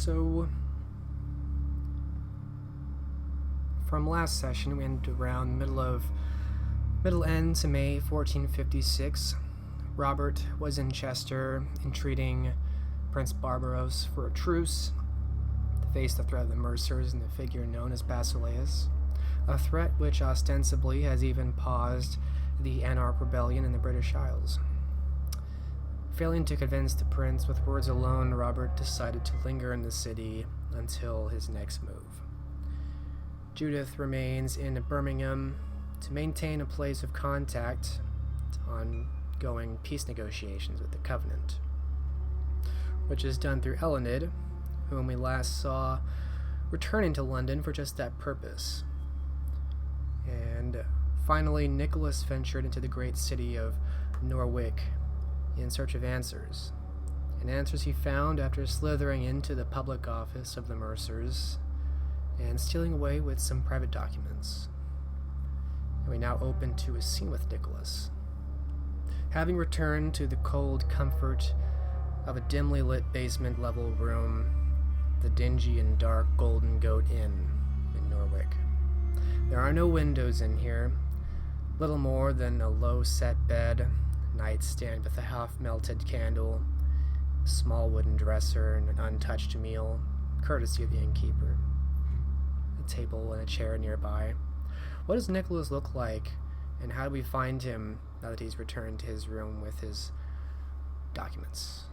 So, from last session, we ended around middle end to May 1456. Robert was in Chester, entreating Prince Barbaros for a truce to face the threat of the Mercers and the figure known as Basileus, a threat which ostensibly has even paused the Anarch Rebellion in the British Isles. Failing to convince the prince with words alone, Robert decided to linger in the city until his next move. Judith remains in Birmingham to maintain a place of contact on ongoing peace negotiations with the Covenant, which is done through Elined, whom we last saw returning to London for just that purpose. And finally, Nicholas ventured into the great city of Norwich in search of answers, and answers he found after slithering into the public office of the Mercers and stealing away with some private documents. And we now open to a scene with Nicholas. Having returned to the cold comfort of a dimly lit basement-level room, the dingy and dark Golden Goat Inn in Norwich. There are no windows in here, little more than a low-set bed, nightstand with a half-melted candle, a small wooden dresser, and an untouched meal, courtesy of the innkeeper. A table and a chair nearby. What does Nicholas look like, and how do we find him now that he's returned to his room with his documents?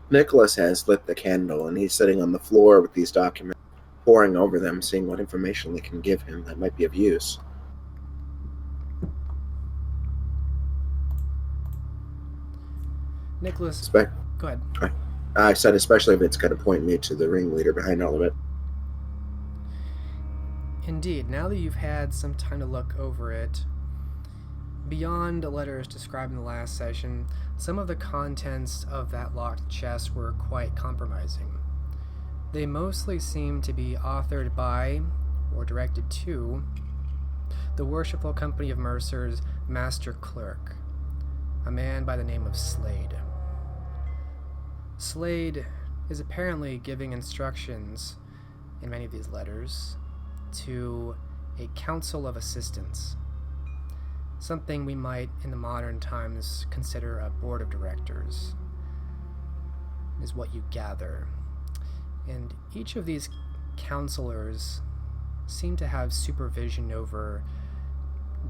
Nicholas has lit the candle, and he's sitting on the floor with these documents, poring over them, seeing what information they can give him that might be of use. Nicholas, go ahead. I said especially if it's going to point me to the ringleader behind all of it. Indeed, now that you've had some time to look over it, beyond the letters described in the last session, some of the contents of that locked chest were quite compromising. They mostly seem to be authored by, or directed to, the worshipful company of Mercer's master clerk, a man by the name of Slade. Slade is apparently giving instructions, in many of these letters, to a council of assistants, something we might in the modern times consider a board of directors, is what you gather. And each of these counselors seem to have supervision over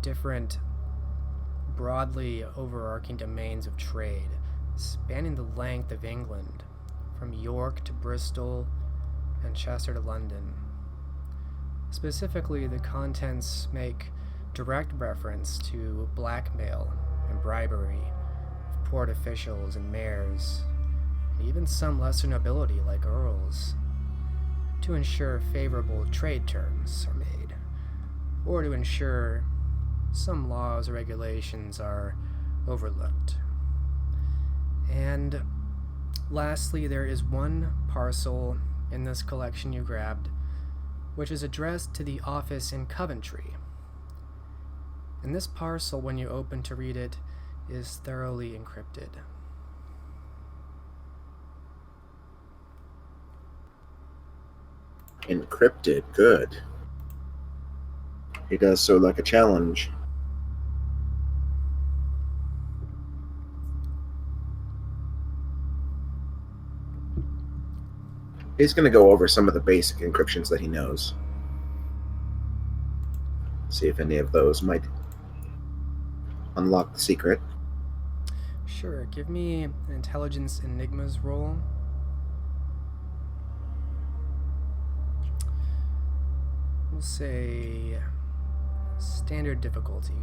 different broadly overarching domains of trade, spanning the length of England, from York to Bristol and Chester to London. Specifically, the contents make direct reference to blackmail and bribery of port officials and mayors, and even some lesser nobility like earls, to ensure favorable trade terms are made, or to ensure some laws or regulations are overlooked. And lastly, there is one parcel in this collection you grabbed, which is addressed to the office in Coventry. And this parcel, when you open to read it, is thoroughly encrypted. Encrypted, good. He does so like a challenge. He's going to go over some of the basic encryptions that he knows. See if any of those might unlock the secret. Sure, give me an intelligence enigmas roll. We'll say standard difficulty.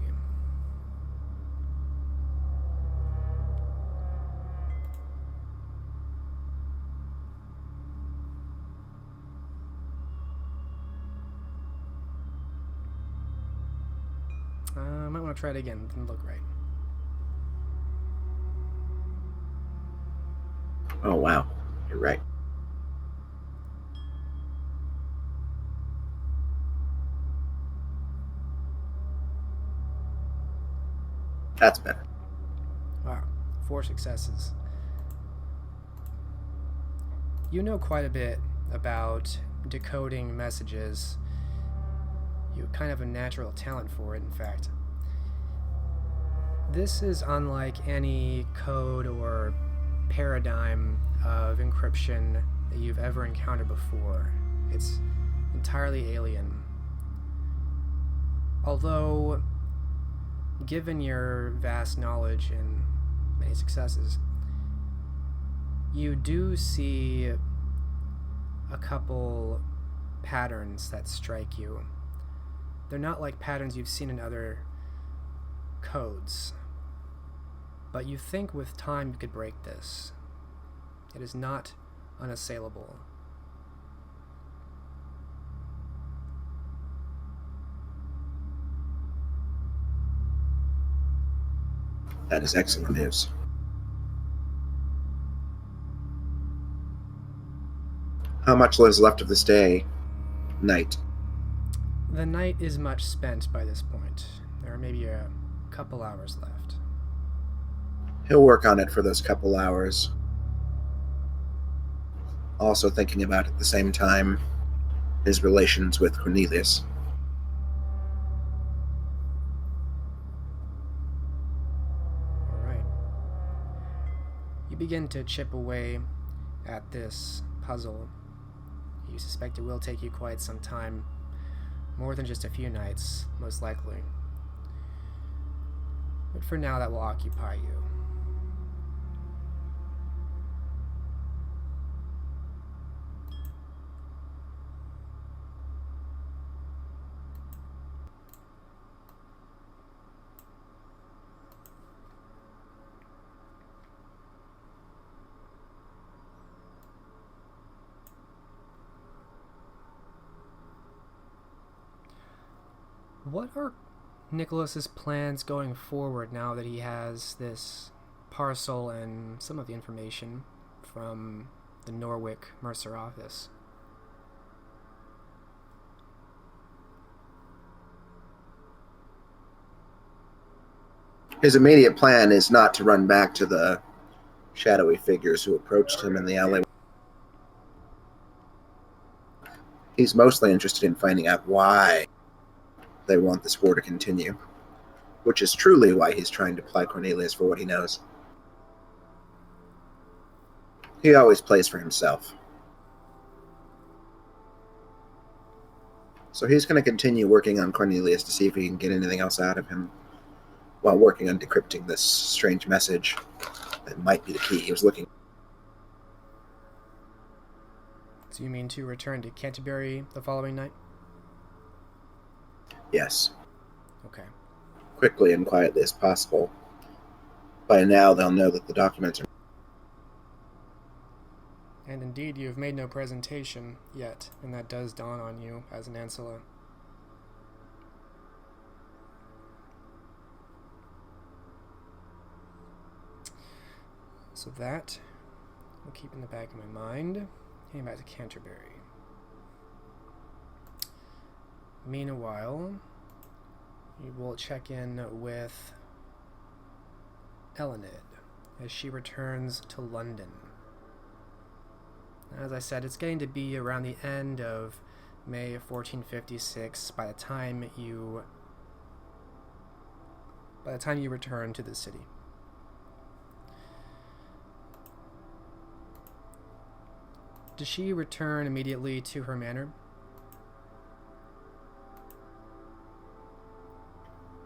I might want to try it again. It didn't look right. Oh, wow. You're right. That's better. Wow, 4 successes. You know quite a bit about decoding messages. You kind of have a natural talent for it, in fact. This is unlike any code or paradigm of encryption that you've ever encountered before. It's entirely alien. Although, given your vast knowledge and many successes, you do see a couple patterns that strike you. They're not like patterns you've seen in other codes, but you think with time you could break this. It is not unassailable. That is excellent news. How much lives left of this day? Night. The night is much spent by this point. There are maybe a couple hours left. He'll work on it for those couple hours. Also thinking about at the same time his relations with Cornelius. Alright. You begin to chip away at this puzzle. You suspect it will take you quite some time, more than just a few nights, most likely. But for now, that will occupy you. What are Nicholas's plans going forward now that he has this parcel and some of the information from the Norwich Mercer office? His immediate plan is not to run back to the shadowy figures who approached him in the alleyway. He's mostly interested in finding out why they want this war to continue, which is truly why he's trying to apply Cornelius for what he knows. He always plays for himself. So he's going to continue working on Cornelius to see if he can get anything else out of him while working on decrypting this strange message that might be the key he was looking for. So you mean to return to Canterbury the following night? Yes. Okay. Quickly and quietly as possible. By now they'll know that the documents are... And indeed, you have made no presentation yet, and that does dawn on you as an Ancilla. So that will keep in the back of my mind. Heading back to Canterbury. Meanwhile, you will check in with Elined as she returns to London. As I said, it's going to be around the end of May of 1456 by the time you return to the city. Does she return immediately to her manor?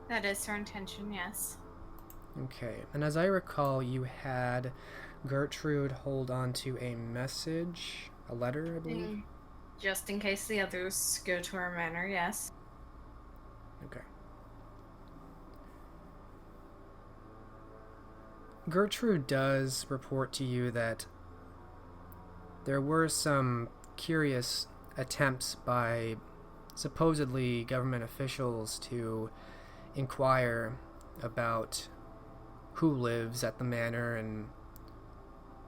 That is her intention, yes. Okay, and as I recall, you had Gertrude hold on to a message, a letter, I believe? Just in case the others go to her manor, yes. Okay. Gertrude does report to you that there were some curious attempts by supposedly government officials to inquire about who lives at the manor and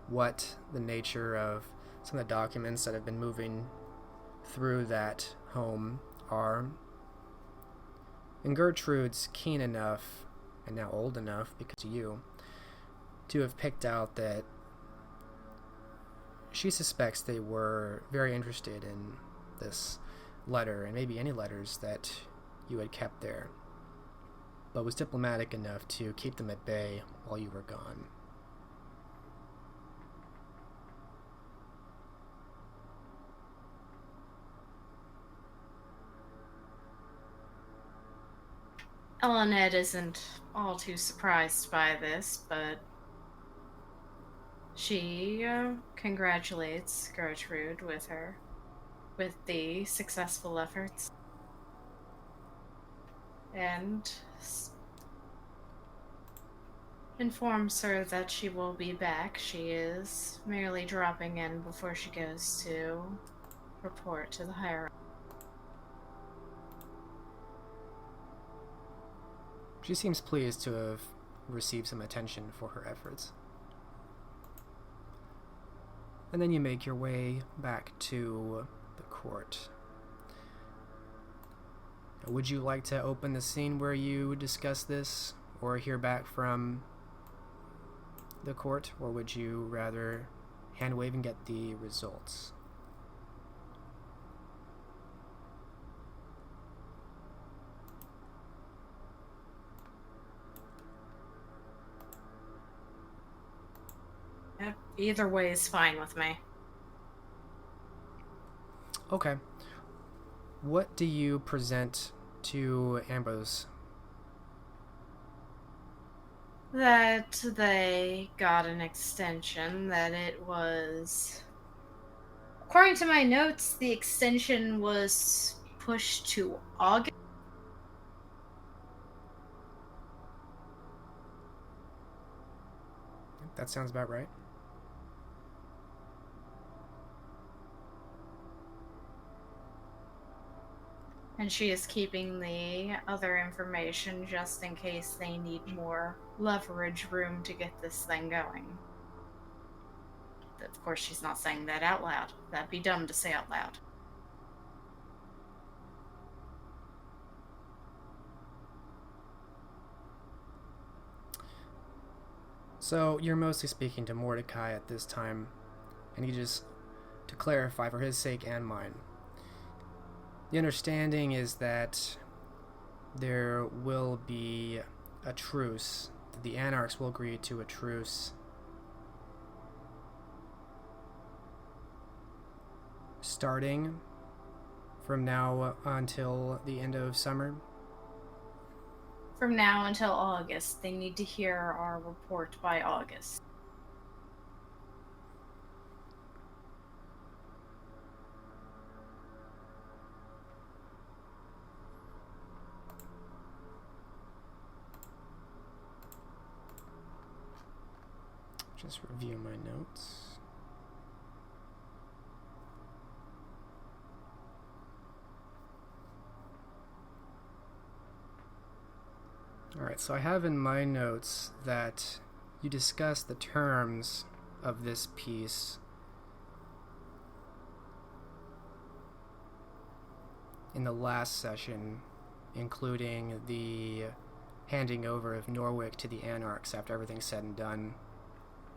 what the nature of some of the documents that have been moving through that home are. And Gertrude's keen enough, and now old enough because of you, to have picked out that she suspects they were very interested in this letter, and maybe any letters that you had kept there, but was diplomatic enough to keep them at bay while you were gone. Elined isn't all too surprised by this, but she congratulates Gertrude with the successful efforts, and informs her that she will be back. She is merely dropping in before she goes to report to the higher. She seems pleased to have received some attention for her efforts. And then you make your way back to the court. Would you like to open the scene where you discuss this, or hear back from the court, or would you rather hand wave and get the results? Either way is fine with me. Okay. What do you present to Ambrose? That they got an extension, that it was... According to my notes, the extension was pushed to August. That sounds about right. And she is keeping the other information just in case they need more leverage room to get this thing going. Of course, she's not saying that out loud. That'd be dumb to say out loud. So you're mostly speaking to Mordecai at this time, and you just, to clarify for his sake and mine, the understanding is that there will be a truce, that the Anarchs will agree to a truce starting from now until the end of summer. From now until August. They need to hear our report by August. Just review my notes. Alright, so I have in my notes that you discuss the terms of this peace in the last session, including the handing over of Norwich to the Anarchs after everything's said and done.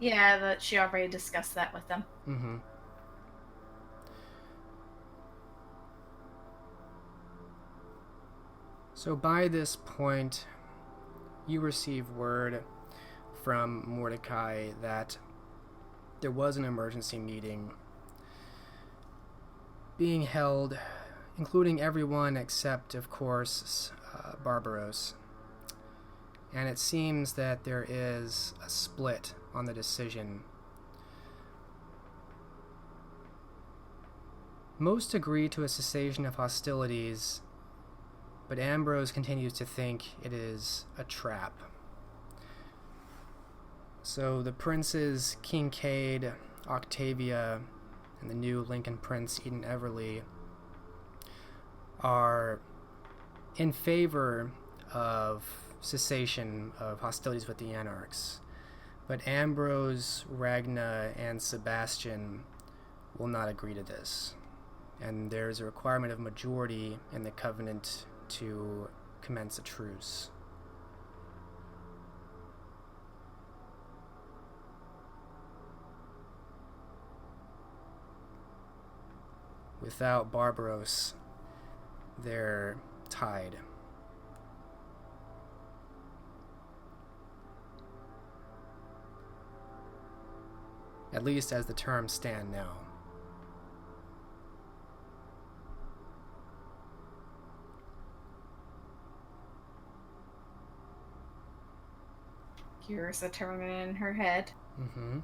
Yeah, that she already discussed that with them. Mm-hmm. So by this point, you receive word from Mordecai that there was an emergency meeting being held, including everyone except, of course, Barbaros. And it seems that there is a split on the decision. Most agree to a cessation of hostilities, but Ambrose continues to think it is a trap. So the princes Kincaid, Octavia, and the new Lincoln Prince Eden Everly are in favor of cessation of hostilities with the Anarchs, but Ambrose, Ragna, and Sebastian will not agree to this, and there's a requirement of majority in the Covenant to commence a truce. Without Barbaros, they're tied. At least as the terms stand now. Gears are turning in her head. Mm-hmm.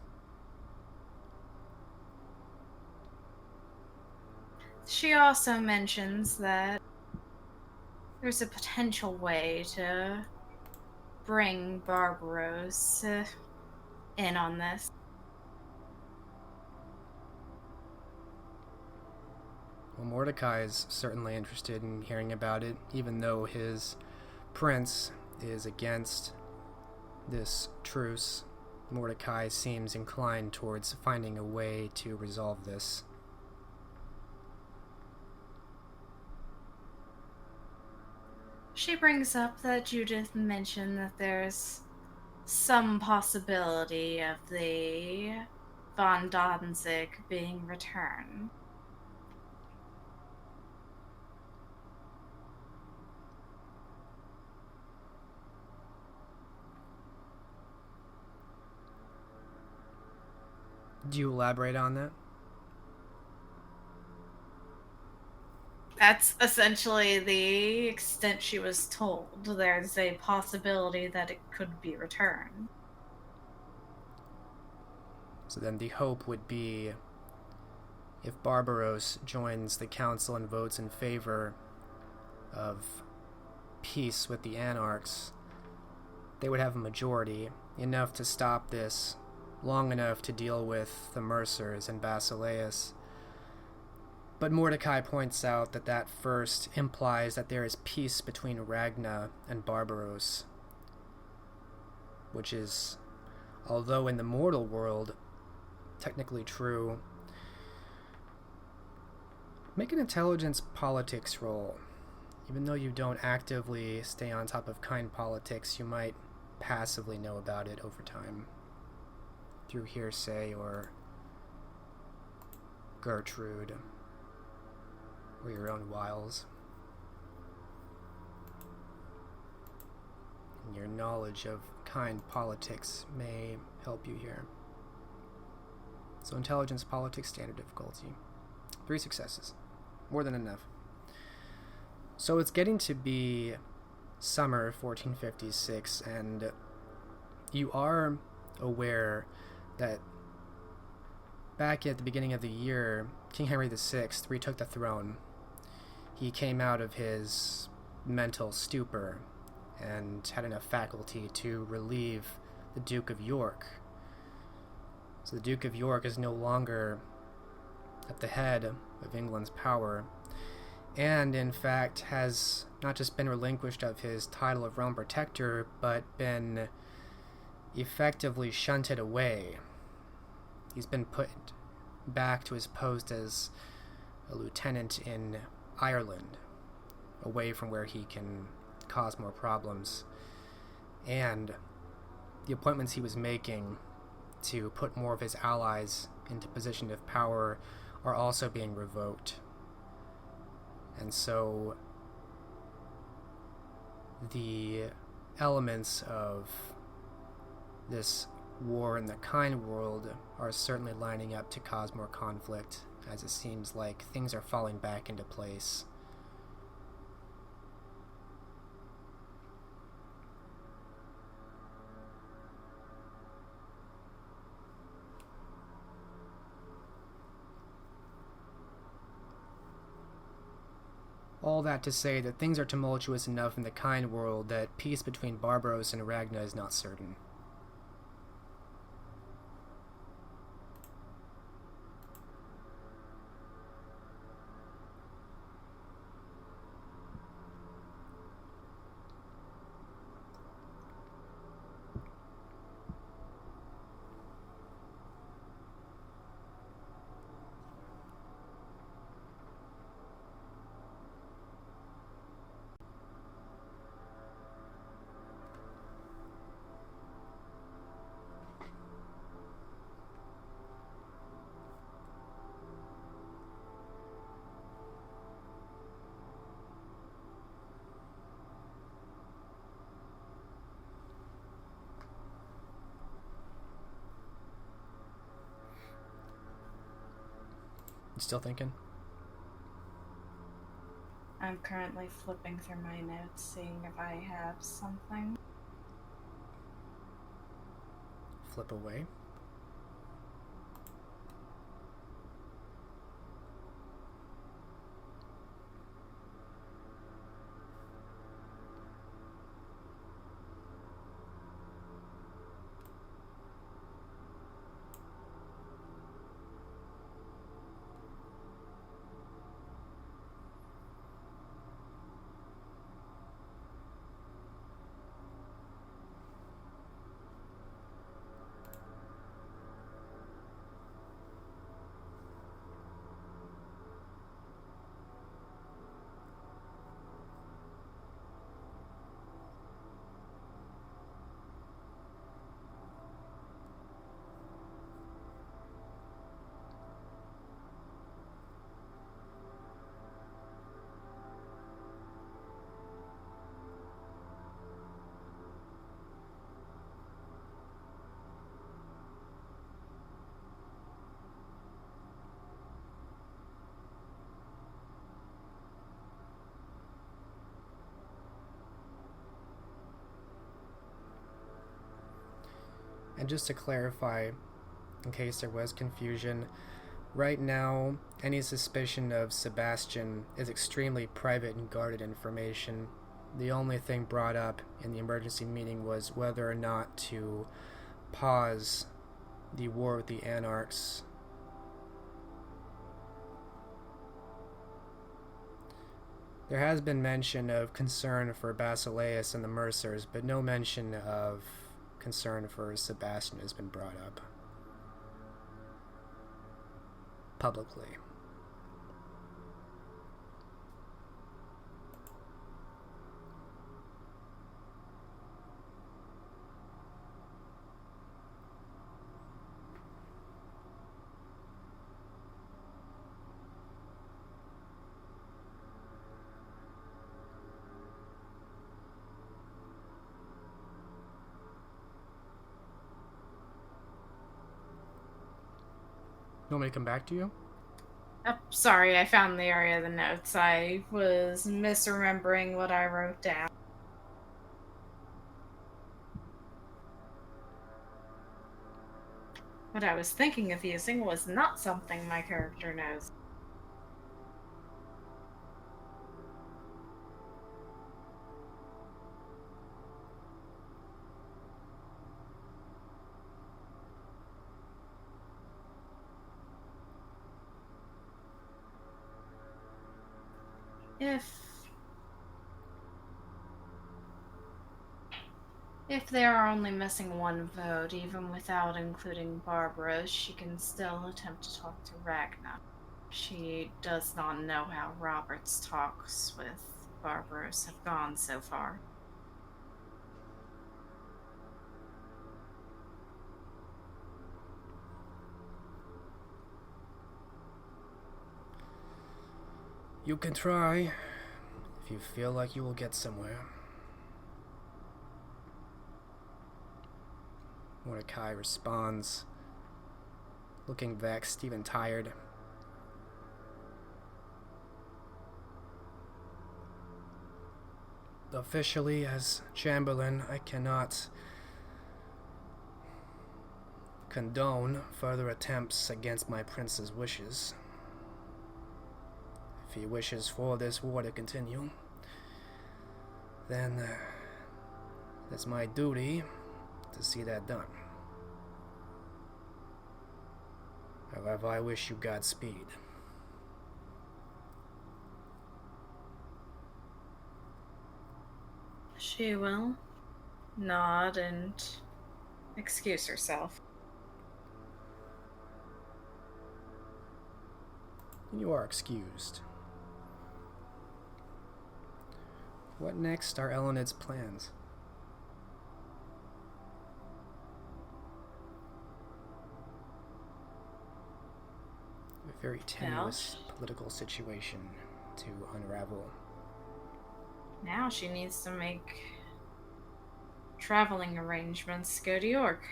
She also mentions that there's a potential way to bring Barbaros in on this. Well, Mordecai is certainly interested in hearing about it, even though his prince is against this truce. Mordecai seems inclined towards finding a way to resolve this. She brings up that Judith mentioned that there's some possibility of the von Danzig being returned. Do you elaborate on that? That's essentially the extent she was told. There's a possibility that it could be returned. So then the hope would be, if Barbaros joins the council and votes in favor of peace with the Anarchs, they would have a majority, enough to stop this, long enough to deal with the Mercers and Basileus. But Mordecai points out that that first implies that there is peace between Ragna and Barbaros, which is, although in the mortal world, technically true. Make an intelligence politics roll. Even though you don't actively stay on top of kind politics, you might passively know about it over time, through hearsay or Gertrude, or your own wiles. And your knowledge of kind politics may help you here. So intelligence, politics, standard difficulty. 3 successes. More than enough. So it's getting to be summer 1456, and you are aware that back at the beginning of the year, King Henry VI retook the throne. He came out of his mental stupor and had enough faculty to relieve the Duke of York. So the Duke of York is no longer at the head of England's power, and in fact has not just been relinquished of his title of realm protector, but been effectively shunted away. He's been put back to his post as a lieutenant in Ireland, away from where he can cause more problems. And the appointments he was making to put more of his allies into position of power are also being revoked. And so the elements of this war in the kind world are certainly lining up to cause more conflict, as it seems like things are falling back into place. All that to say that things are tumultuous enough in the kind world that peace between Barbaros and Ragna is not certain. You still thinking? I'm currently flipping through my notes, seeing if I have something. Flip away. And just to clarify, in case there was confusion, right now, any suspicion of Sebastian is extremely private and guarded information. The only thing brought up in the emergency meeting was whether or not to pause the war with the Anarchs. There has been mention of concern for Basileus and the Mercers, but no mention of concern for Sebastian has been brought up publicly. You want me to come back to you? Oh, sorry, I found the area of the notes. I was misremembering what I wrote down. What I was thinking of using was not something my character knows. If they are only missing one vote, even without including Barbara, she can still attempt to talk to Ragnar. She does not know how Robert's talks with Barbaros have gone so far. You can try, if you feel like you will get somewhere. Mordecai responds, looking vexed, even tired. Officially, as Chamberlain, I cannot condone further attempts against my prince's wishes. If he wishes for this war to continue, then it's my duty to see that done. However, I wish you Godspeed. She will nod and excuse herself. You are excused. What next are Elined's plans? A very tenuous political situation to unravel. Now she needs to make traveling arrangements to go to York.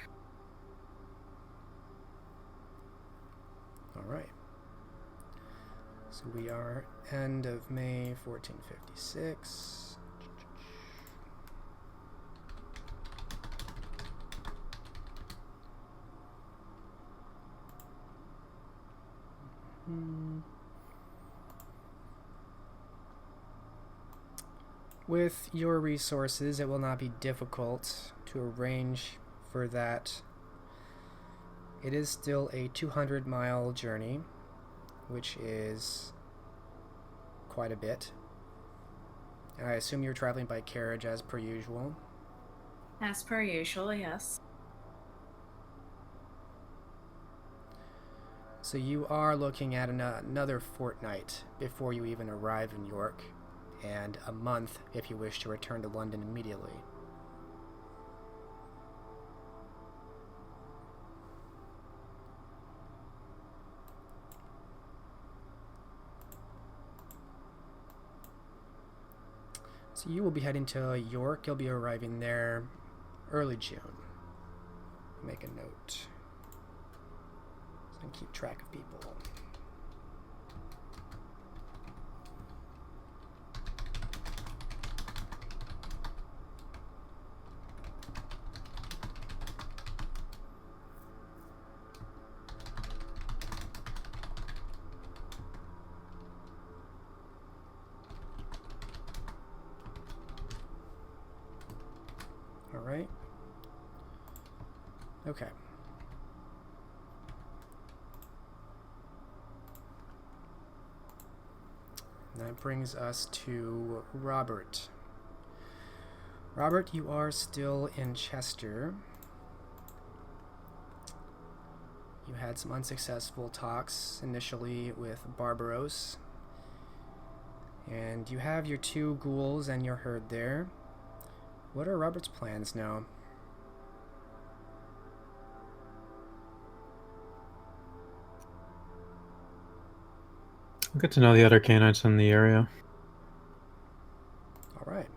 All right. So we are end of May 1456. With your resources, it will not be difficult to arrange for that. It is still a 200-mile journey, which is quite a bit. I assume you're traveling by carriage as per usual. As per usual, yes. So you are looking at another fortnight before you even arrive in York, and a month if you wish to return to London immediately. So you will be heading to York. You'll be arriving there early June. Make a note so I can keep track of people. Alright. Okay. That brings us to Robert. Robert, you are still in Chester. You had some unsuccessful talks initially with Barbaros. And you have your 2 ghouls and your herd there. What are Robert's plans now? I'll get to know the other Canaanites in the area. All right.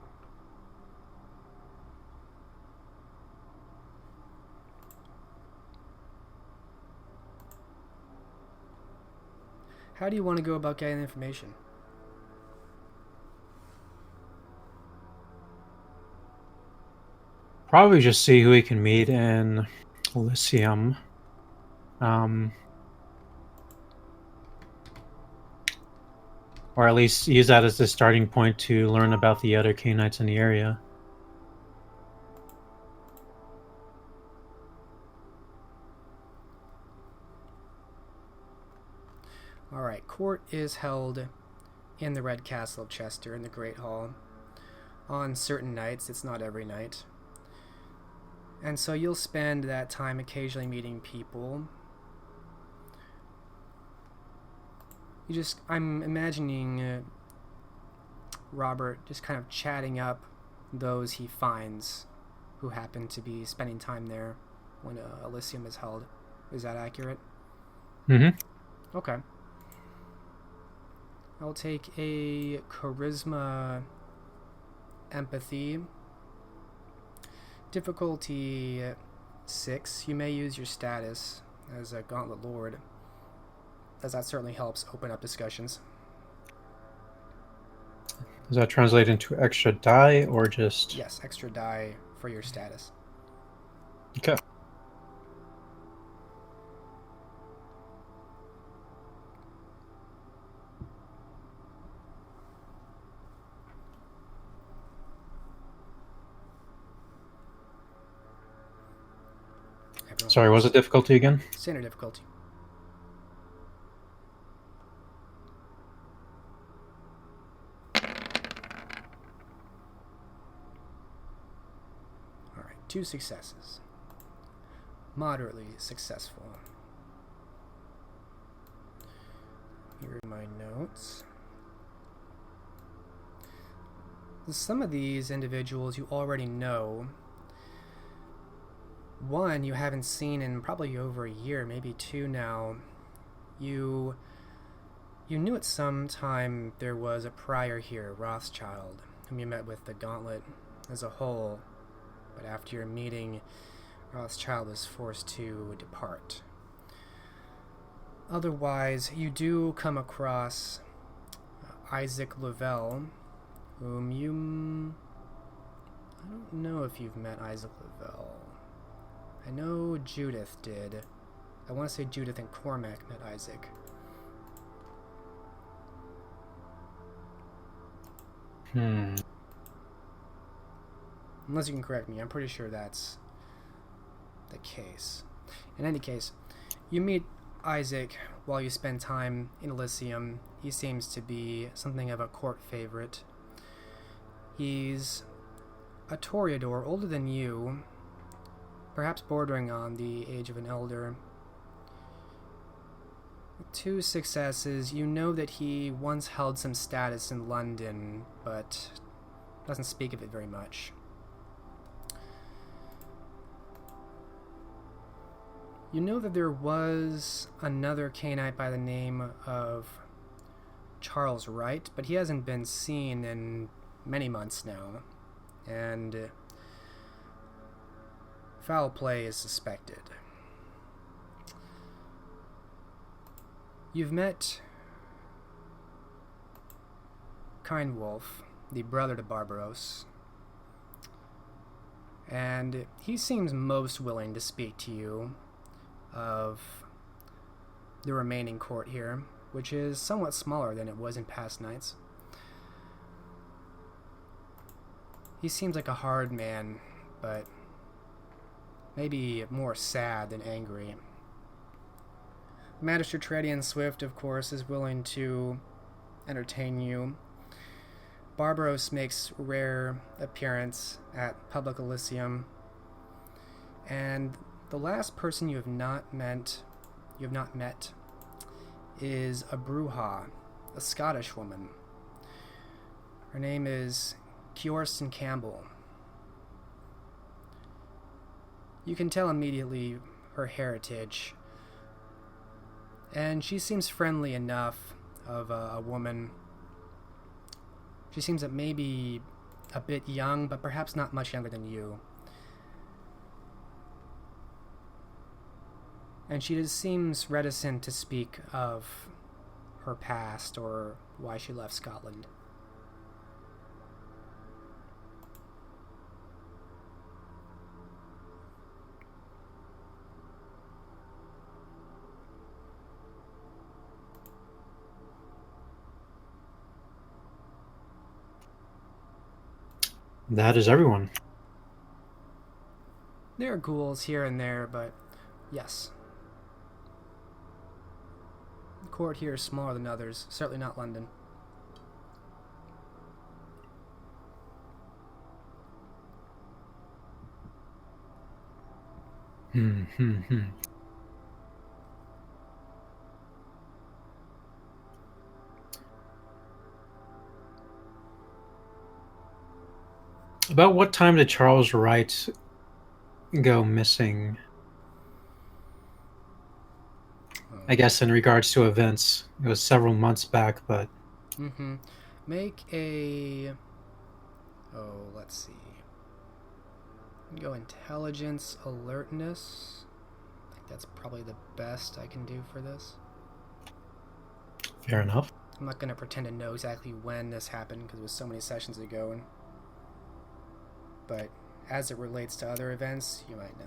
How do you want to go about getting information? Probably just see who we can meet in Elysium. Or at least use that as the starting point to learn about the other Canaanites in the area. Alright, court is held in the Red Castle of Chester in the Great Hall on certain nights. It's not every night. And so you'll spend that time occasionally meeting people. I'm imagining Robert just kind of chatting up those he finds who happen to be spending time there when Elysium is held. Is that accurate? Mm-hmm. Okay. I'll take a charisma empathy. Difficulty 6. You may use your status as a Gauntlet Lord, as that certainly helps open up discussions. Does that translate into extra die or just... Yes, extra die for your status. Okay. Sorry, what was the difficulty again? Standard difficulty. Alright, 2 successes. Moderately successful. Here are my notes. Some of these individuals you already know. One you haven't seen in probably over a year, maybe 2 now. You knew at some time there was a prior here, Rothschild, whom you met with the Gauntlet as a whole, but after your meeting, Rothschild was forced to depart. Otherwise, you do come across Isaac Lavelle, whom you... I don't know if you've met Isaac Lavelle. I know Judith did. I want to say Judith and Cormac met Isaac. Unless you can correct me, I'm pretty sure that's the case. In any case, you meet Isaac while you spend time in Elysium. He seems to be something of a court favorite. He's a Toreador, older than you, perhaps bordering on the age of an elder. With 2 successes, you know that he once held some status in London, but doesn't speak of it very much. You know that there was another Cainite by the name of Charles Wright, but he hasn't been seen in many months now, and foul play is suspected. You've met Kindwolf, the brother to Barbaros, and he seems most willing to speak to you of the remaining court here, which is somewhat smaller than it was in past nights. He seems like a hard man, but maybe more sad than angry. Magister Tredian Swift, of course, is willing to entertain you. Barbaros makes rare appearance at Public Elysium, and the last person you have not met is a Bruja, a Scottish woman. Her name is Kiorston Campbell. You can tell immediately her heritage, and she seems friendly enough of a woman. She seems that maybe a bit young, but perhaps not much younger than you. And she just seems reticent to speak of her past or why she left Scotland. That is everyone. There are ghouls here and there, but yes. The court here is smaller than others, certainly not London. About what time did Charles Wright go missing? I guess in regards to events, it was several months back, but... Make a... let's see. Go intelligence, alertness. I think that's probably the best I can do for this. Fair enough. I'm not going to pretend to know exactly when this happened, because it was so many sessions ago. But as it relates to other events, you might know.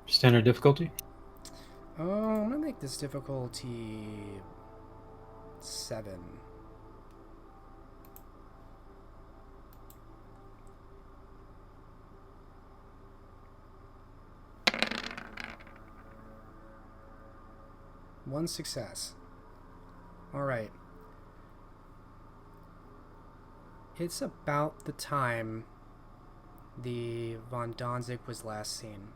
Standard difficulty? I'm going to make this difficulty 7. One success. Alright. It's about the time the Von Donzig was last seen.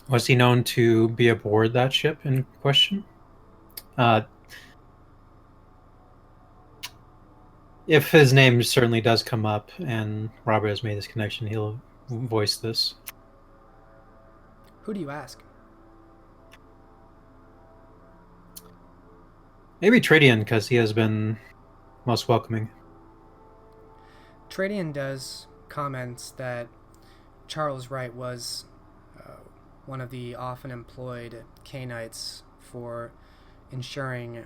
Was he known to be aboard that ship in question? If his name certainly does come up and Robert has made this connection, he'll voice this. Who do you ask? Maybe Tredian, because he has been most welcoming. Tradian does comment that Charles Wright was one of the often employed Cainites for ensuring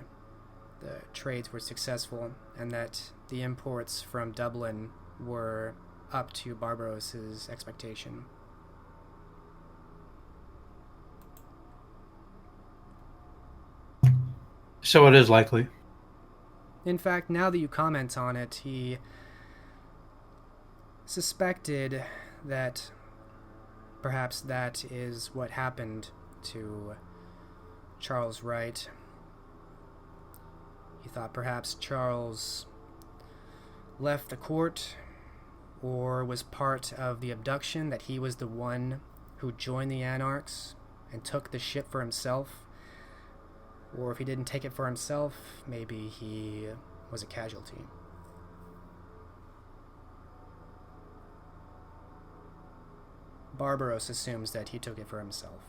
the trades were successful, and that the imports from Dublin were up to Barbaros's expectation. So it is likely. In fact, now that you comment on it, he suspected that perhaps that is what happened to Charles Wright. He thought perhaps Charles left the court or was part of the abduction, that he was the one who joined the Anarchs and took the ship for himself. Or if he didn't take it for himself, maybe he was a casualty. Barbaros assumes that he took it for himself.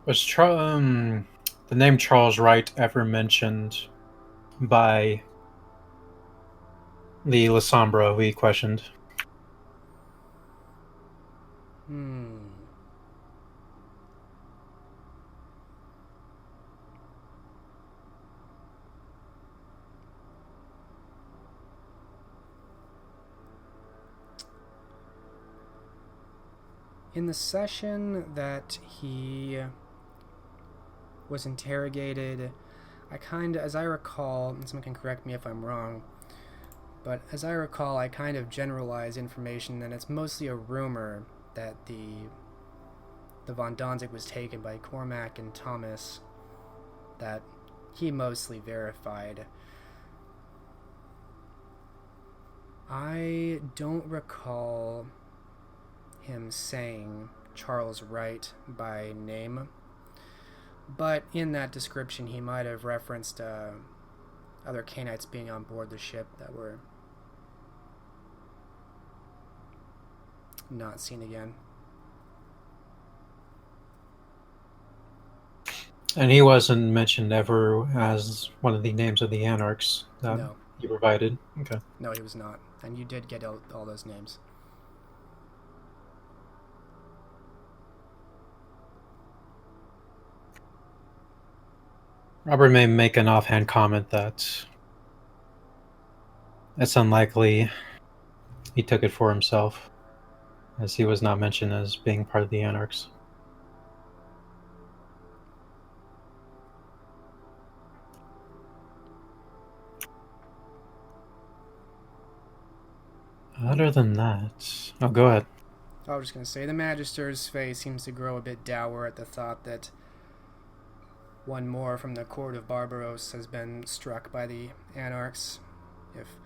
Was the name Charles Wright ever mentioned by the Lasombra we questioned? In the session that he was interrogated, as I recall, and someone can correct me if I'm wrong, but as I recall, I kind of generalize information, and it's mostly a rumor that the Von Donzig was taken by Cormac and Thomas, that he mostly verified. I don't recall him saying Charles Wright by name, but in that description he might have referenced other Cainites being on board the ship that were not seen again. And he wasn't mentioned ever as one of the names of the Anarchs that No. you provided? Okay. No, he was not. And you did get all those names. Robert may make an offhand comment that it's unlikely he took it for himself, as he was not mentioned as being part of the Anarchs. Other than that... Oh, go ahead. I was just going to say, the Magister's face seems to grow a bit dour at the thought that one more from the court of Barbaros has been struck by the Anarchs. If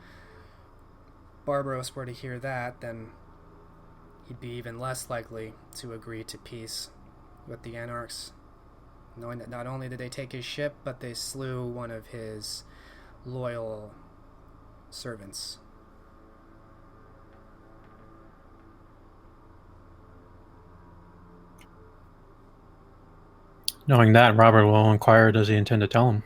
Barbaros were to hear that, then he'd be even less likely to agree to peace with the Anarchs, knowing that not only did they take his ship, but they slew one of his loyal servants. Knowing that, Robert will inquire, does he intend to tell him?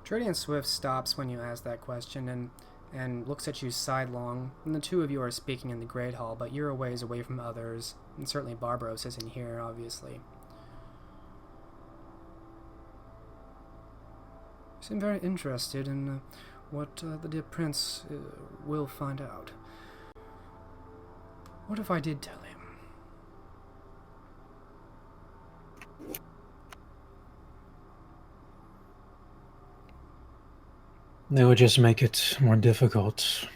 Tradian Swift stops when you ask that question and looks at you sidelong, and the two of you are speaking in the Great Hall, but you're a ways away from others, and certainly Barbaros isn't here, obviously. You seem very interested in what the dear prince will find out. What if I did tell him? It would just make it more difficult,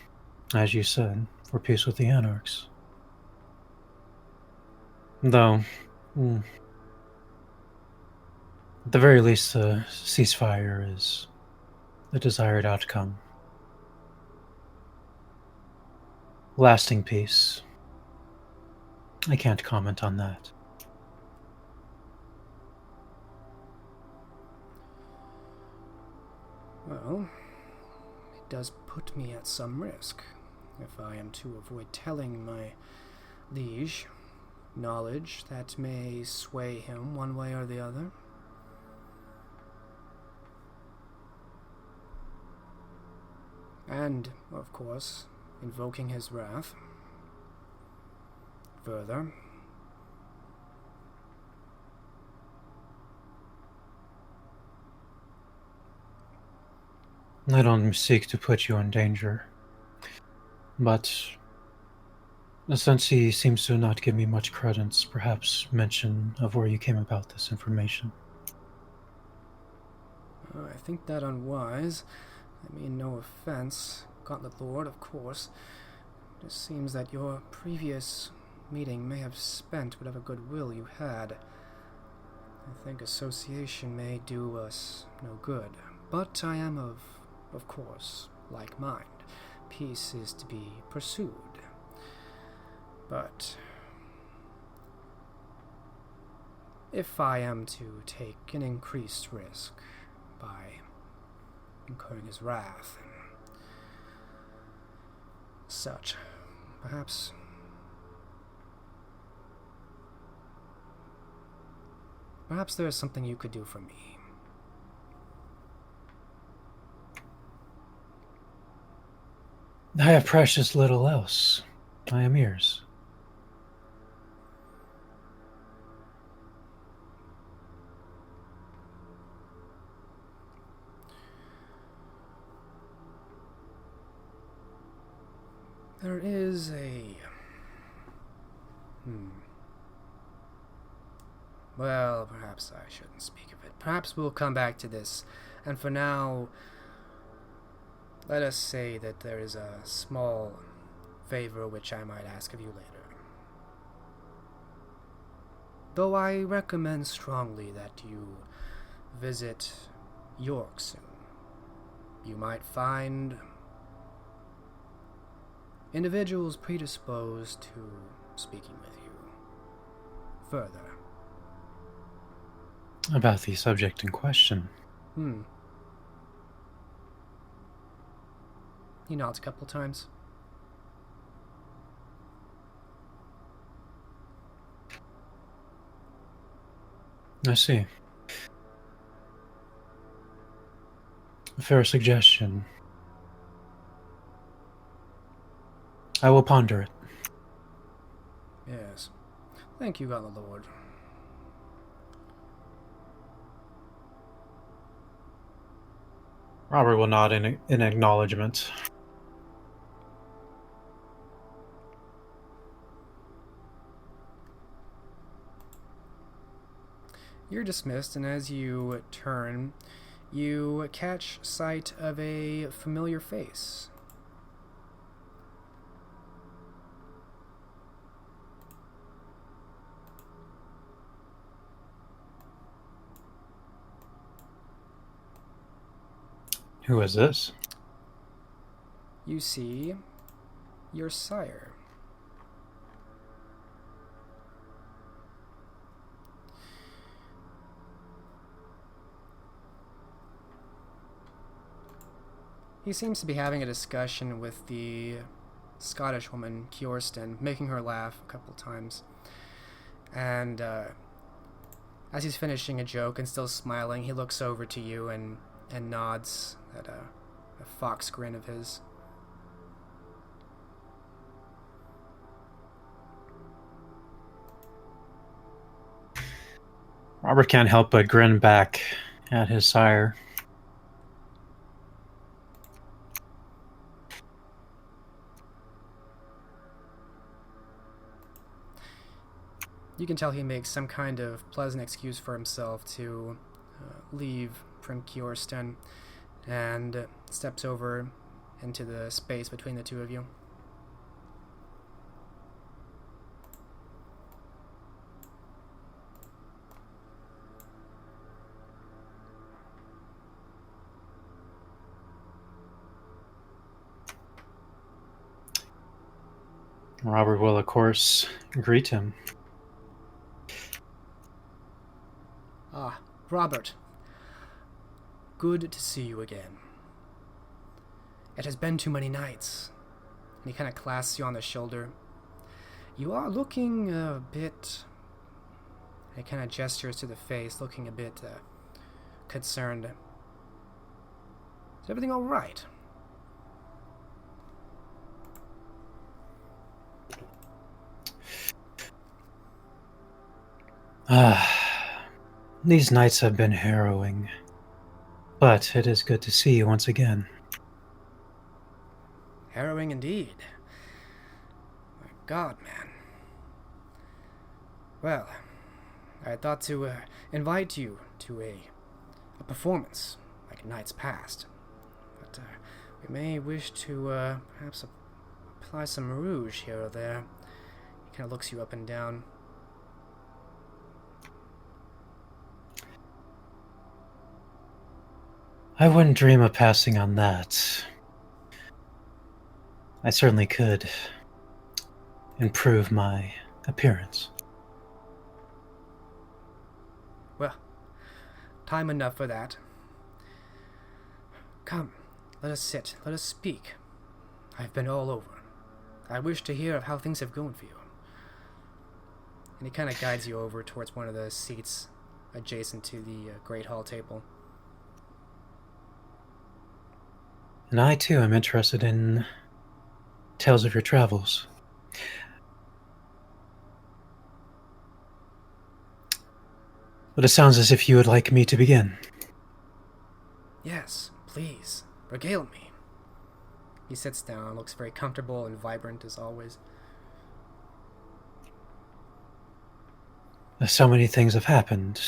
as you said, for peace with the Anarchs. Though, at the very least, the ceasefire is the desired outcome. Lasting peace. I can't comment on that. Well, it does put me at some risk if I am to avoid telling my liege knowledge that may sway him one way or the other. And, of course, invoking his wrath. Further, I don't seek to put you in danger, but since he seems to not give me much credence, perhaps mention of where you came about this information. I think that unwise. I mean no offense, Gauntlet Lord, of course. It just seems that your previous meeting may have spent whatever goodwill you had. I think association may do us no good, but I am of course, like mind. Peace is to be pursued. But if I am to take an increased risk by incurring his wrath and such, perhaps there is something you could do for me. I have precious little else. I am yours. There is a... Well, perhaps I shouldn't speak of it. Perhaps we'll come back to this. And for now, let us say that there is a small favor which I might ask of you later. Though I recommend strongly that you visit York soon. You might find individuals predisposed to speaking with you further. About the subject in question. He nods a couple times. I see. A fair suggestion. I will ponder it. Yes. Thank you, God the Lord. Robert will nod in acknowledgement. You're dismissed, and as you turn, you catch sight of a familiar face. Who is this? You see your sire. He seems to be having a discussion with the Scottish woman, Kjorstin, making her laugh a couple times. And as he's finishing a joke and still smiling, he looks over to you and nods at a fox grin of his. Robert can't help but grin back at his sire. You can tell he makes some kind of pleasant excuse for himself to leave from Kjorstin and steps over into the space between the two of you. Robert will, of course, greet him. Ah, Robert. Good to see you again. It has been too many nights. And he kind of clasps you on the shoulder. You are looking a bit... He kind of gestures to the face, looking a bit concerned. Is everything all right? These nights have been harrowing, but it is good to see you once again. Harrowing indeed. My God, man. Well, I thought to invite you to a performance, like nights past. But we may wish to perhaps apply some rouge here or there. He kind of looks you up and down. I wouldn't dream of passing on that. I certainly could improve my appearance. Well, time enough for that. Come, let us sit, let us speak. I've been all over. I wish to hear of how things have gone for you. And he kind of guides you over towards one of the seats adjacent to the Great Hall table. And I, too, am interested in tales of your travels. But it sounds as if you would like me to begin. Yes, please, regale me. He sits down, looks very comfortable and vibrant as always. So many things have happened.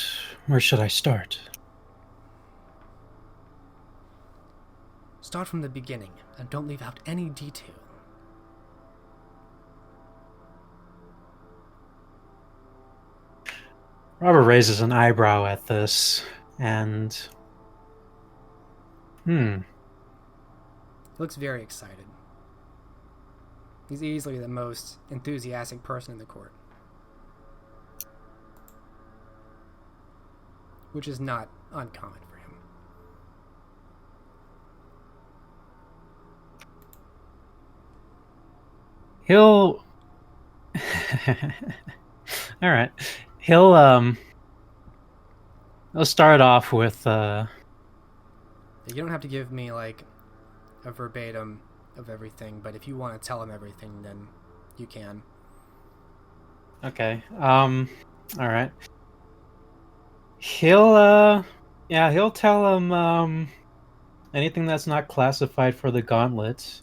Where should I start? Start from the beginning, and don't leave out any detail. Robert raises an eyebrow at this, and... Looks very excited. He's easily the most enthusiastic person in the court. Which is not uncommon for him. He'll... Alright. He'll start off with, You don't have to give me, like, a verbatim of everything, but if you want to tell him everything, then you can. Okay, alright. He'll tell him, anything that's not classified for the gauntlet.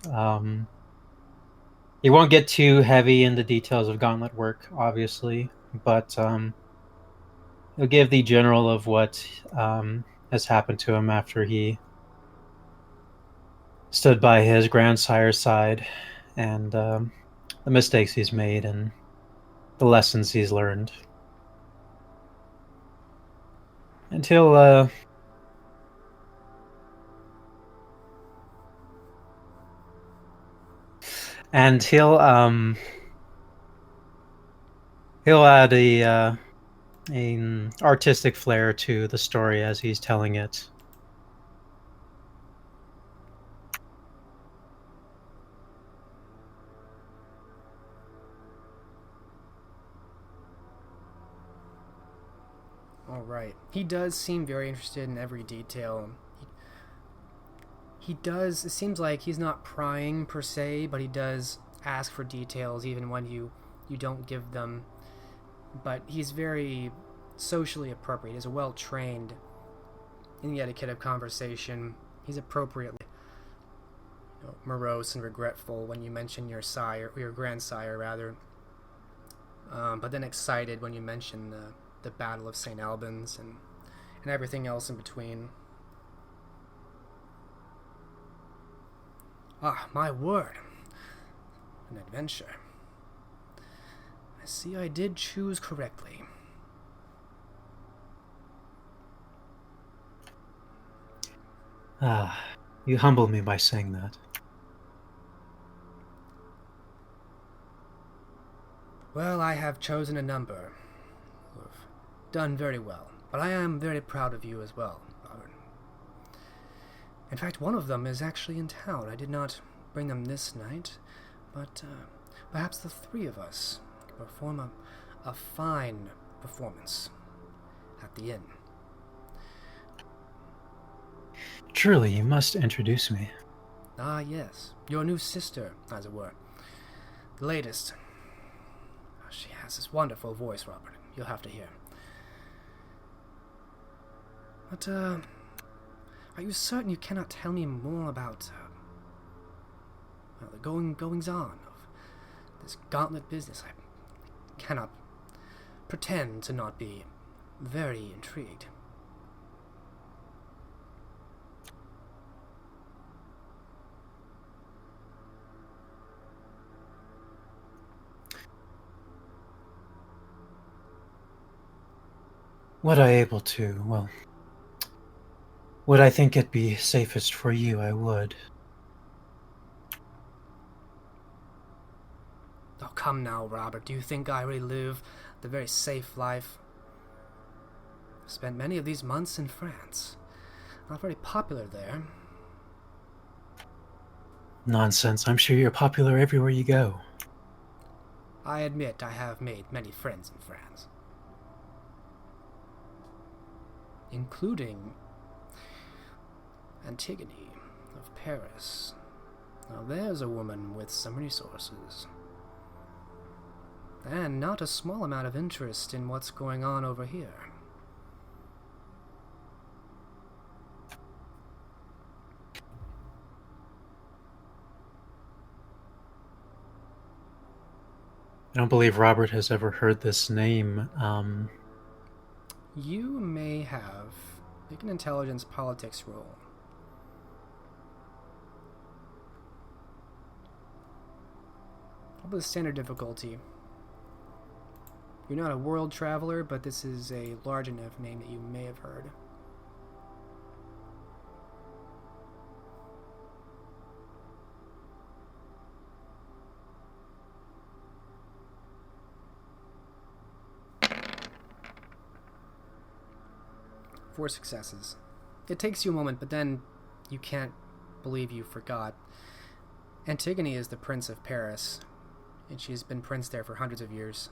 He won't get too heavy in the details of gauntlet work, obviously, but, he'll give the general of what, has happened to him after he stood by his grandsire's side, and, the mistakes he's made, and the lessons he's learned. And he'll add an artistic flair to the story as he's telling it. Alright. He does seem very interested in every detail. He does, it seems like he's not prying per se, but he does ask for details even when you don't give them. But he's very socially appropriate. He's well-trained in the etiquette of conversation. He's appropriately morose and regretful when you mention your sire, or your grandsire rather. But then excited when you mention the Battle of St. Albans and everything else in between. Ah, my word. An adventure. I see I did choose correctly. You humble me by saying that. Well, I have chosen a number who have done very well, but I am very proud of you as well, Robert. In fact, one of them is actually in town. I did not bring them this night, but perhaps the three of us can perform a fine performance at the inn. Truly, you must introduce me. Ah, yes. Your new sister, as it were. The latest. She has this wonderful voice, Robert. You'll have to hear. But, are you certain you cannot tell me more about, the goings-on of this gauntlet business? I cannot pretend to not be very intrigued. Would I able to, well, would I think it be safest for you, I would. Oh, come now, Robert. Do you think I really live the very safe life? I've spent many of these months in France. Not very popular there. Nonsense. I'm sure you're popular everywhere you go. I admit I have made many friends in France. Including Antigone of Paris. Now there's a woman with some resources. And not a small amount of interest in what's going on over here. I don't believe Robert has ever heard this name. You may have. Make an intelligence politics roll. Probably the standard difficulty. You're not a world traveler, but this is a large enough name that you may have heard. Four successes. It takes you a moment, but then you can't believe you forgot. Antigone is the Prince of Paris, and she's been prince there for hundreds of years.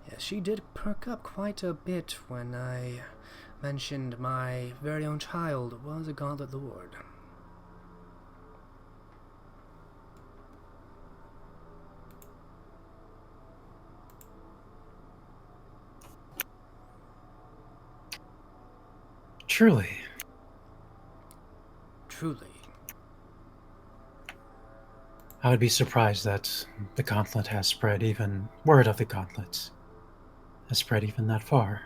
Yeah, she did perk up quite a bit when I mentioned my very own child was a Gauntlet Lord. Truly. Truly. I would be surprised that the gauntlet has spread, even word of the gauntlet has spread even that far.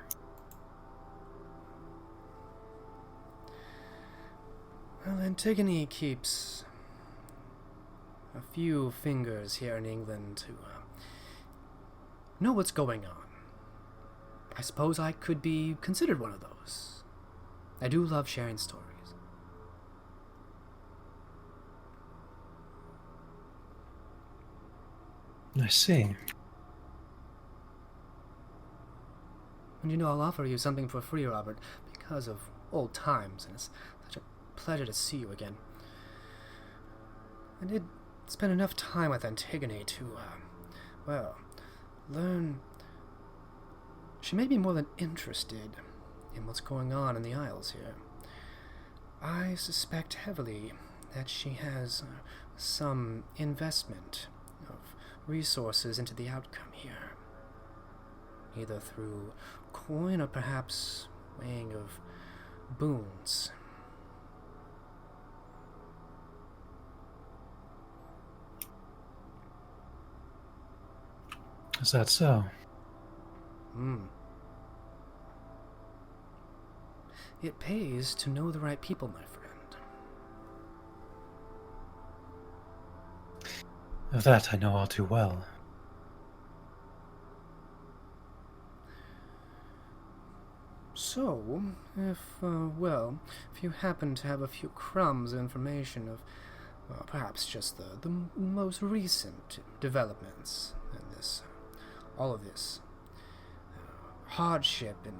Well, Antigone keeps a few fingers here in England to know what's going on. I suppose I could be considered one of those. I do love sharing stories. I see. And you know, I'll offer you something for free, Robert, because of old times, and it's such a pleasure to see you again. I did spend enough time with Antigone to, learn. She may be more than interested in what's going on in the Isles here. I suspect heavily that she has some investment of resources into the outcome here, either through coin or perhaps weighing of boons. Is that so? It pays to know the right people, my friend. Of that I know all too well. So, if you happen to have a few crumbs of information of, perhaps just the most recent developments in this, all of this, hardship and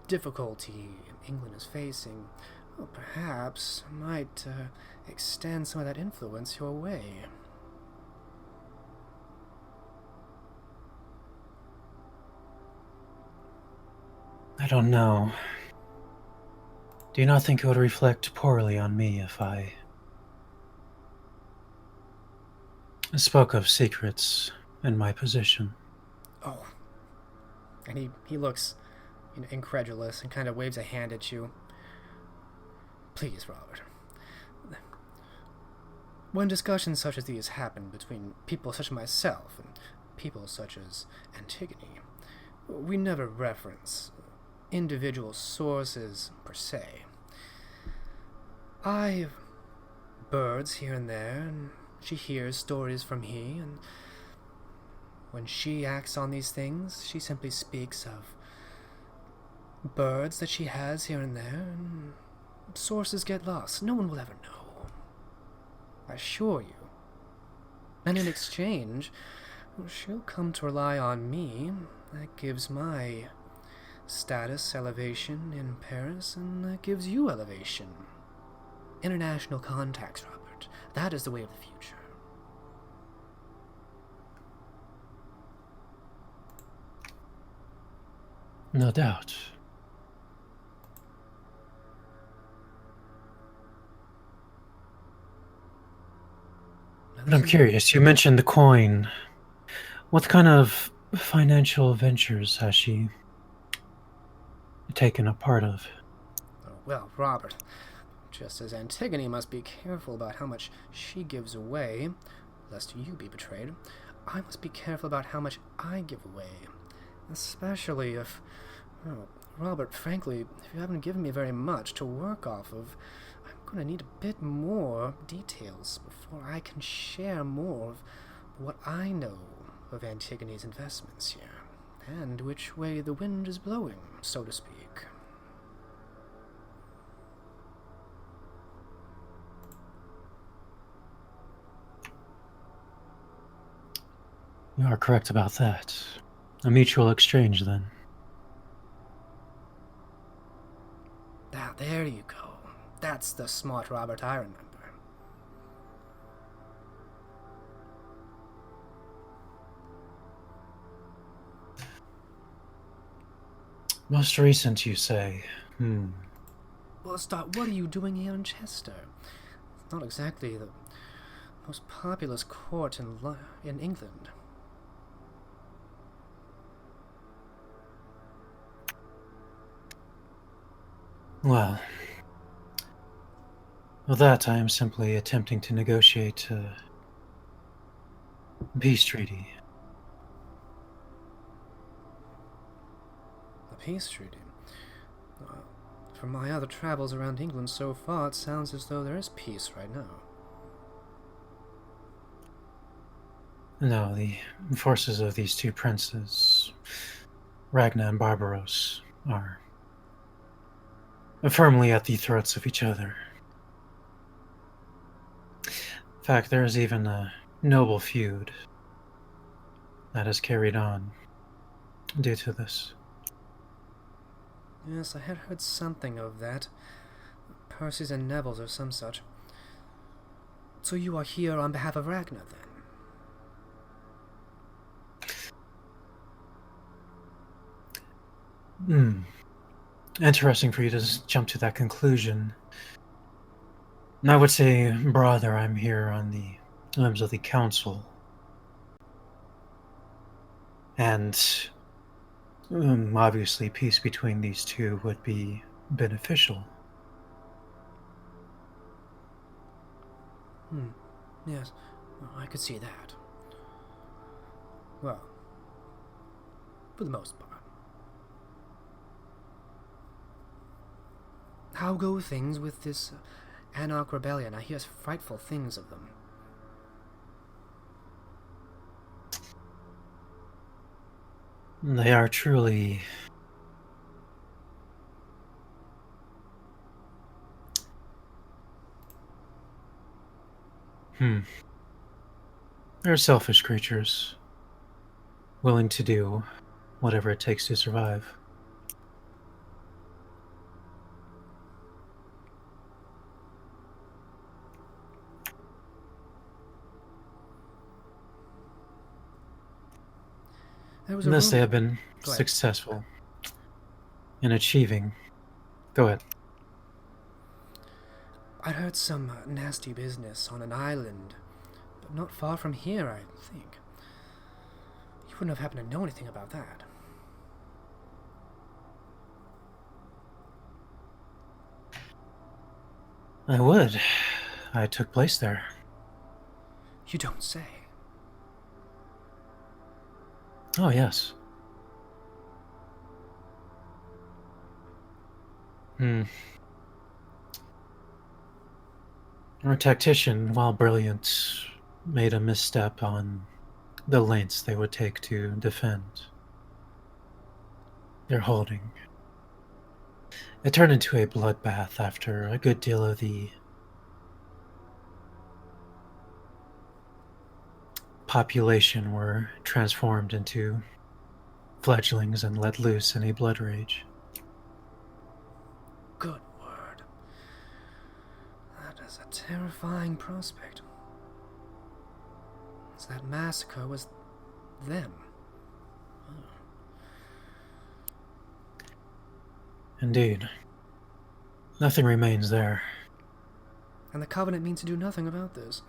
difficulty England is facing, well, perhaps might extend some of that influence your way. I don't know. Do you not think it would reflect poorly on me if I spoke of secrets in my position? Oh. And he looks incredulous and kind of waves a hand at you. Please, Robert. When discussions such as these happen between people such as myself and people such as Antigone, we never reference individual sources per se. I've birds here and there, and she hears stories from he, and when she acts on these things, she simply speaks of birds that she has here and there, and sources get lost. No one will ever know. I assure you. And in exchange, she'll come to rely on me. That gives my status elevation in Paris, and that gives you elevation. International contacts, Robert. That is the way of the future. No doubt. But I'm curious, you mentioned the coin. What kind of financial ventures has she taken a part of? Well, Robert, just as Antigone must be careful about how much she gives away, lest you be betrayed, I must be careful about how much I give away. Especially if... Well, Robert, frankly, if you haven't given me very much to work off of, I'm going to need a bit more details before I can share more of what I know of Antigone's investments here, and which way the wind is blowing, so to speak. You are correct about that. A mutual exchange, then. Ah, there you go. That's the smart Robert I remember. Most recent, you say? Well, stop. What are you doing here in Chester? It's not exactly the most populous court in England. Well, with that, I am simply attempting to negotiate a peace treaty. A peace treaty? From my other travels around England so far, it sounds as though there is peace right now. No, the forces of these two princes, Ragna and Barbaros, are firmly at the throats of each other. In fact, there is even a noble feud that is carried on due to this. Yes, I had heard something of that. Percy's and Neville's or some such. So you are here on behalf of Ragnar, then? Interesting for you to jump to that conclusion. I would say, brother, I'm here on the limbs of the council. And obviously peace between these two would be beneficial. Yes, I could see that. Well, for the most part. How go things with this Anarch rebellion? I hear frightful things of them. They are truly they're selfish creatures, willing to do whatever it takes to survive. There was a Unless they rumor. have been Go ahead. successful in achieving. Go ahead. I heard some nasty business on an island, not far from here, I think. You wouldn't have happened to know anything about that. I would. I took place there. You don't say. Oh, yes. Our tactician, while brilliant, made a misstep on the lengths they would take to defend their holding. It turned into a bloodbath after a good deal of the population were transformed into fledglings and let loose in a blood rage. Good word. That is a terrifying prospect. So that massacre was them. Indeed. Nothing remains there. And the Covenant means to do nothing about this.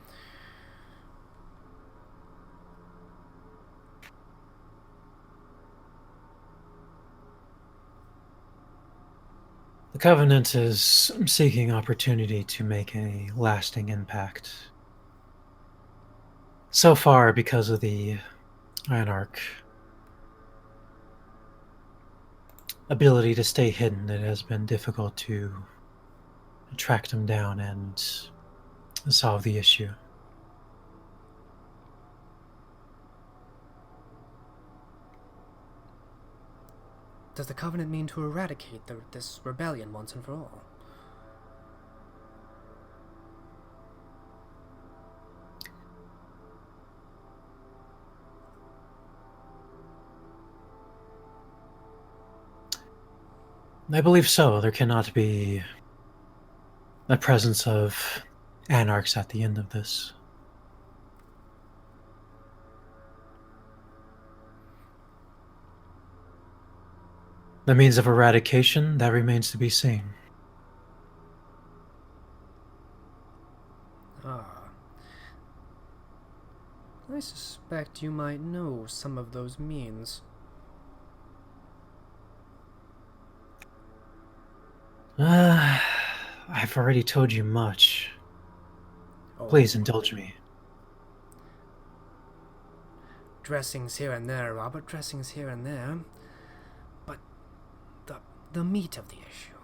The Covenant is seeking opportunity to make a lasting impact. So far, because of the Anarch ability to stay hidden, it has been difficult to track them down and solve the issue. Does the Covenant mean to eradicate this rebellion once and for all? I believe so. There cannot be the presence of anarchs at the end of this. The means of eradication, that remains to be seen. Ah. I suspect you might know some of those means. I've already told you much. Please indulge me. Dressings here and there, Robert, dressings here and there. But the meat of the issue,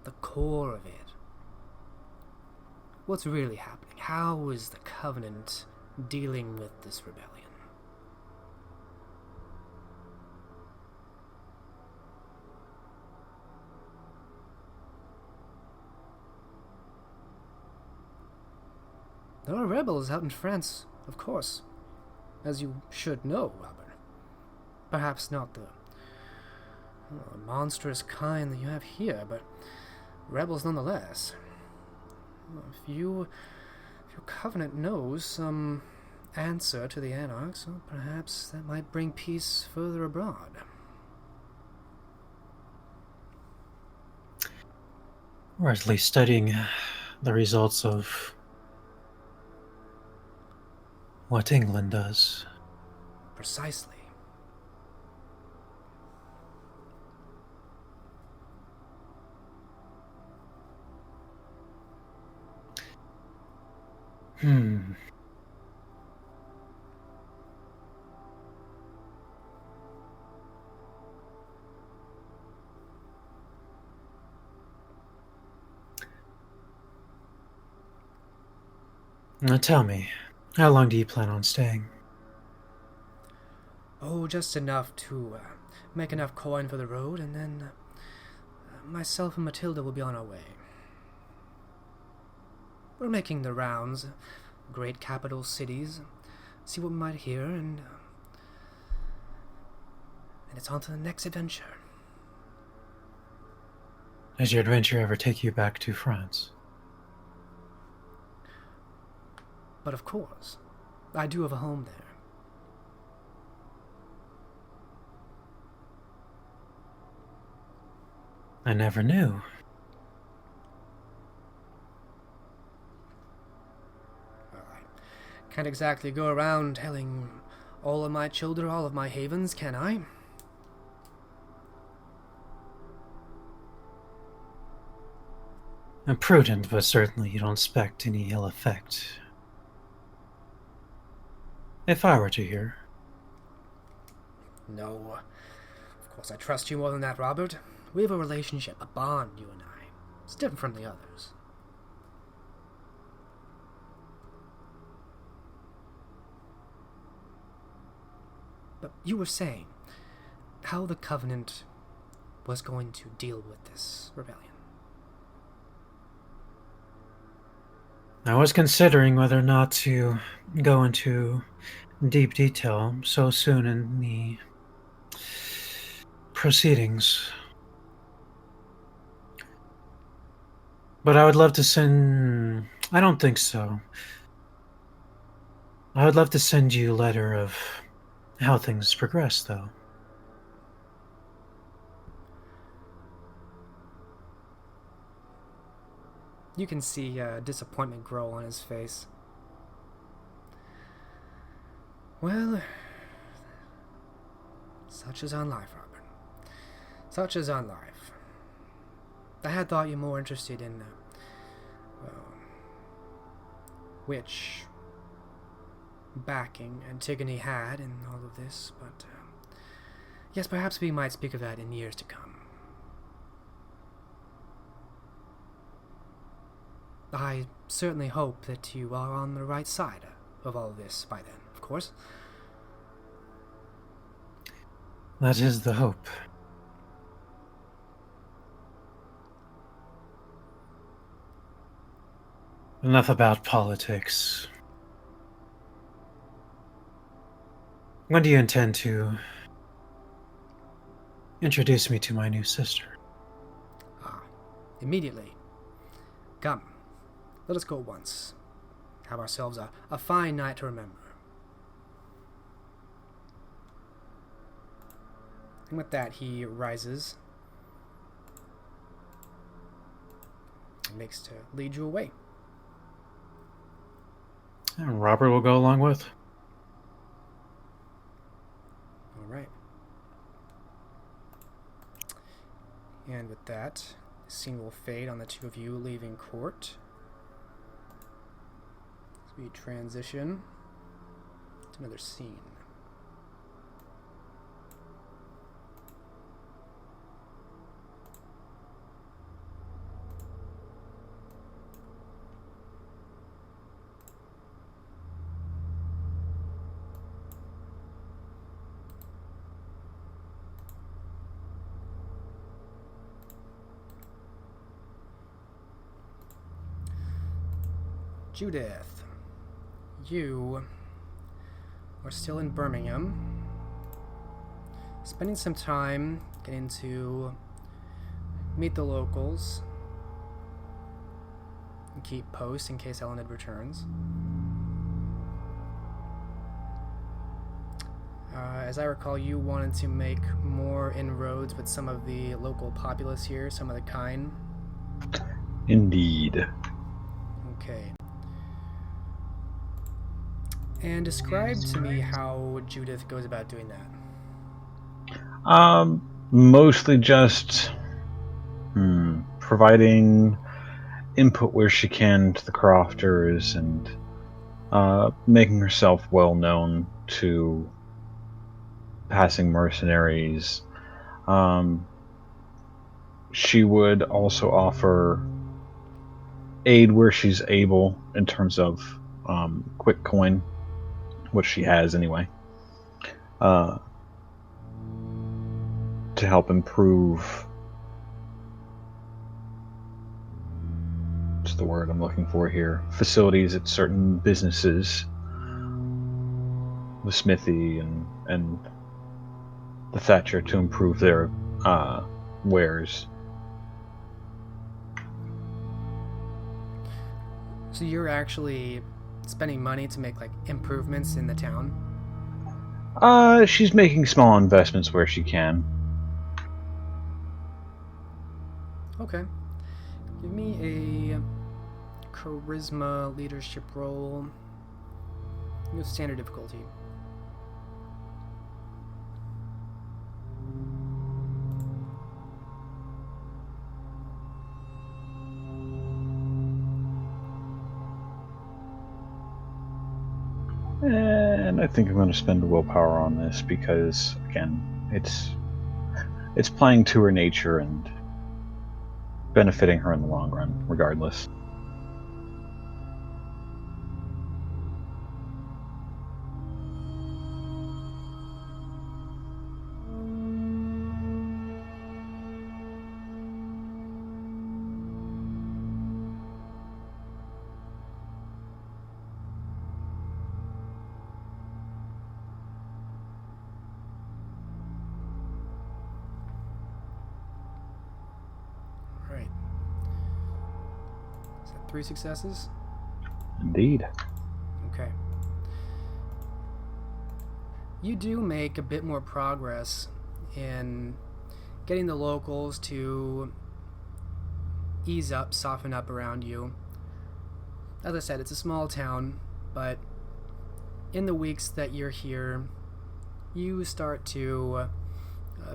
the core of it. What's really happening? How is the Covenant dealing with this rebellion? There are rebels out in France, of course, as you should know, Robert. Perhaps not the monstrous kind that you have here, but rebels nonetheless. If your Covenant knows some answer to the Anarchs, well, perhaps that might bring peace further abroad. Or at least studying the results of what England does. Precisely. Now tell me, how long do you plan on staying? Oh, just enough to make enough coin for the road, and then myself and Matilda will be on our way. We're making the rounds, great capital cities, see what we might hear, and and it's on to the next adventure. Does your adventure ever take you back to France? But of course, I do have a home there. I never knew. Well, I can't exactly go around telling all of my children all of my havens, can I? Imprudent, but certainly you don't expect any ill effect. If I were to hear. No. Of course I trust you more than that, Robert. We have a relationship, a bond, you and I. It's different from the others. But you were saying how the Covenant was going to deal with this rebellion. I was considering whether or not to go into deep detail so soon in the proceedings. But I would love to send... I don't think so. I would love to send you a letter of how things progress, though. You can see disappointment grow on his face. Well, such is on life, Robert. Such is on life. I had thought you more interested in, which backing Antigone had in all of this, but yes, perhaps we might speak of that in years to come. I certainly hope that you are on the right side of all this by then, of course. That is the hope. Enough about politics. When do you intend to introduce me to my new sister? Immediately. Come, let us go at once. Have ourselves a fine night to remember. And with that, he rises and makes to lead you away. And Robert will go along with. All right. And with that, the scene will fade on the two of you leaving court. As we transition to another scene. Judith, you are still in Birmingham, spending some time getting to meet the locals and keep post in case Elined returns. As I recall, you wanted to make more inroads with some of the local populace here, some of the kind. Indeed. Okay. And describe to me how Judith goes about doing that. Mostly just providing input where she can to the crofters and making herself well known to passing mercenaries. She would also offer aid where she's able in terms of quick coin, which she has anyway, to help improve, what's the word I'm looking for here, facilities at certain businesses, the smithy and the thatcher to improve their wares. So you're actually spending money to make like improvements in the town? She's making small investments where she can. Okay. Give me a charisma leadership roll. With standard difficulty. And I think I'm going to spend willpower on this because, again, it's playing to her nature and benefiting her in the long run, regardless. Right. Is that 3 successes? Indeed. Okay. You do make a bit more progress in getting the locals to ease up, soften up around you. As I said, it's a small town, but in the weeks that you're here, you start to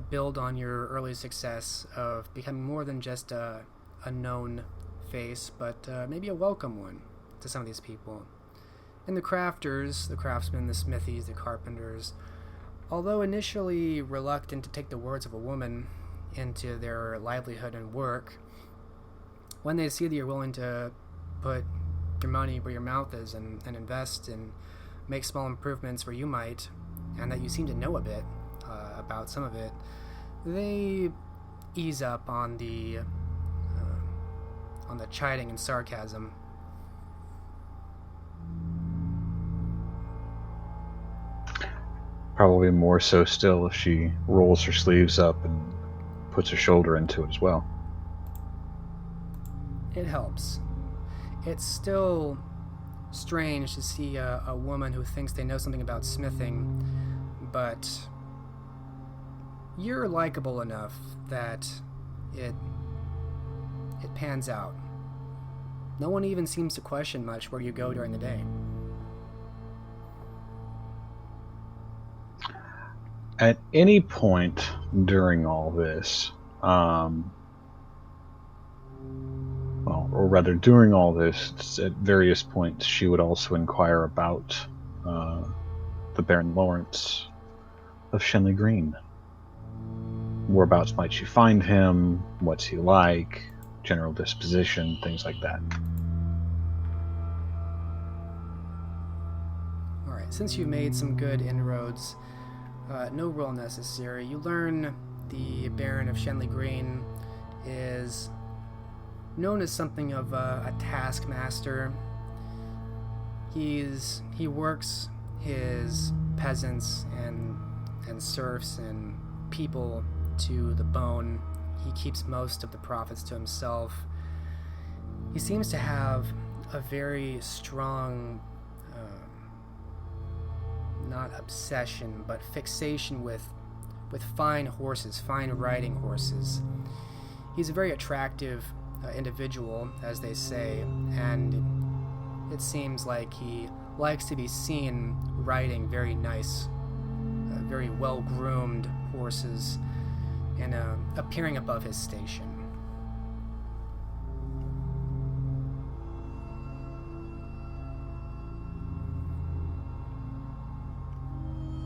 build on your early success of becoming more than just a known face, but maybe a welcome one to some of these people. And the crafters, the craftsmen, the smithies, the carpenters, although initially reluctant to take the words of a woman into their livelihood and work, when they see that you're willing to put your money where your mouth is and invest and make small improvements where you might, and that you seem to know a bit about some of it, they ease up on the chiding and sarcasm. Probably more so still if she rolls her sleeves up and puts her shoulder into it as well. It helps. It's still strange to see a woman who thinks they know something about smithing, but you're likable enough that it pans out. No one even seems to question much where you go during the day. At any point during all this, or rather during all this, at various points she would also inquire about the Baron Lawrence of Shenley Green. Whereabouts might she find him? What's he like? General disposition, things like that. Alright, since you've made some good inroads, no roll necessary. You learn the Baron of Shenley Green is known as something of a taskmaster. He works his peasants and serfs and people to the bone. He keeps most of the profits to himself. He seems to have a very strong not obsession, but fixation with fine horses, fine riding horses. He's a very attractive individual, as they say, and it seems like he likes to be seen riding very nice, very well-groomed horses and appearing above his station.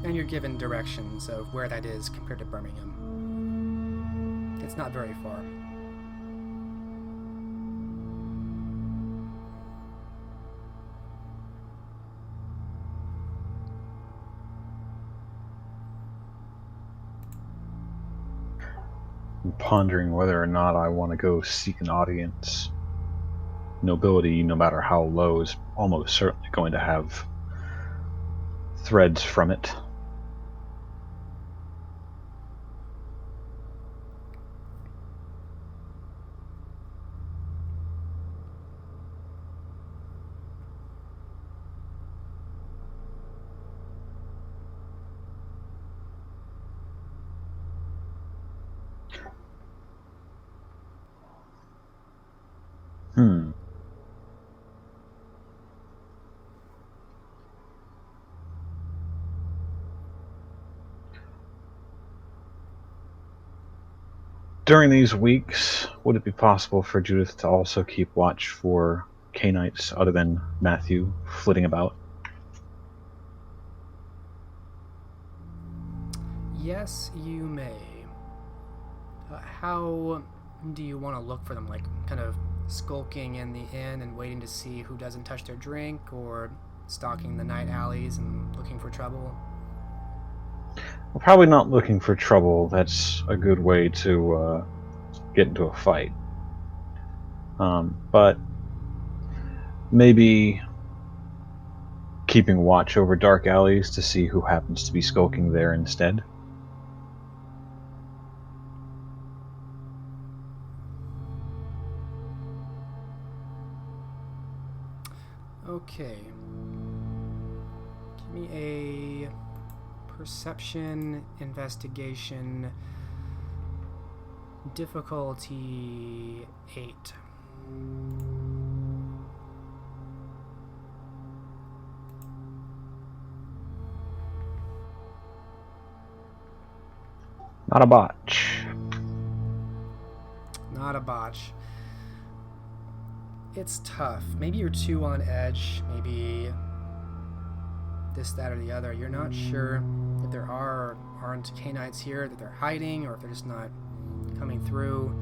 And you're given directions of where that is compared to Birmingham. It's not very far. I'm pondering whether or not I want to go seek an audience. Nobility, no matter how low, is almost certainly going to have threads from it. Hmm. During these weeks, would it be possible for Judith to also keep watch for Canaanites other than Matthew flitting about? Yes, you may. How do you want to look for them? Like, kind of skulking in the inn and waiting to see who doesn't touch their drink, or stalking the night alleys and looking for trouble? We're probably not looking for trouble. That's a good way to get into a fight. But maybe keeping watch over dark alleys to see who happens to be skulking there instead. Okay. Give me a perception, investigation, difficulty 8. Not a botch. Not a botch. It's tough. Maybe you're too on edge. Maybe this, that, or the other. You're not sure if there aren't Canaanites here, that they're hiding, or if they're just not coming through.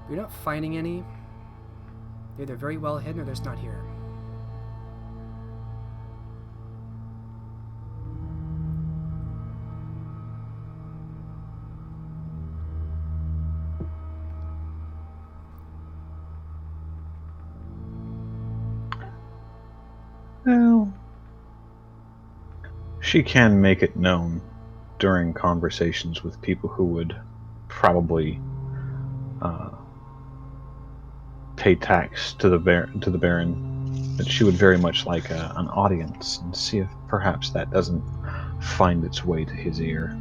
You're not finding any. They're either very well hidden or they're just not here. Well, she can make it known during conversations with people who would probably pay tax to the Baron that she would very much like an audience, and see if perhaps that doesn't find its way to his ear.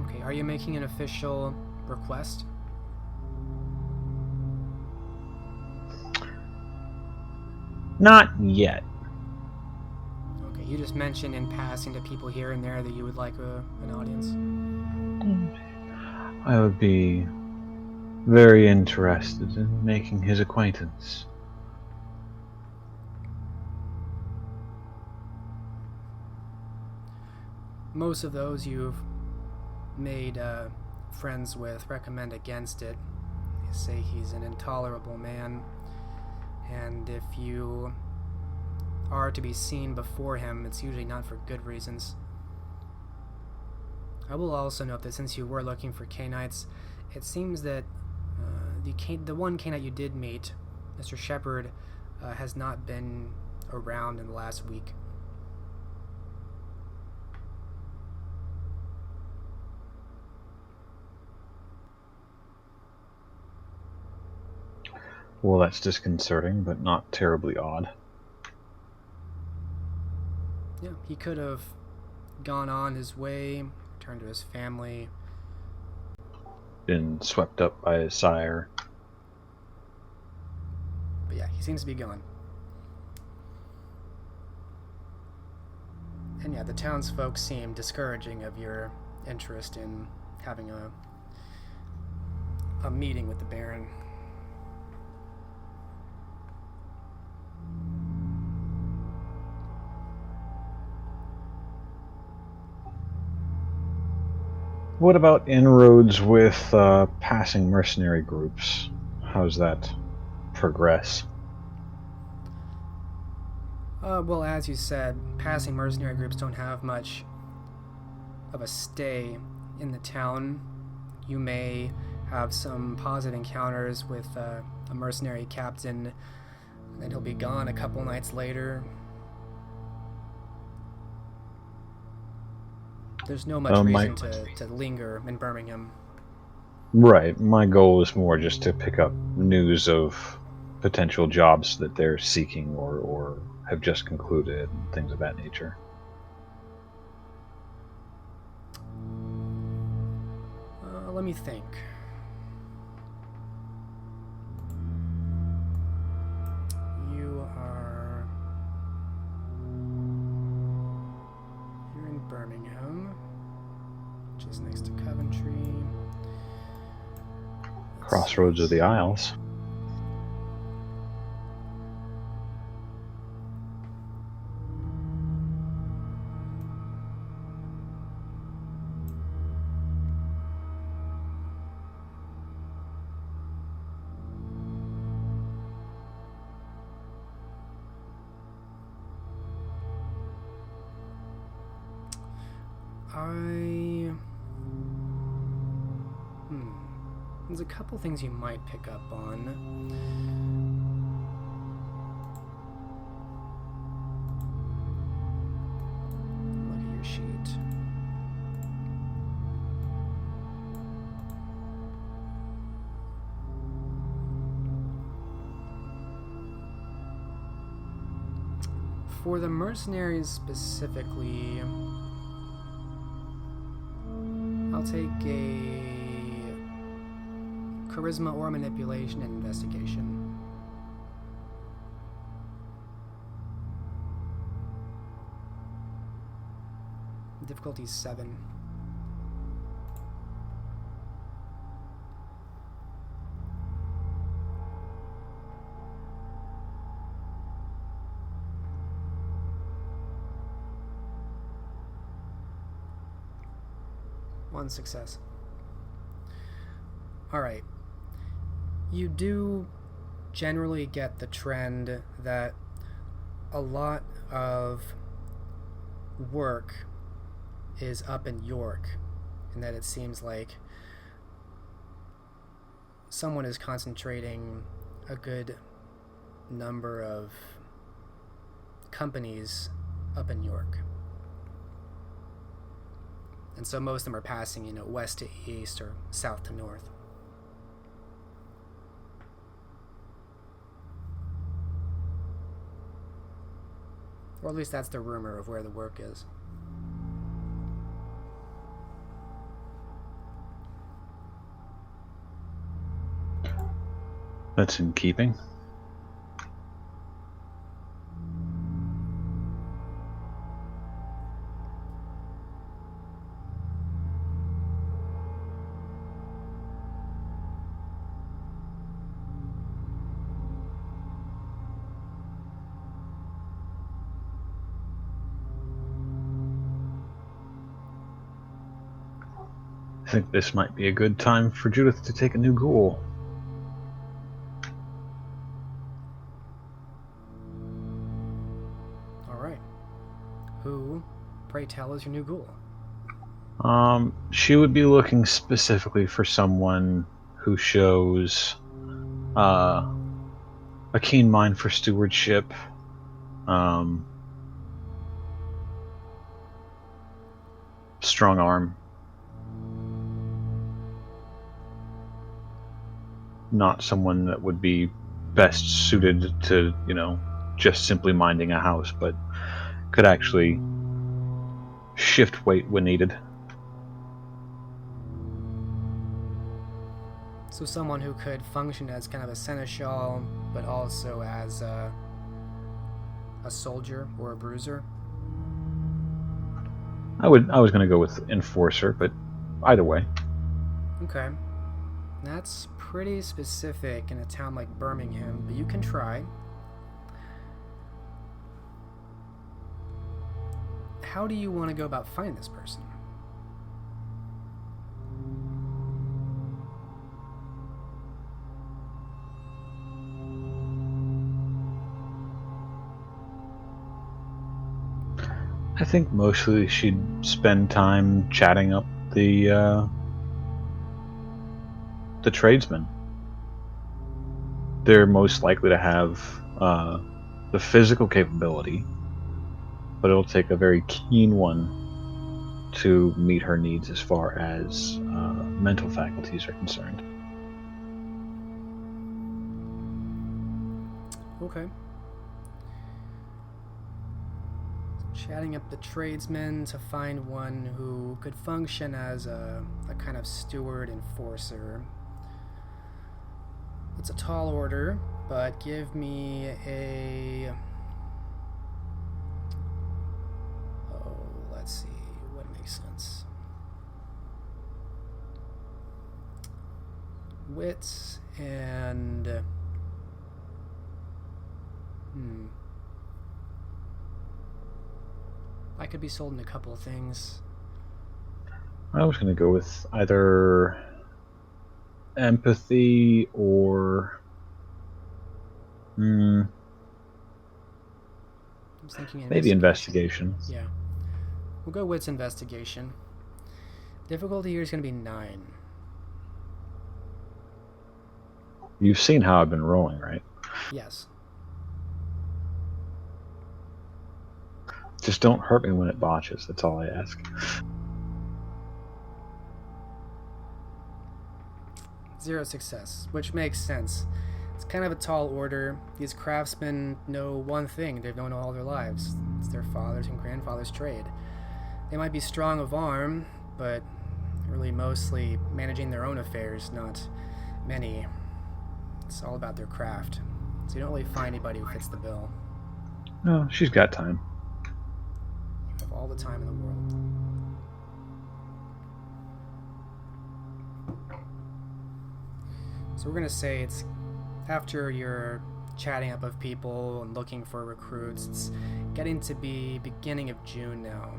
Okay, are you making an official request? Not yet. Okay, you just mentioned in passing to people here and there that you would like an audience. I would be very interested in making his acquaintance. Most of those you've made friends with recommend against it. They say he's an intolerable man, and if you are to be seen before him, it's usually not for good reasons. I will also note that since you were looking for Canaanites, it seems that the one Canaanite you did meet, Mr. Shepherd, has not been around in the last week. Well, that's disconcerting, but not terribly odd. Yeah, he could have gone on his way, returned to his family. Been swept up by his sire. But yeah, he seems to be gone. And yeah, the townsfolk seem discouraging of your interest in having a meeting with the Baron. What about inroads with passing mercenary groups? How's that progress? Well, as you said, passing mercenary groups don't have much of a stay in the town. You may have some positive encounters with a mercenary captain, and then he'll be gone a couple nights later. There's no much reason to linger in Birmingham. Right. My goal is more just to pick up news of potential jobs that they're seeking or have just concluded, and things of that nature. Let me think. Crossroads of the Isles. There's a couple things you might pick up on. Look at your sheet. For the mercenaries specifically, I'll take a charisma or manipulation and investigation. Difficulty 7. One success. Alright. You do generally get the trend that a lot of work is up in York, and that it seems like someone is concentrating a good number of companies up in York. And so most of them are passing, west to east or south to north. Or at least that's the rumor of where the work is. That's in keeping. I think this might be a good time for Judith to take a new ghoul. Alright. Who, pray tell, is your new ghoul? She would be looking specifically for someone who shows a keen mind for stewardship, strong arm. Not someone that would be best suited to, just simply minding a house, but could actually shift weight when needed. So someone who could function as kind of a seneschal, but also as a soldier or a bruiser? I was going to go with enforcer, but either way. Okay. That's pretty specific in a town like Birmingham, but you can try. How do you want to go about finding this person? I think mostly she'd spend time chatting up the tradesmen. They're most likely to have the physical capability, but it'll take a very keen one to meet her needs as far as mental faculties are concerned. Okay. Chatting up the tradesmen to find one who could function as a kind of steward enforcer. It's a tall order, but give me a... Oh, let's see. What makes sense? Wits and... I could be sold in a couple of things. I was going to go with either empathy or... I was thinking maybe investigation. Yeah. We'll go Wits investigation. Difficulty here is going to be 9. You've seen how I've been rolling, right? Yes. Just don't hurt me when it botches. That's all I ask. 0 success, which makes sense. It's kind of a tall order. These craftsmen know one thing they've known all their lives. It's their father's and grandfather's trade. They might be strong of arm, but really mostly managing their own affairs, not many. It's all about their craft. So you don't really find anybody who fits the bill. No, she's got time. You have all the time in the world. So we're going to say it's after you're chatting up of people and looking for recruits, it's getting to be beginning of June now.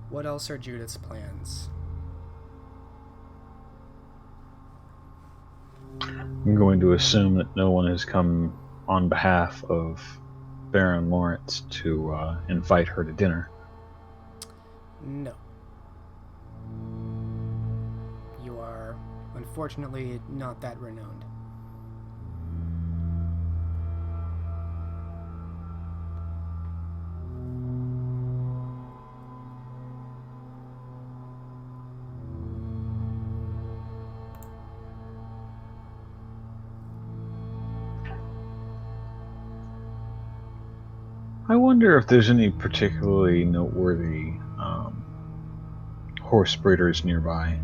What else are Judith's plans? I'm going to assume that no one has come on behalf of Baron Lawrence to invite her to dinner. No. You are, unfortunately, not that renowned. I wonder if there's any particularly noteworthy horse breeders nearby.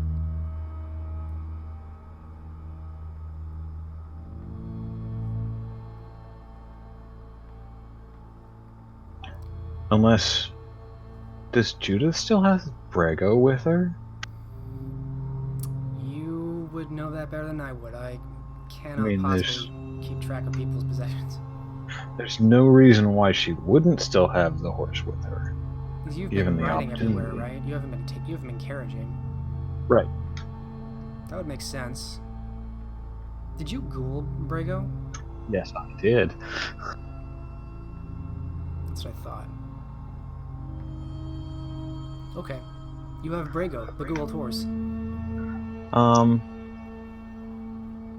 Unless... does Judith still have Brago with her? You would know that better than I would. I cannot possibly keep track of people's possessions. There's no reason why she wouldn't still have the horse with her. Because you've Given been the riding everywhere, opportunity. right? You haven't been carriaging. Right. That would make sense. Did you ghoul Brago? Yes, I did. That's what I thought. Okay. You have Brago, the ghouled horse.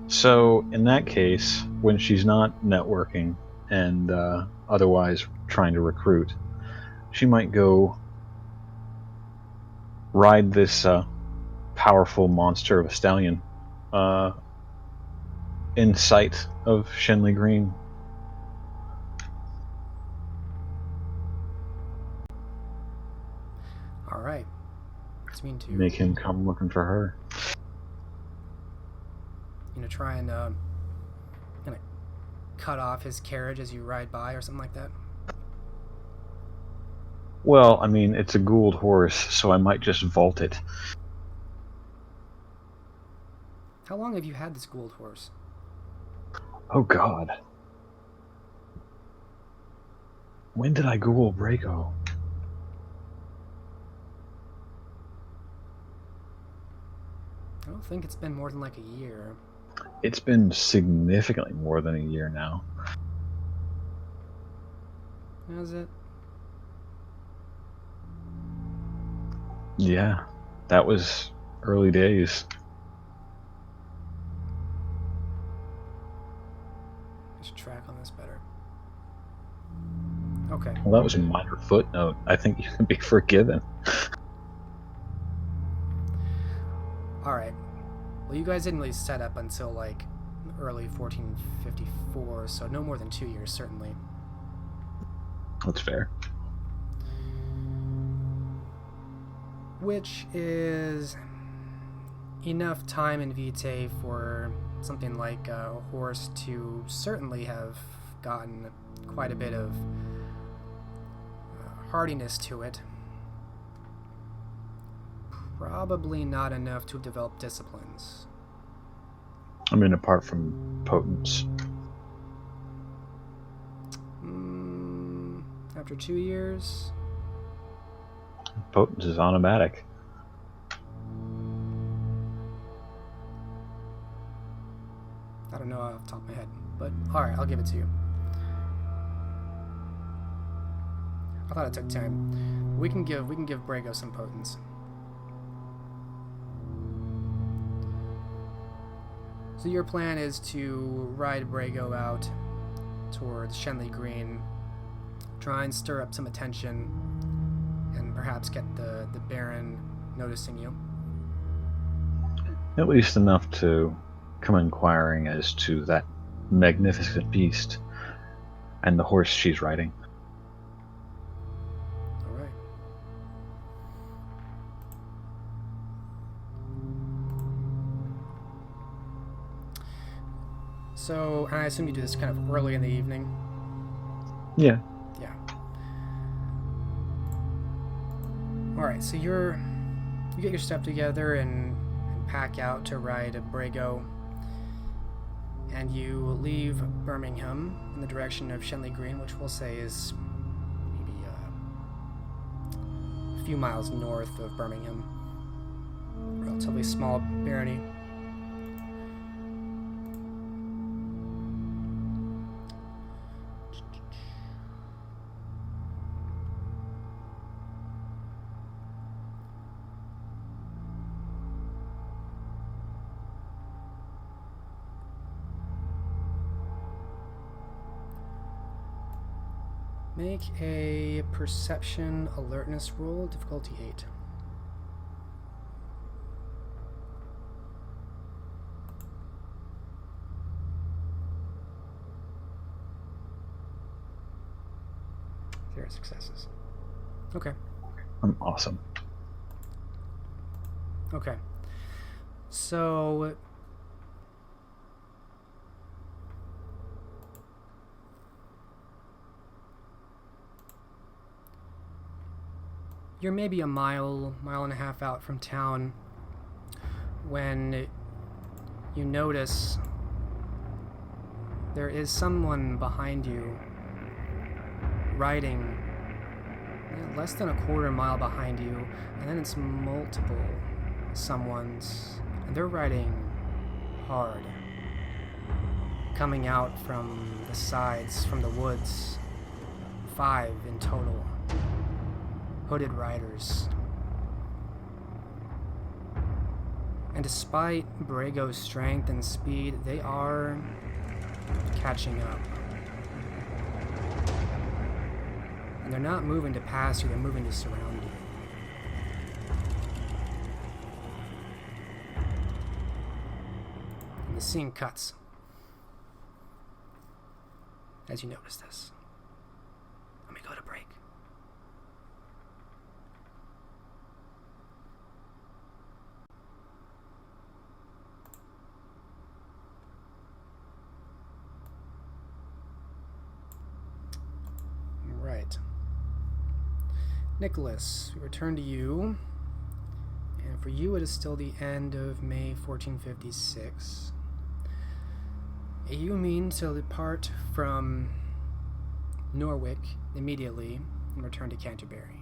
So in that case, when she's not networking and otherwise trying to recruit, she might go ride this powerful monster of a stallion in sight of Shenley Green. All right. Let's mean to Make him come looking for her. try and kind of cut off his carriage as you ride by or something like that. Well, I mean, it's a ghouled horse, so I might just vault it. How long have you had this ghouled horse? Oh God. When did I ghoul Brago? I don't think it's been more than like a year. It's been significantly more than a year now. Has it? Yeah, that was early days. I should track on this better. Okay. Well, that was a minor footnote. I think you can be forgiven. Alright. Well, you guys didn't really set up until like early 1454, so no more than 2 years, certainly. That's fair. Which is enough time in Vitae for something like a horse to certainly have gotten quite a bit of hardiness to it. probably not enough to develop disciplines. I mean, apart from potence. After 2 years? Potence is automatic. I don't know off the top of my head, but alright, I'll give it to you. I thought it took time. We can give Brago some potence. So your plan is to ride Brago out towards Shenley Green, try and stir up some attention, and perhaps get the Baron noticing you. At least enough to come inquiring as to that magnificent beast and the horse she's riding. Alright. So, and I assume you do this kind of early in the evening? Yeah. Yeah. Alright, so you get your stuff together and pack out to ride a Brago, and you leave Birmingham in the direction of Shenley Green, which we'll say is maybe a few miles north of Birmingham. Relatively small barony. Make a perception alertness roll, difficulty 8. Zero successes. Okay. I'm awesome. Okay. So you're maybe a mile and a half out from town when you notice there is someone behind you riding less than a quarter mile behind you, and then it's multiple someones, and they're riding hard, coming out from the sides, from the woods. 5 in total. Hooded riders. And despite Brago's strength and speed, they are catching up. And they're not moving to pass you, they're moving to surround you. And the scene cuts as you notice this. Let me go to break. Right. Nicholas, we return to you. And for you, it is still the end of May 1456. You mean to depart from Norwich immediately and return to Canterbury?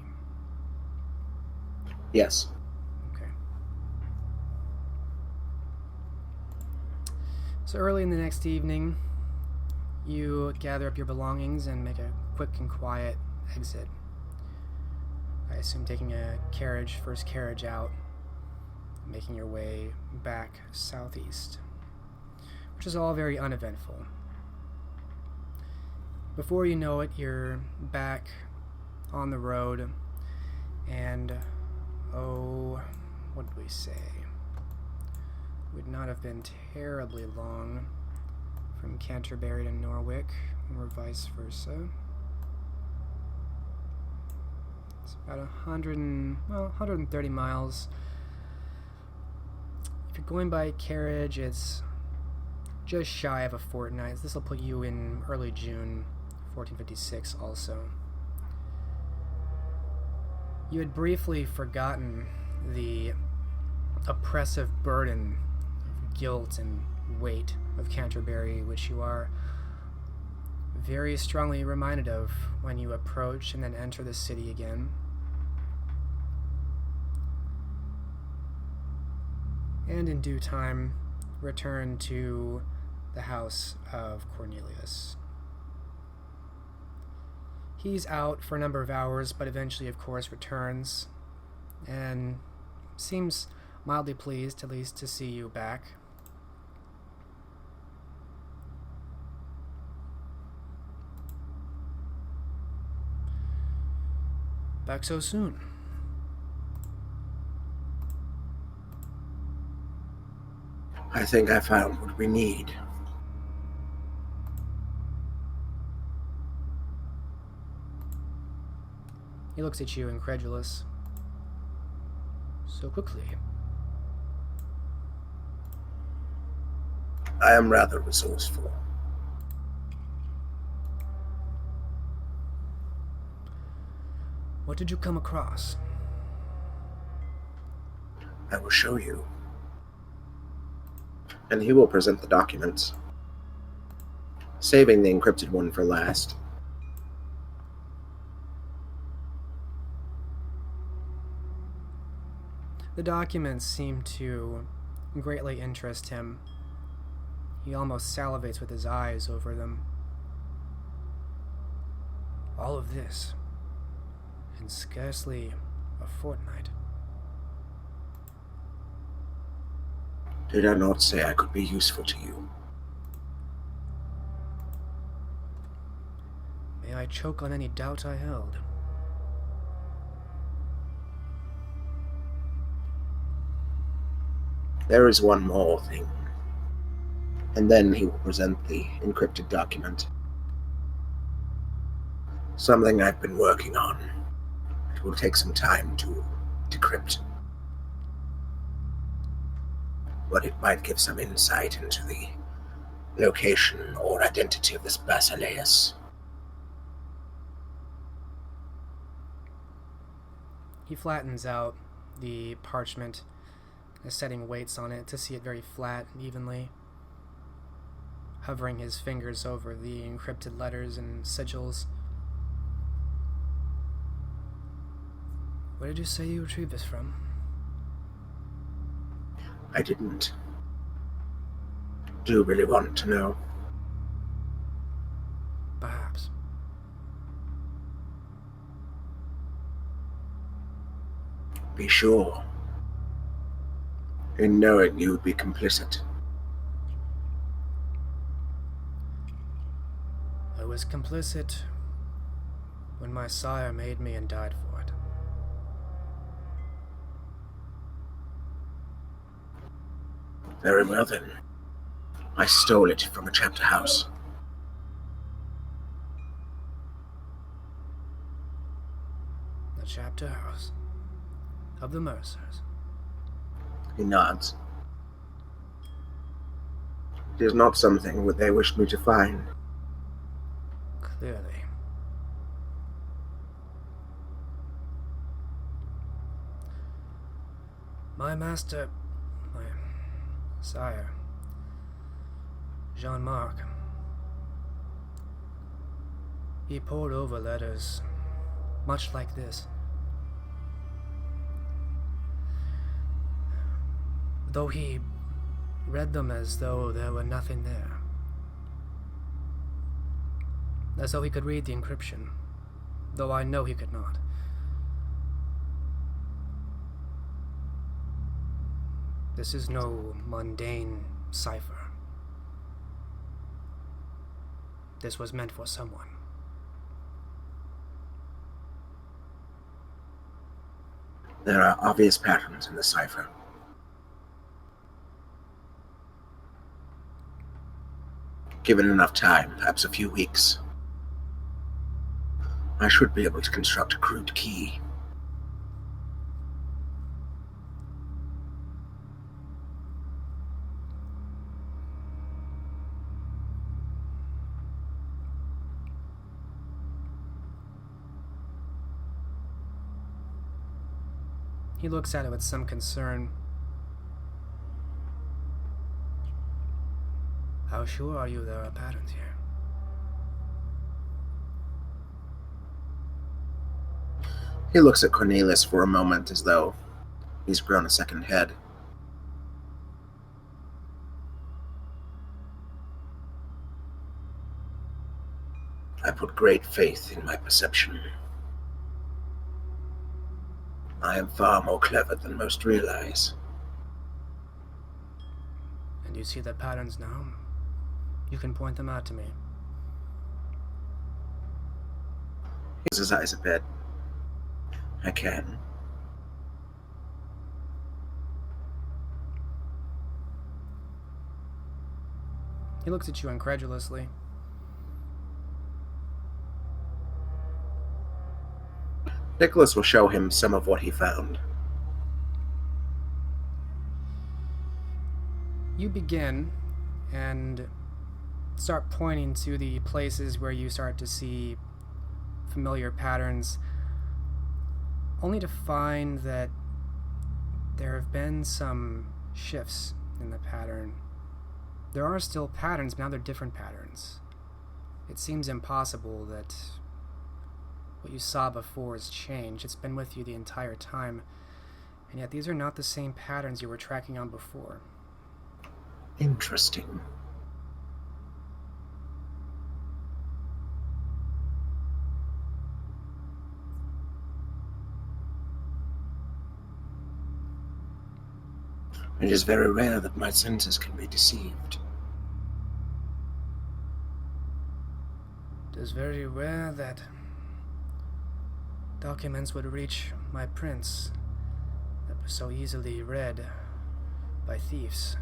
Yes. Okay. So early in the next evening, you gather up your belongings and make a quick and quiet exit. I assume taking a carriage, first carriage out, making your way back southeast, which is all very uneventful. Before you know it, you're back on the road, and what did we say? Would not have been terribly long from Canterbury to Norwich, or vice versa. It's about 130 miles. If you're going by carriage, it's just shy of a fortnight. This will put you in early June 1456 also. You had briefly forgotten the oppressive burden of guilt and weight of Canterbury, which you are very strongly reminded of when you approach and then enter the city again. And in due time, return to the house of Cornelius. He's out for a number of hours, but eventually, of course, returns and seems mildly pleased, at least, to see you back. Back so soon. I think I found what we need. He looks at you, incredulous. So quickly. I am rather resourceful. What did you come across? I will show you. And he will present the documents, saving the encrypted one for last. The documents seem to greatly interest him. He almost salivates with his eyes over them. All of this in scarcely a fortnight. Did I not say I could be useful to you? May I choke on any doubt I held? There is one more thing. And then he will present the encrypted document. Something I've been working on. It will take some time to decrypt. But it might give some insight into the location or identity of this Basileus. He flattens out the parchment, setting weights on it to see it very flat and evenly, hovering his fingers over the encrypted letters and sigils. Where did you say you retrieved this from? I didn't. Do you really want to know? Perhaps. Be sure. In knowing you would be complicit. I was complicit when my sire made me and died for it. Very well then. I stole it from a chapter house. The chapter house of the Mercers. He nods. It is not something that they wished me to find. Clearly. My master, my sire, Jean-Marc, he pored over letters much like this. Though he read them as though there were nothing there. As though he could read the encryption, though I know he could not. This is no mundane cipher. This was meant for someone. There are obvious patterns in the cipher. Given enough time, perhaps a few weeks, I should be able to construct a crude key. He looks at it with some concern. How sure are you there are patterns here? He looks at Cornelius for a moment as though he's grown a second head. I put great faith in my perception. I am far more clever than most realize. And you see the patterns now? You can point them out to me. He closes his eyes a bit. I can. He looks at you incredulously. Nicholas will show him some of what he found. You begin and start pointing to the places where you start to see familiar patterns, only to find that there have been some shifts in the pattern. There are still patterns, but now they're different patterns. It seems impossible that what you saw before has changed. It's been with you the entire time, and yet these are not the same patterns you were tracking on before. Interesting. It is very rare that my senses can be deceived. It is very rare that documents would reach my prince that were so easily read by thieves.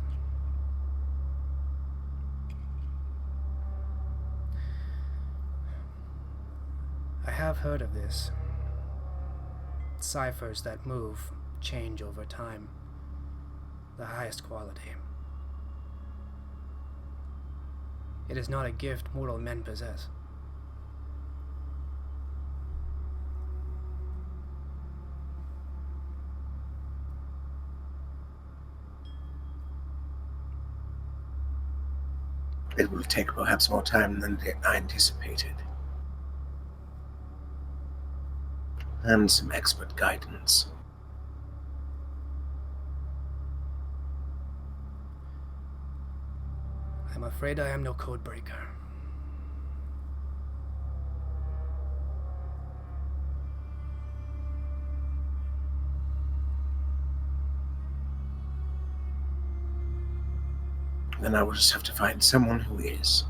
I have heard of this. Ciphers that move, change over time. The highest quality. It is not a gift mortal men possess. It will take perhaps more time than I anticipated. And some expert guidance. I'm afraid I am no code breaker. Then I will just have to find someone who is.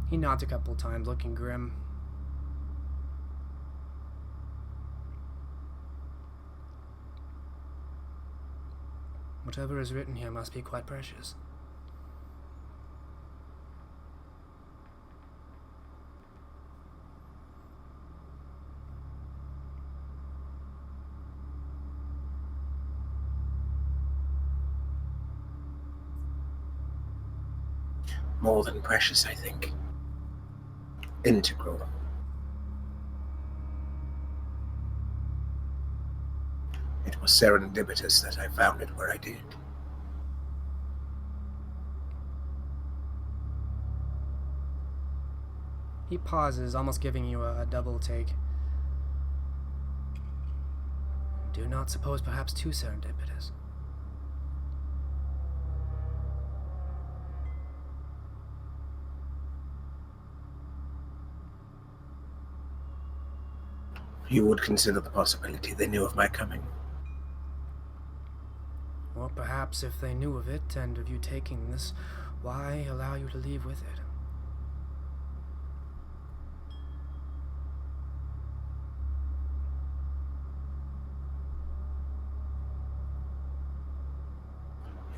He nods a couple times, looking grim. Whatever is written here must be quite precious. More than precious, I think. Integral. It was serendipitous that I found it where I did. He pauses, almost giving you a double take. Do not suppose perhaps too serendipitous. You would consider the possibility they knew of my coming. Or perhaps if they knew of it and of you taking this, why allow you to leave with it?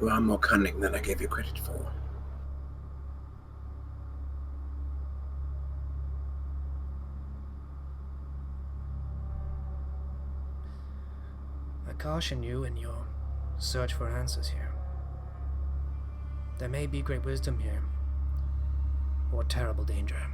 You are more cunning than I gave you credit for. I caution you in your search for answers here. There may be great wisdom here, or terrible danger.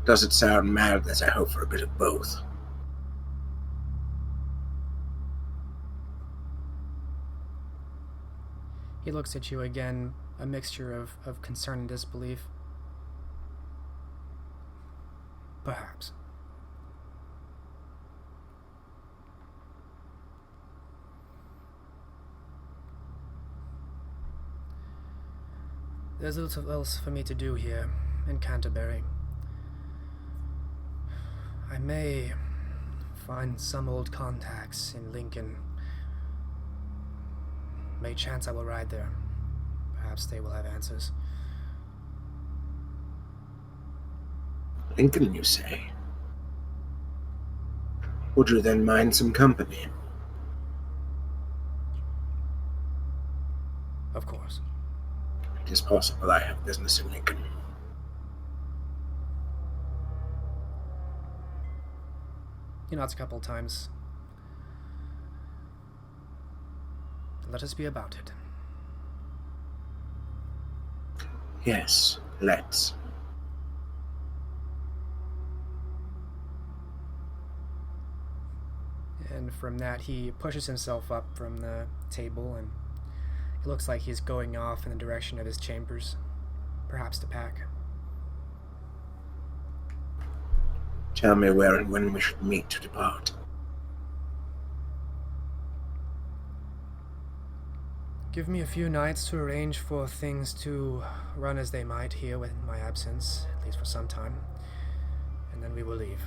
Does it sound mad that I hope for a bit of both? He looks at you again, a mixture of concern and disbelief. Perhaps. There's little else for me to do here in Canterbury. I may find some old contacts in Lincoln. May chance I will ride there. Perhaps they will have answers. Lincoln, you say? Would you then mind some company? Of course. It is possible I have business in Lincoln. He nods a couple of times. Let us be about it. Yes, let's. And from that, he pushes himself up from the table, and it looks like he's going off in the direction of his chambers, perhaps to pack. Tell me where and when we should meet to depart. Give me a few nights to arrange for things to run as they might here in my absence, at least for some time, and then we will leave.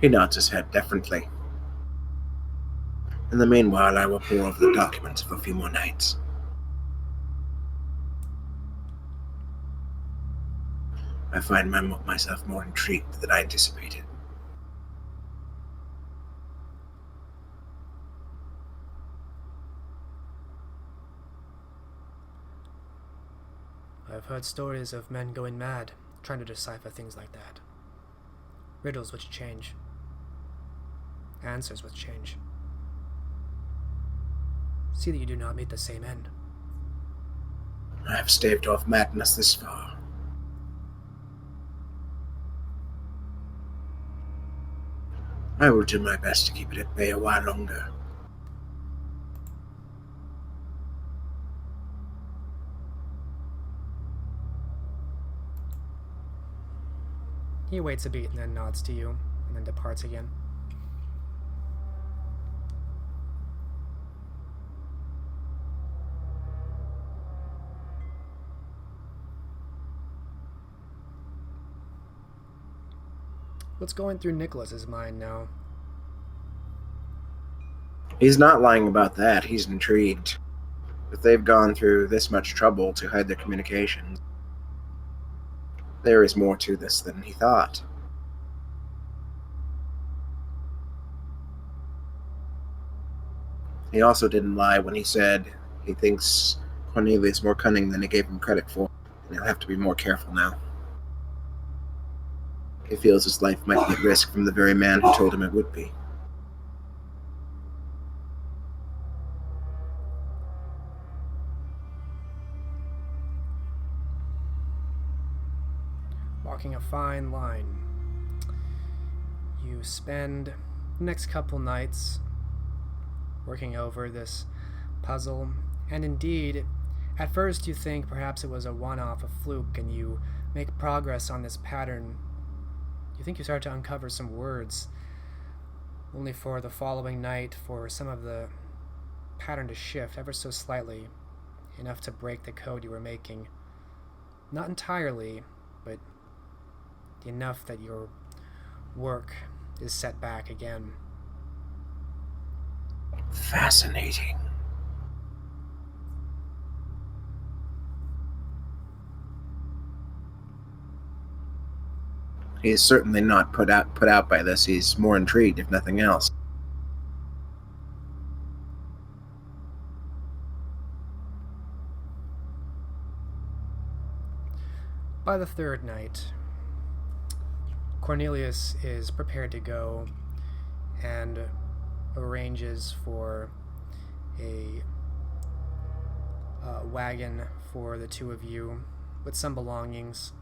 He nods his head deferently. In the meanwhile, I will pore over the documents for a few more nights. I find myself more intrigued than I anticipated. I've heard stories of men going mad, trying to decipher things like that. Riddles which change. Answers which change. See that you do not meet the same end. I have staved off madness this far. I will do my best to keep it at bay a while longer. He waits a beat and then nods to you, and then departs again. What's going through Nicholas's mind now? He's not lying about that. He's intrigued. If they've gone through this much trouble to hide their communications, there is more to this than he thought. He also didn't lie when he said he thinks Cornelius more cunning than he gave him credit for, and he'll have to be more careful now. He feels his life might be at risk from the very man who told him it would be. Walking a fine line. You spend the next couple nights working over this puzzle, and indeed, at first you think perhaps it was a one-off, a fluke, and you make progress on this pattern. You think you start to uncover some words, only for the following night for some of the pattern to shift ever so slightly, enough to break the code you were making. Not entirely, but enough that your work is set back again. Fascinating. He's certainly not put out by this. He's more intrigued, if nothing else. By the third night, Cornelius is prepared to go and arranges for a wagon for the two of you with some belongings.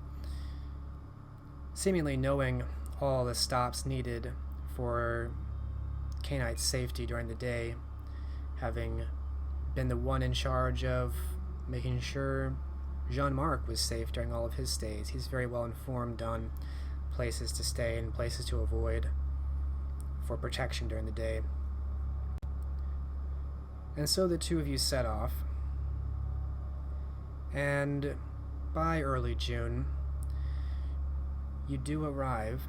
Seemingly knowing all the stops needed for Cainite's safety during the day, having been the one in charge of making sure Jean-Marc was safe during all of his stays. He's very well informed on places to stay and places to avoid for protection during the day. And so the two of you set off, and by early June, you do arrive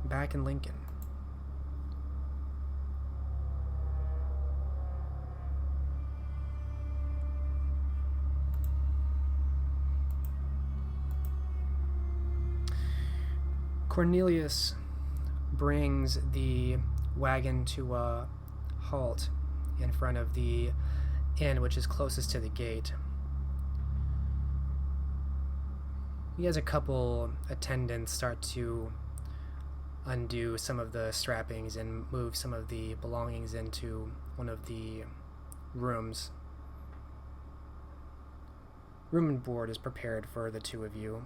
back in Lincoln. Cornelius brings the wagon to a halt in front of the inn, which is closest to the gate. He has a couple attendants start to undo some of the strappings and move some of the belongings into one of the rooms. Room and board is prepared for the two of you.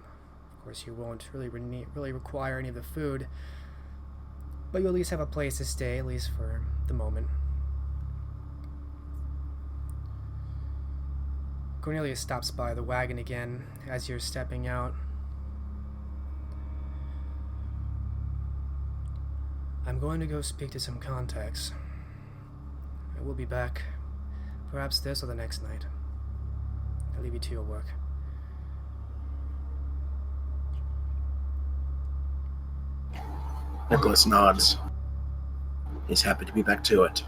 Of course, you won't really require any of the food, but you'll at least have a place to stay, at least for the moment. Cornelius stops by the wagon again as you're stepping out. I'm going to go speak to some contacts. I will be back, perhaps this or the next night. I'll leave you to your work. Nicholas nods. He's happy to be back to it.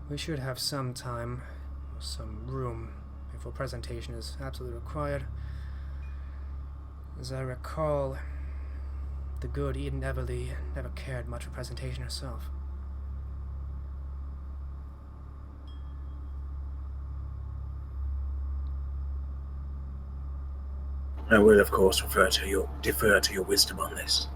We should have some time, some room, if a presentation is absolutely required. As I recall, the good Eden Everly never cared much for presentation herself. I will, of course, defer to your wisdom on this.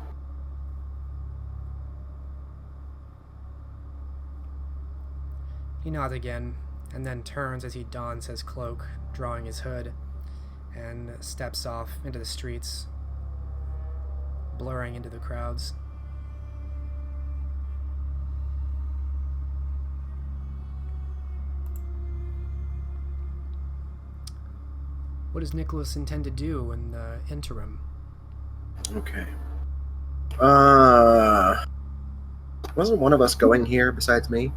He nods again, and then turns as he dons his cloak, drawing his hood, and steps off into the streets, blurring into the crowds. What does Nicholas intend to do in the interim? Okay. Wasn't one of us going here besides me?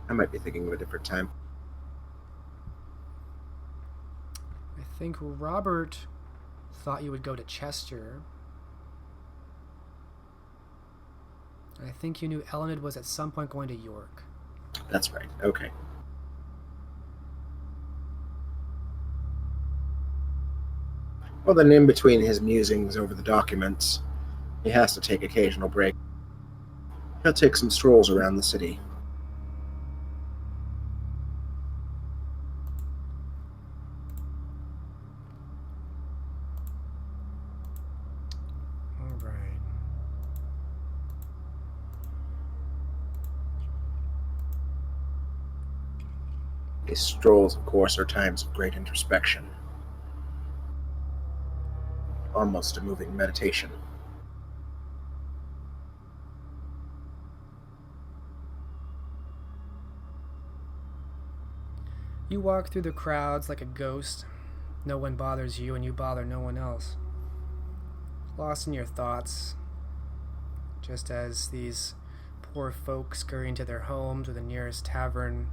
I might be thinking of a different time. I think Robert thought you would go to Chester. I think you knew Elined was at some point going to York. That's right. Okay. Well, then in between his musings over the documents, he has to take occasional breaks. He'll take some strolls around the city. All right. These strolls, of course, are times of great introspection. Almost a moving meditation. You walk through the crowds like a ghost. No one bothers you, and you bother no one else. Lost in your thoughts, just as these poor folk scurry into their homes or the nearest tavern,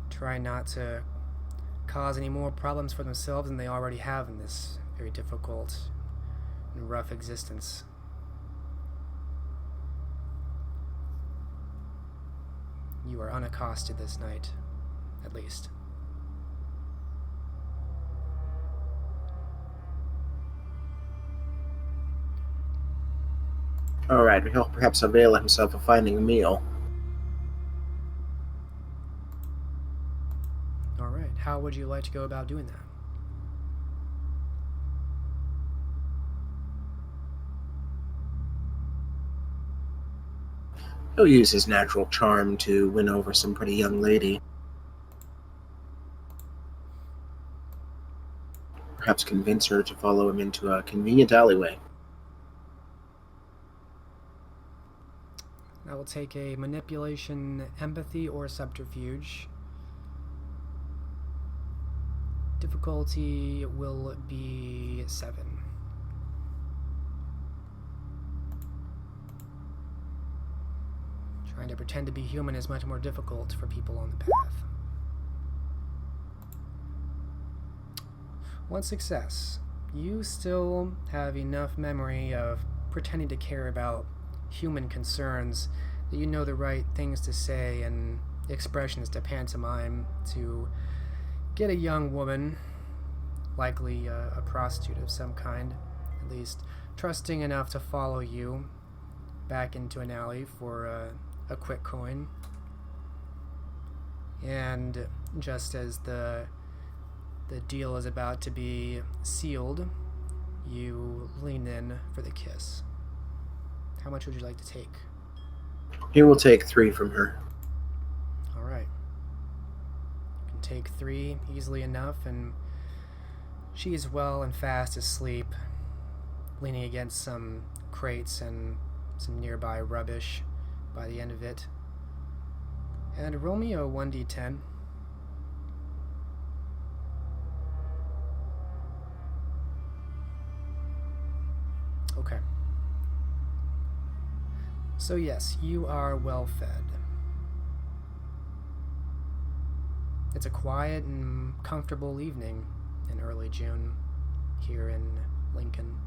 try not to cause any more problems for themselves than they already have in this very difficult and rough existence. You are unaccosted this night, at least. Alright, he'll perhaps avail himself of finding a meal. Alright, how would you like to go about doing that? He'll use his natural charm to win over some pretty young lady. Perhaps convince her to follow him into a convenient alleyway. I will take a manipulation, empathy, or subterfuge. Difficulty will be 7. Trying to pretend to be human is much more difficult for people on the path. 1 success. You still have enough memory of pretending to care about human concerns that you know the right things to say and expressions to pantomime to get a young woman, likely a prostitute of some kind, at least trusting enough to follow you back into an alley for a quick coin. And just as the deal is about to be sealed, you lean in for the kiss. How much would you like to take? He will take 3 from her. All right. You can take 3 easily enough, and she is well and fast asleep, leaning against some crates and some nearby rubbish by the end of it. And roll me a 1d10. Okay. So yes, you are well fed. It's a quiet and comfortable evening in early June here in Lincoln.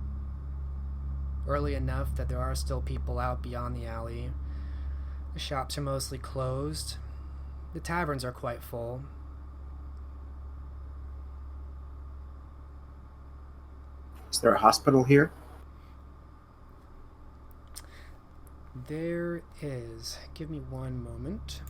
Early enough that there are still people out beyond the alley. The shops are mostly closed. The taverns are quite full. Is there a hospital here? There is. Give me one moment.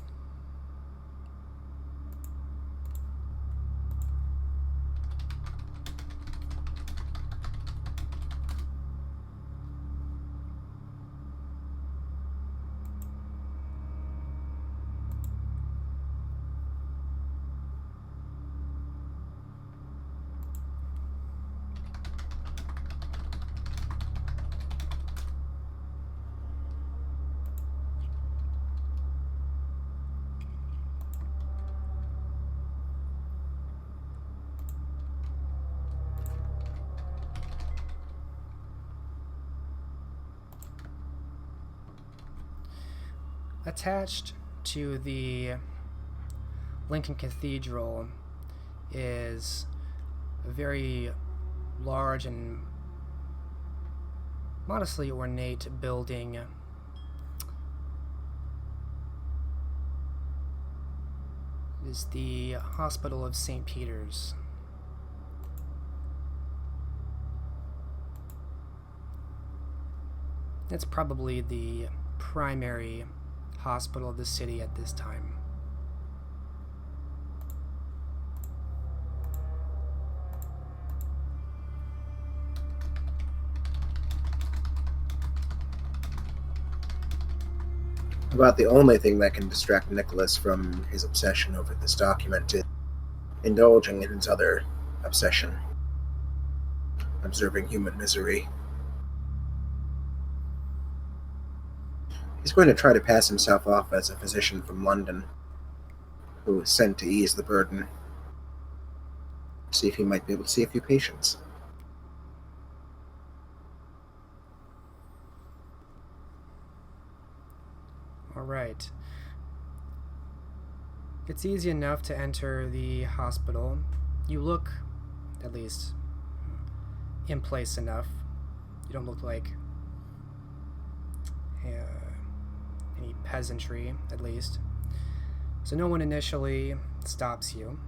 Attached to the Lincoln Cathedral is a very large and modestly ornate building. It is the Hospital of St. Peter's. It's probably the primary hospital of the city at this time. About the only thing that can distract Nicholas from his obsession over this document is indulging in his other obsession, observing human misery. He's going to try to pass himself off as a physician from London who was sent to ease the burden. See if he might be able to see a few patients. All right. It's easy enough to enter the hospital. You look, at least, in place enough. You don't look like any peasantry, at least. So no one initially stops you.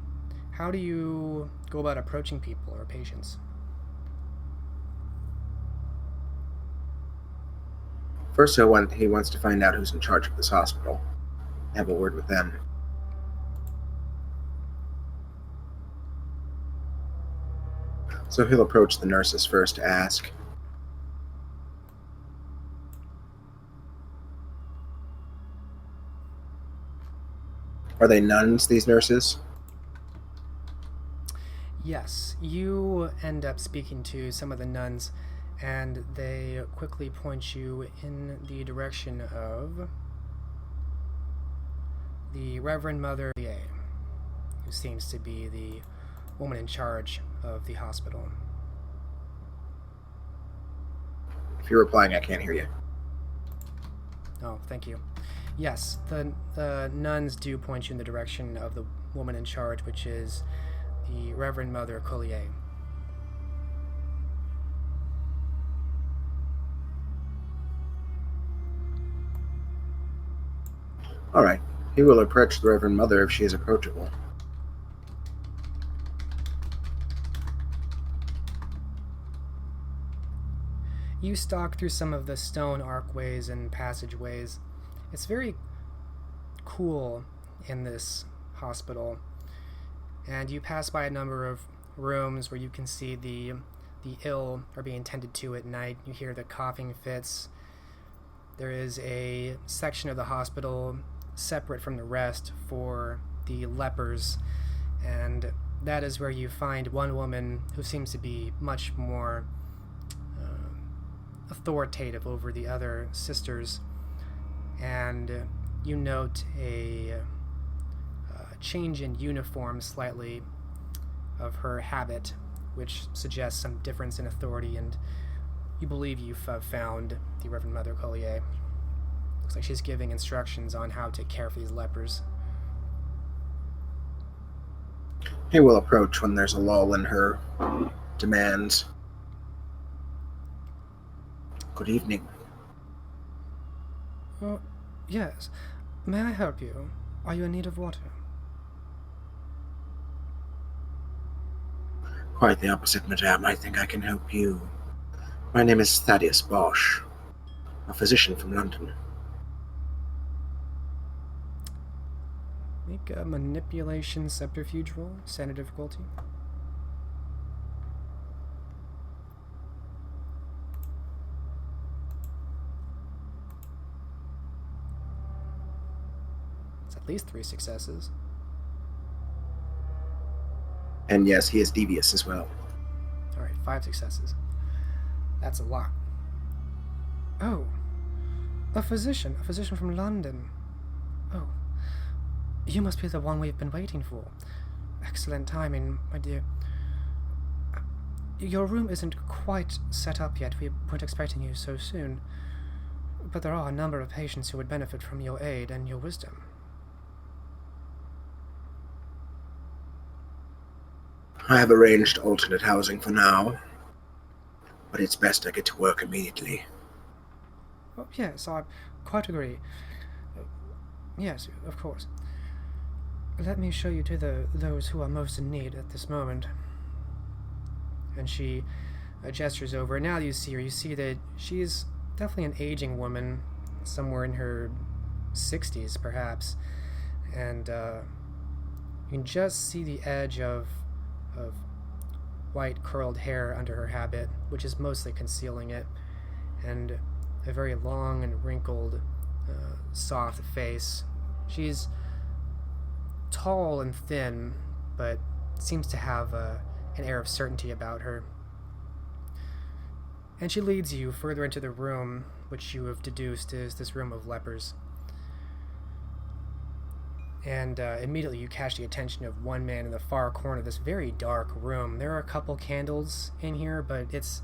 How do you go about approaching people or patients? First, he wants to find out who's in charge of this hospital. Have a word with them. So he'll approach the nurses first to ask. Are they nuns, these nurses? Yes, you end up speaking to some of the nuns, and they quickly point you in the direction of the Reverend Mother, who seems to be the woman in charge of the hospital. If you're replying, I can't hear you. Oh, thank you. Yes, the nuns do point you in the direction of the woman in charge, which is the Reverend Mother Collier. All right. He will approach the Reverend Mother if she is approachable. You stalk through some of the stone archways and passageways. It's very cool in this hospital, and you pass by a number of rooms where you can see the ill are being tended to at night. You hear the coughing fits. There is a section of the hospital separate from the rest for the lepers, and that is where you find one woman who seems to be much more authoritative over the other sisters, and you note a change in uniform slightly of her habit, which suggests some difference in authority, and you believe you've found the Reverend Mother Collier. Looks like she's giving instructions on how to care for these lepers. He will approach when there's a lull in her demands. Good evening. Oh, yes. May I help you? Are you in need of water? Quite the opposite, madame. I think I can help you. My name is Thaddeus Bosch, a physician from London. Make a manipulation subterfuge roll, standard difficulty. It's at least 3 successes. And yes, he is devious as well. Alright, 5 successes. That's a lot. Oh, a physician from London. Oh, you must be the one we've been waiting for. Excellent timing, my dear. Your room isn't quite set up yet. We weren't expecting you so soon. But there are a number of patients who would benefit from your aid and your wisdom. I have arranged alternate housing for now, but it's best I get to work immediately. Oh, yes, I quite agree. Yes, of course. Let me show you to those who are most in need at this moment. And she gestures over. Now you see her. You see that she's definitely an aging woman, somewhere in her 60s, perhaps. And you can just see the edge of white curled hair under her habit, which is mostly concealing it, and a very long and wrinkled, soft face. She's tall and thin, but seems to have an air of certainty about her. And she leads you further into the room, which you have deduced is this room of lepers. And immediately you catch the attention of one man in the far corner of this very dark room. There are a couple candles in here, but it's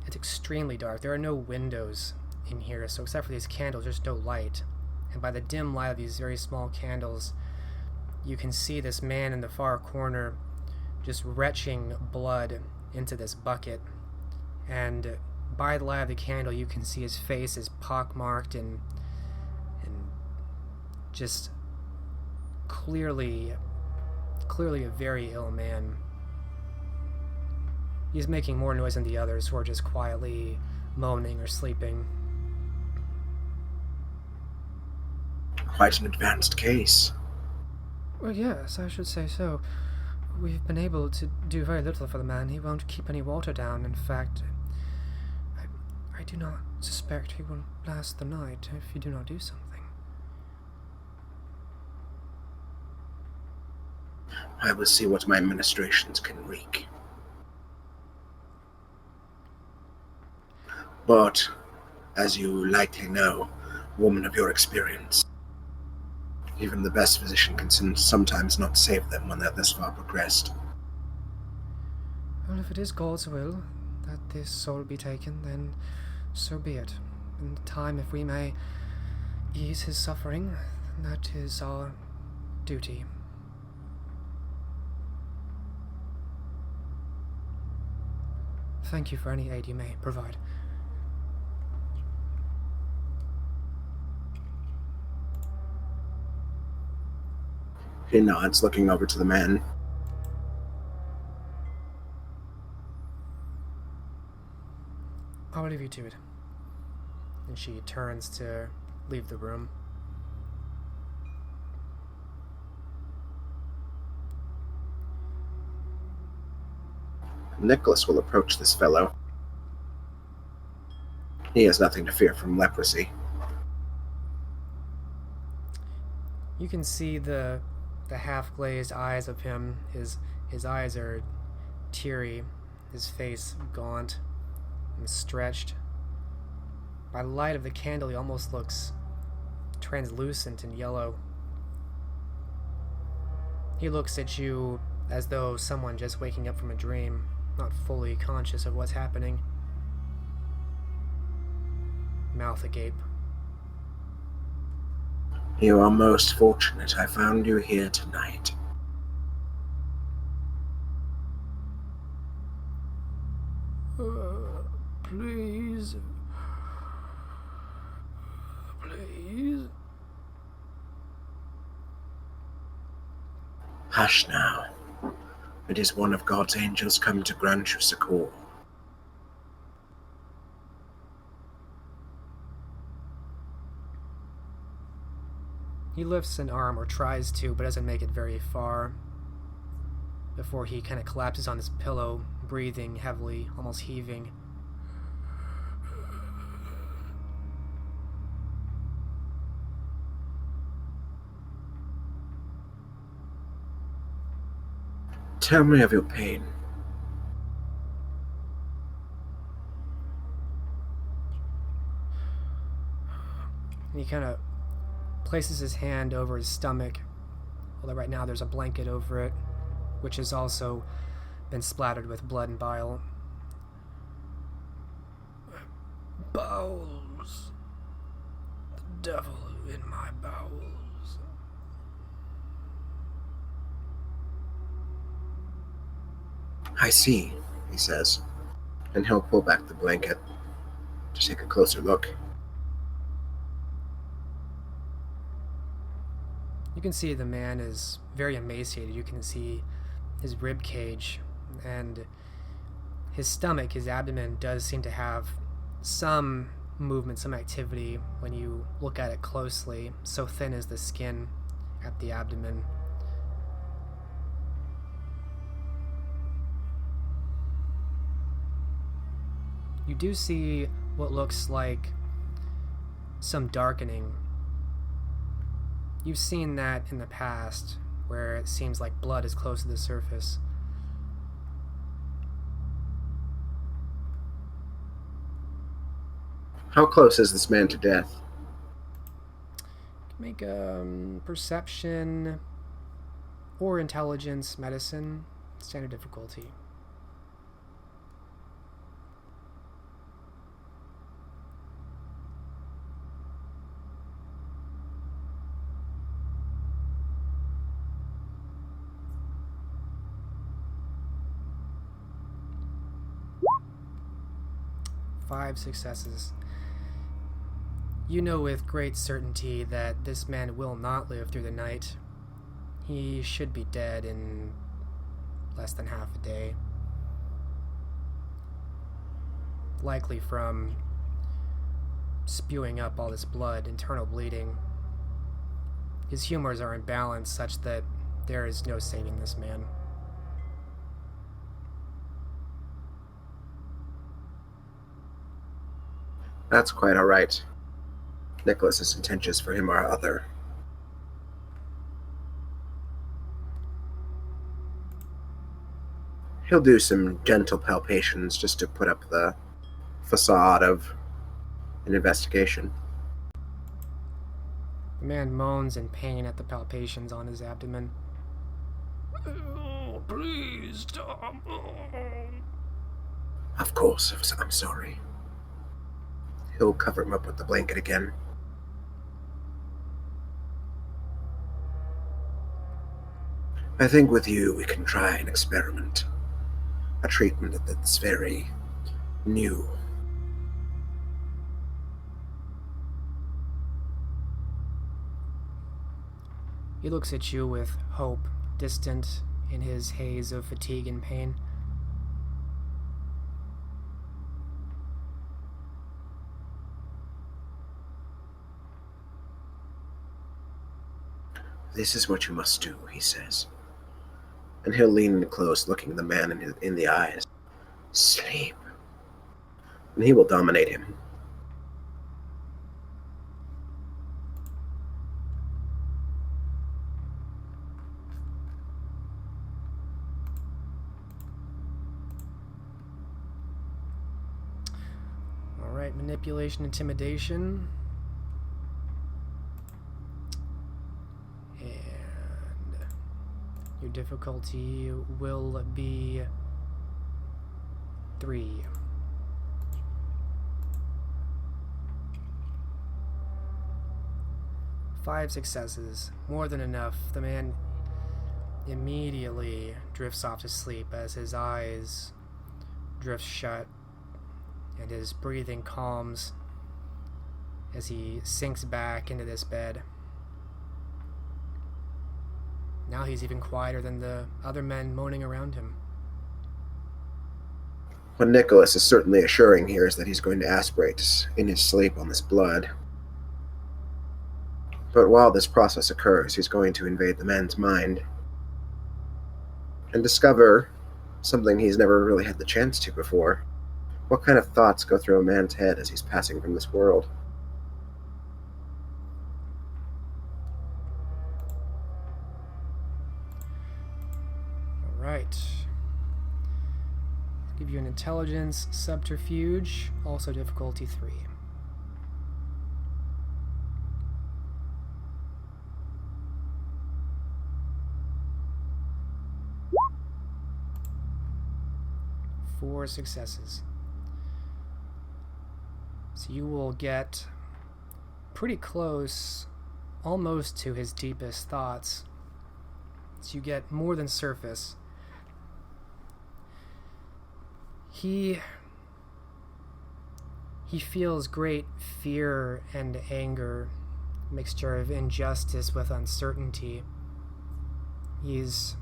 extremely dark. There are no windows in here, so except for these candles, there's no light. And by the dim light of these very small candles, you can see this man in the far corner just retching blood into this bucket. And by the light of the candle, you can see his face is pockmarked and just clearly a very ill man. He's making more noise than the others, who are just quietly moaning or sleeping. Quite an advanced case. Well, yes, I should say so. We've been able to do very little for the man. He won't keep any water down. In fact, I do not suspect he will last the night if you do not do something. I will see what my ministrations can wreak. But, as you likely know, woman of your experience, even the best physician can sometimes not save them when they're this far progressed. Well, if it is God's will that this soul be taken, then so be it. In time, if we may ease his suffering, that is our duty. Thank you for any aid you may provide. He nods, looking over to the man. I'll leave you to it. And she turns to leave the room. Nicholas will approach this fellow. He has nothing to fear from leprosy. You can see the half-glazed eyes of him. His eyes are teary, his face gaunt and stretched. By the light of the candle, he almost looks translucent and yellow. He looks at you as though someone just waking up from a dream, not fully conscious of what's happening. Mouth agape. You are most fortunate I found you here tonight. Please. Please. Hush now. It is one of God's angels come to grant you succor. He lifts an arm, or tries to, but doesn't make it very far, before he kind of collapses on his pillow, breathing heavily, almost heaving. Tell me of your pain. And he kind of places his hand over his stomach, although right now there's a blanket over it, which has also been splattered with blood and bile. Bowels. The devil in my bowels. I see, he says, and he'll pull back the blanket to take a closer look. You can see the man is very emaciated. You can see his rib cage and his stomach, his abdomen does seem to have some movement, some activity when you look at it closely. So thin is the skin at the abdomen. You do see what looks like some darkening. You've seen that in the past, where it seems like blood is close to the surface. How close is this man to death? Make a perception or intelligence medicine, standard difficulty. Five successes. You know with great certainty that this man will not live through the night. He should be dead in less than half a day. Likely from spewing up all this blood, internal bleeding. His humors are imbalanced such that there is no saving this man. That's quite all right. Nicholas's intentions for him are other. He'll do some gentle palpations just to put up the facade of an investigation. The man moans in pain at the palpations on his abdomen. Oh, please stop. Of course, I'm sorry. He'll cover him up with the blanket again. I think with you we can try an experiment. A treatment that's very new. He looks at you with hope, distant in his haze of fatigue and pain. This is what you must do, he says. And he'll lean in close, looking the man in the eyes. Sleep. And he will dominate him. Alright, manipulation, intimidation. And your difficulty will be 3. Five successes, more than enough. The man immediately drifts off to sleep as his eyes drift shut and his breathing calms as he sinks back into this bed. Now he's even quieter than the other men moaning around him. What Nicholas is certainly assuring here is that he's going to aspirate in his sleep on this blood. But while this process occurs, he's going to invade the man's mind and discover something he's never really had the chance to before. What kind of thoughts go through a man's head as he's passing from this world? Alright. Give you an intelligence subterfuge, also difficulty 3. Four successes. So you will get pretty close, almost to his deepest thoughts. So you get more than surface. He feels great fear and anger, a mixture of injustice with uncertainty. He's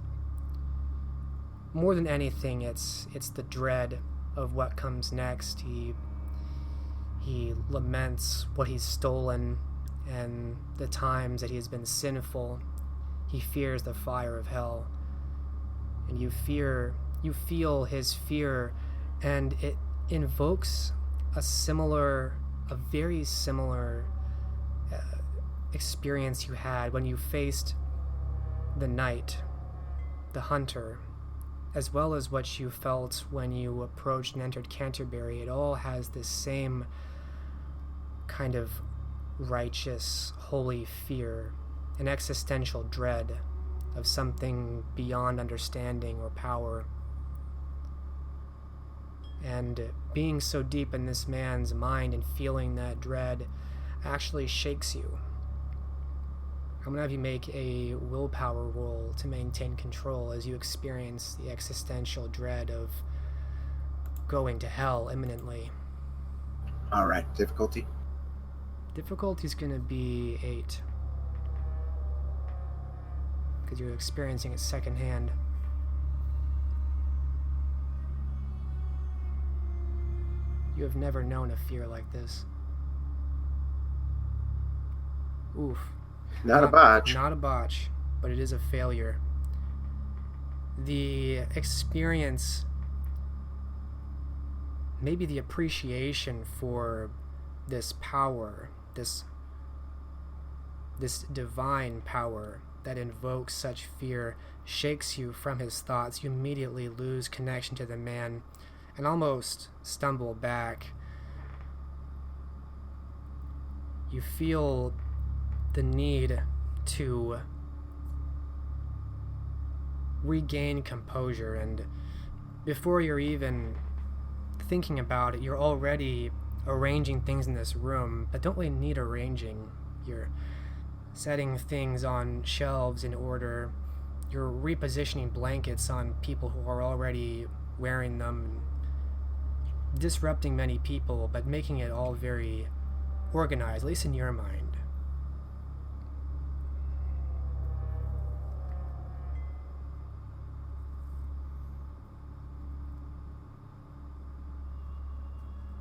more than anything, it's the dread of what comes next. He laments what he's stolen and the times that he has been sinful. He fears the fire of hell. And you feel his fear, and it invokes a very similar experience you had when you faced the knight, the hunter, as well as what you felt when you approached and entered Canterbury. It all has this same kind of righteous, holy fear, an existential dread of something beyond understanding or power. And being so deep in this man's mind and feeling that dread actually shakes you. I'm going to have you make a willpower roll to maintain control as you experience the existential dread of going to hell imminently. Alright, difficulty? Difficulty's going to be 8. Because you're experiencing it secondhand. You have never known a fear like this. Oof. Not a botch. Not a botch, but it is a failure. The experience, maybe the appreciation for this power, this divine power that invokes such fear shakes you from his thoughts, you immediately lose connection to the man and almost stumble back. You feel the need to regain composure, and before you're even thinking about it, you're already arranging things in this room, but don't really need arranging. You're setting things on shelves in order. You're repositioning blankets on people who are already wearing them, disrupting many people, but making it all very organized, at least in your mind.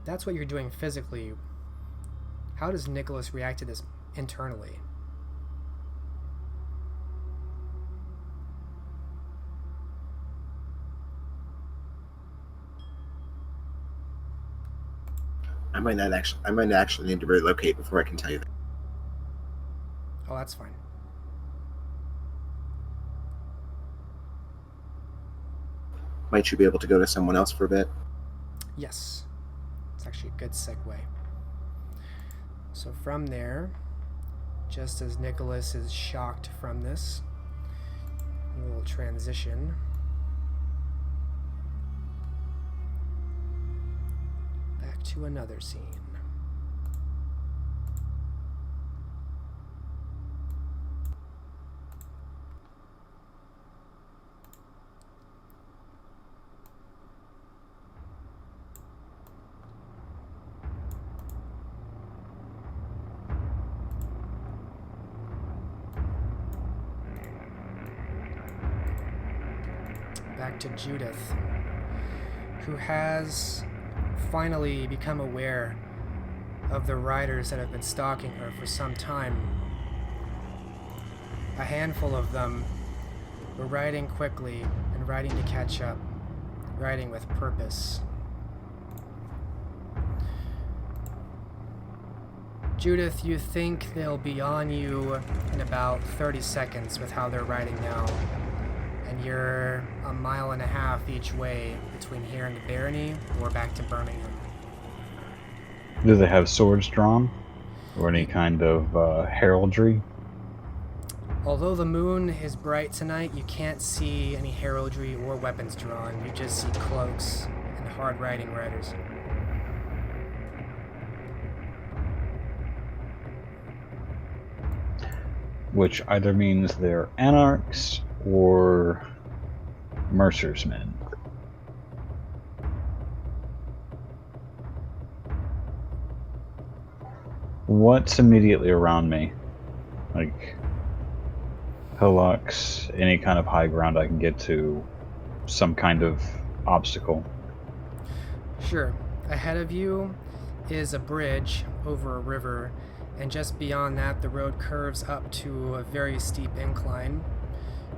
That's what you're doing physically. How does Nicholas react to this internally? I might actually need to relocate before I can tell you that. Oh, that's fine. Might you be able to go to someone else for a bit? Yes. It's actually a good segue. So from there, just as Nicholas is shocked from this, we'll transition back to another scene. Back to Judith, who has finally become aware of the riders that have been stalking her for some time. A handful of them were riding quickly and riding to catch up, riding with purpose. Judith, you think they'll be on you in about 30 seconds with how they're riding now. And you're 1.5 miles each way between here and the Barony or back to Birmingham. Do they have swords drawn? Or any kind of heraldry? Although the moon is bright tonight, you can't see any heraldry or weapons drawn. You just see cloaks and hard-riding riders. Which either means they're anarchs or Mercer's men. What's immediately around me? Like hillocks, any kind of high ground I can get to, some kind of obstacle. Sure. Ahead of you is a bridge over a river, and just beyond that the road curves up to a very steep incline.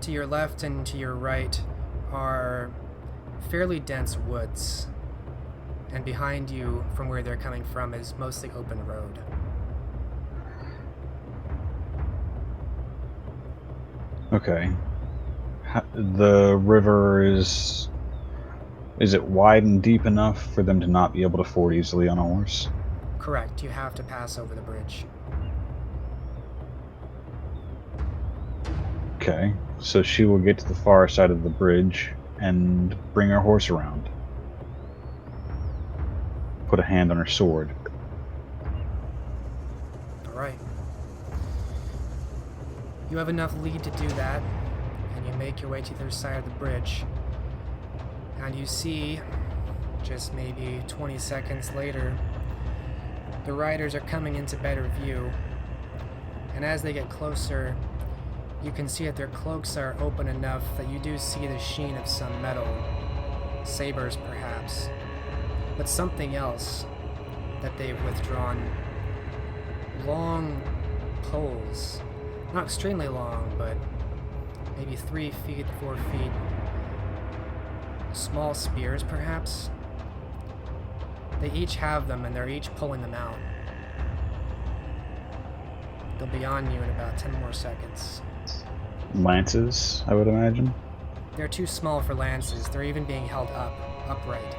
To your left and to your right are fairly dense woods, and behind you, from where they're coming from, is mostly open road. Okay. The river is it wide and deep enough for them to not be able to ford easily on a horse? Correct. You have to pass over the bridge. Okay, so she will get to the far side of the bridge and bring her horse around. Put a hand on her sword. Alright. You have enough lead to do that, and you make your way to the other side of the bridge. And you see, just maybe 20 seconds later, the riders are coming into better view. And as they get closer, you can see that their cloaks are open enough that you do see the sheen of some metal. Sabers, perhaps. But something else that they've withdrawn. Long poles. Not extremely long, but maybe 3 feet, 4 feet. Small spears, perhaps. They each have them, and they're each pulling them out. They'll be on you in about 10 more seconds. lances, I would imagine. They're too small for lances. They're even being held upright.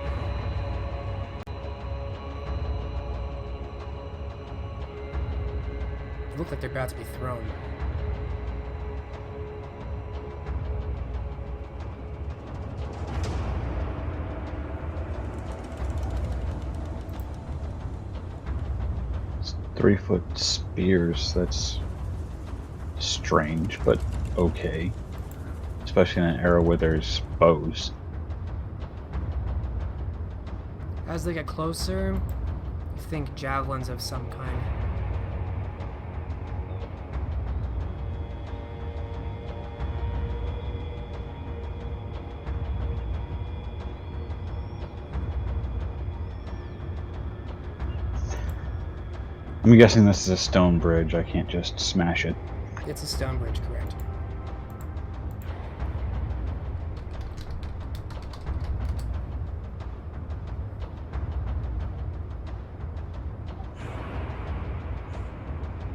They look like they're about to be thrown. It's 3-foot spears. That's strange, but okay. Especially in an era where there's bows. As they get closer, you think javelins of some kind. I'm guessing this is a stone bridge. I can't just smash it. It's a stone bridge, correct?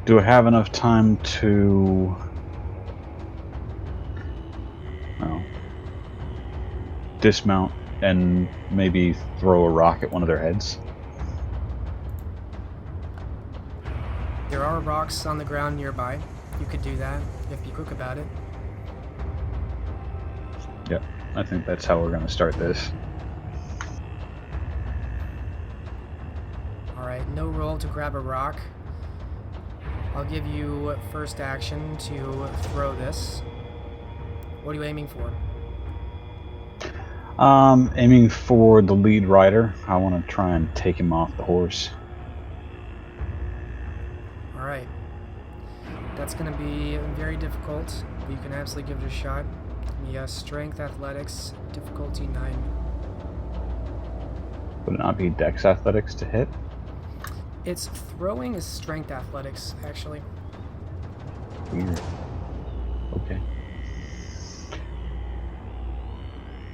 Do I have enough time to... well, dismount and maybe throw a rock at one of their heads? There are rocks on the ground nearby. You could do that if you're quick about it. Yep, I think that's how we're going to start this. Alright, no roll to grab a rock. I'll give you first action to throw this. What are you aiming for? Aiming for the lead rider. I want to try and take him off the horse. Alright. That's going to be very difficult, but you can absolutely give it a shot. Yes, strength, athletics, difficulty 9. Would it not be dex athletics to hit? Its throwing is strength athletics, actually. Weird. Okay.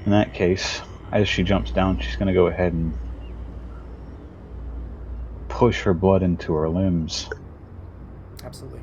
In that case, as she jumps down, she's going to go ahead and push her blood into her limbs. Absolutely.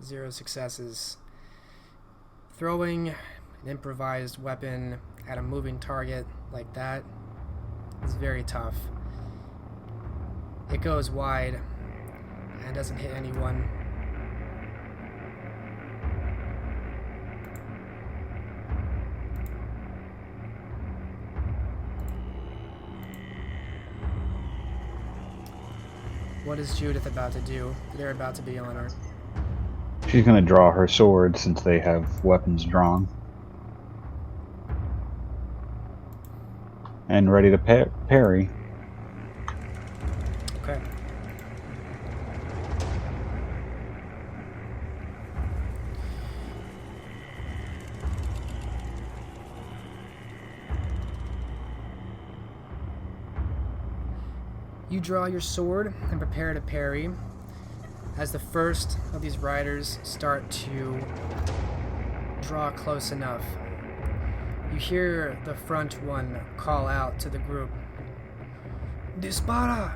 Zero successes. Throwing an improvised weapon at a moving target like that is very tough. It goes wide and doesn't hit anyone. What is Judith about to do? They're about to be on her. She's going to draw her sword since they have weapons drawn. And ready to parry. Okay. You draw your sword and prepare to parry. As the first of these riders start to draw close enough, you hear the front one call out to the group, "Dispara!"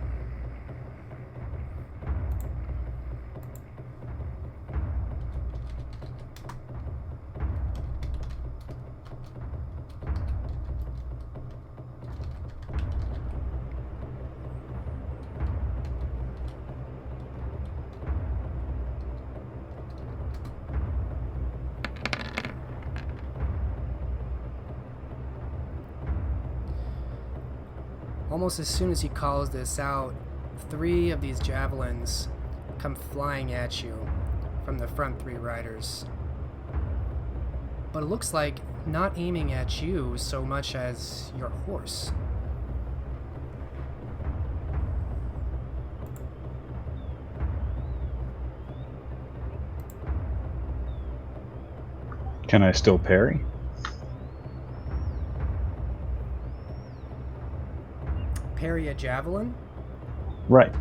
Almost as soon as he calls this out, 3 of these javelins come flying at you from the front 3 riders. But it looks like not aiming at you so much as your horse. Can I still parry? parry a javelin? Right.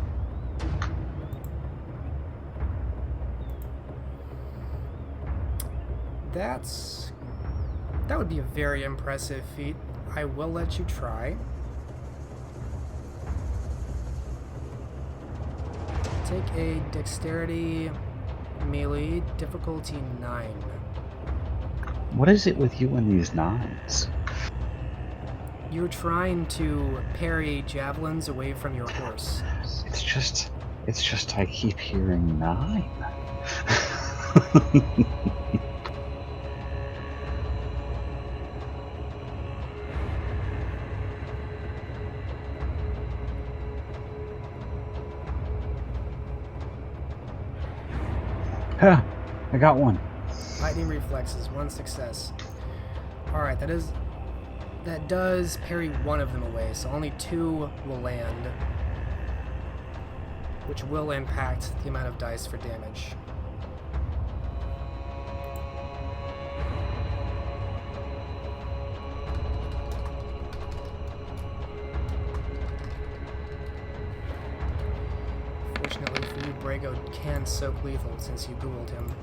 That would be a very impressive feat. I will let you try. Take a dexterity melee, difficulty 9. What is it with you and these knives? You're trying to parry javelins away from your horse. It's just I keep hearing 9. Ha! I got one. Lightning reflexes, 1 success. Alright, that does parry one of them away, so only 2 will land, which will impact the amount of dice for damage. Fortunately for you, Brago can soak lethal since you ghouled him.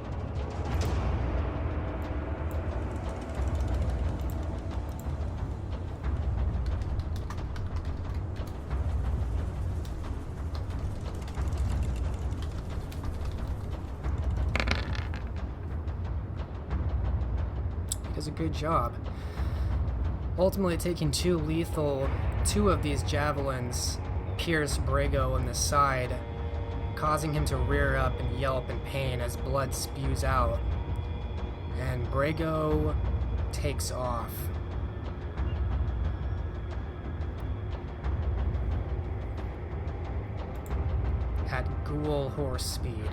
Does a good job. Ultimately taking 2 lethal, 2 of these javelins pierce Brago in the side, causing him to rear up and yelp in pain as blood spews out. And Brago takes off. At ghoul horse speed.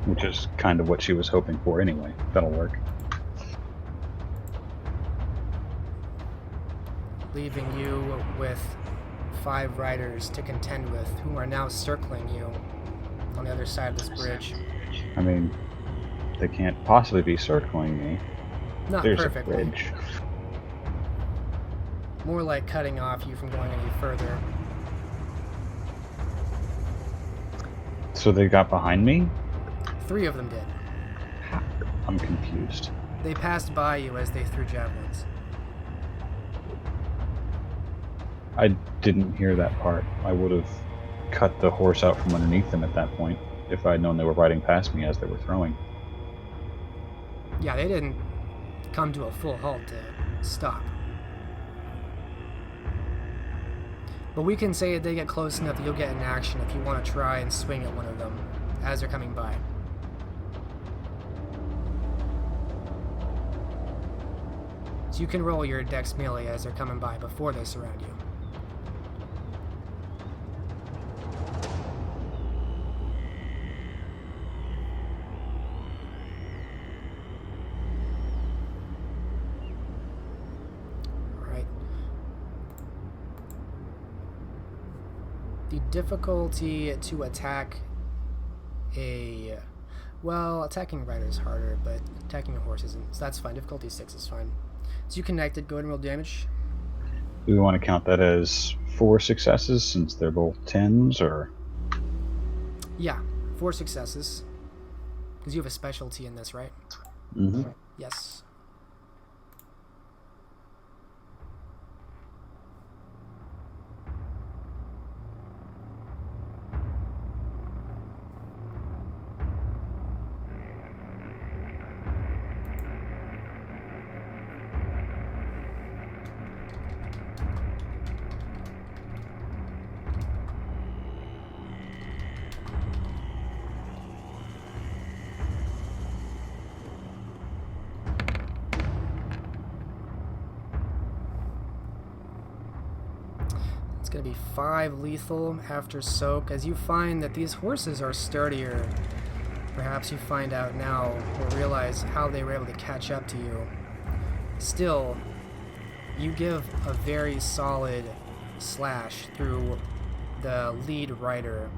Which is kind of what she was hoping for anyway. That'll work. Leaving you with 5 riders to contend with, who are now circling you on the other side of this bridge. I mean, they can't possibly be circling me. Not There's perfectly. a bridge. More like cutting off you from going any further. So they got behind me? 3 of them did. I'm confused. They passed by you as they threw javelins. I didn't hear that part. I would have cut the horse out from underneath them at that point if I'd known they were riding past me as they were throwing. Yeah, they didn't come to a full halt to stop. But we can say that they get close enough that you'll get an action if you want to try and swing at one of them as they're coming by. So you can roll your dex melee as they're coming by before they surround you. The difficulty to attack attacking a rider is harder, but attacking a horse isn't, so that's fine. Difficulty 6 is fine. So you connected, go ahead and roll damage. Do we want to count that as 4 successes since they're both 10s, or? Yeah, 4 successes. Because you have a specialty in this, right? Mm-hmm. Yes. It's going to be 5 lethal after soak. As you find that these horses are sturdier, perhaps you find out now or realize how they were able to catch up to you. Still, you give a very solid slash through the lead rider,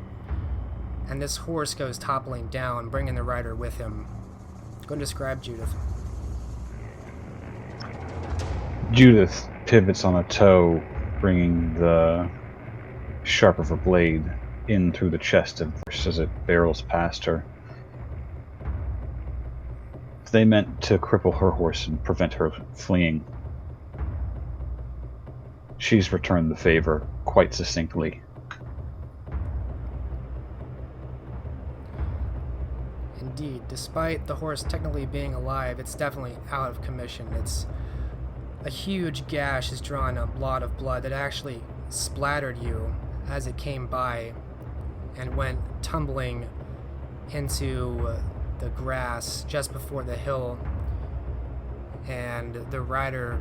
and this horse goes toppling down, bringing the rider with him. Go and describe Judith. Judith pivots on a toe, bringing the sharp of her blade in through the chest of Merce as it barrels past her. They meant to cripple her horse and prevent her fleeing. She's returned the favor quite succinctly. Indeed, despite the horse technically being alive, it's definitely out of commission. It's a huge gash has drawn a lot of blood that actually splattered you as it came by and went tumbling into the grass just before the hill, and the rider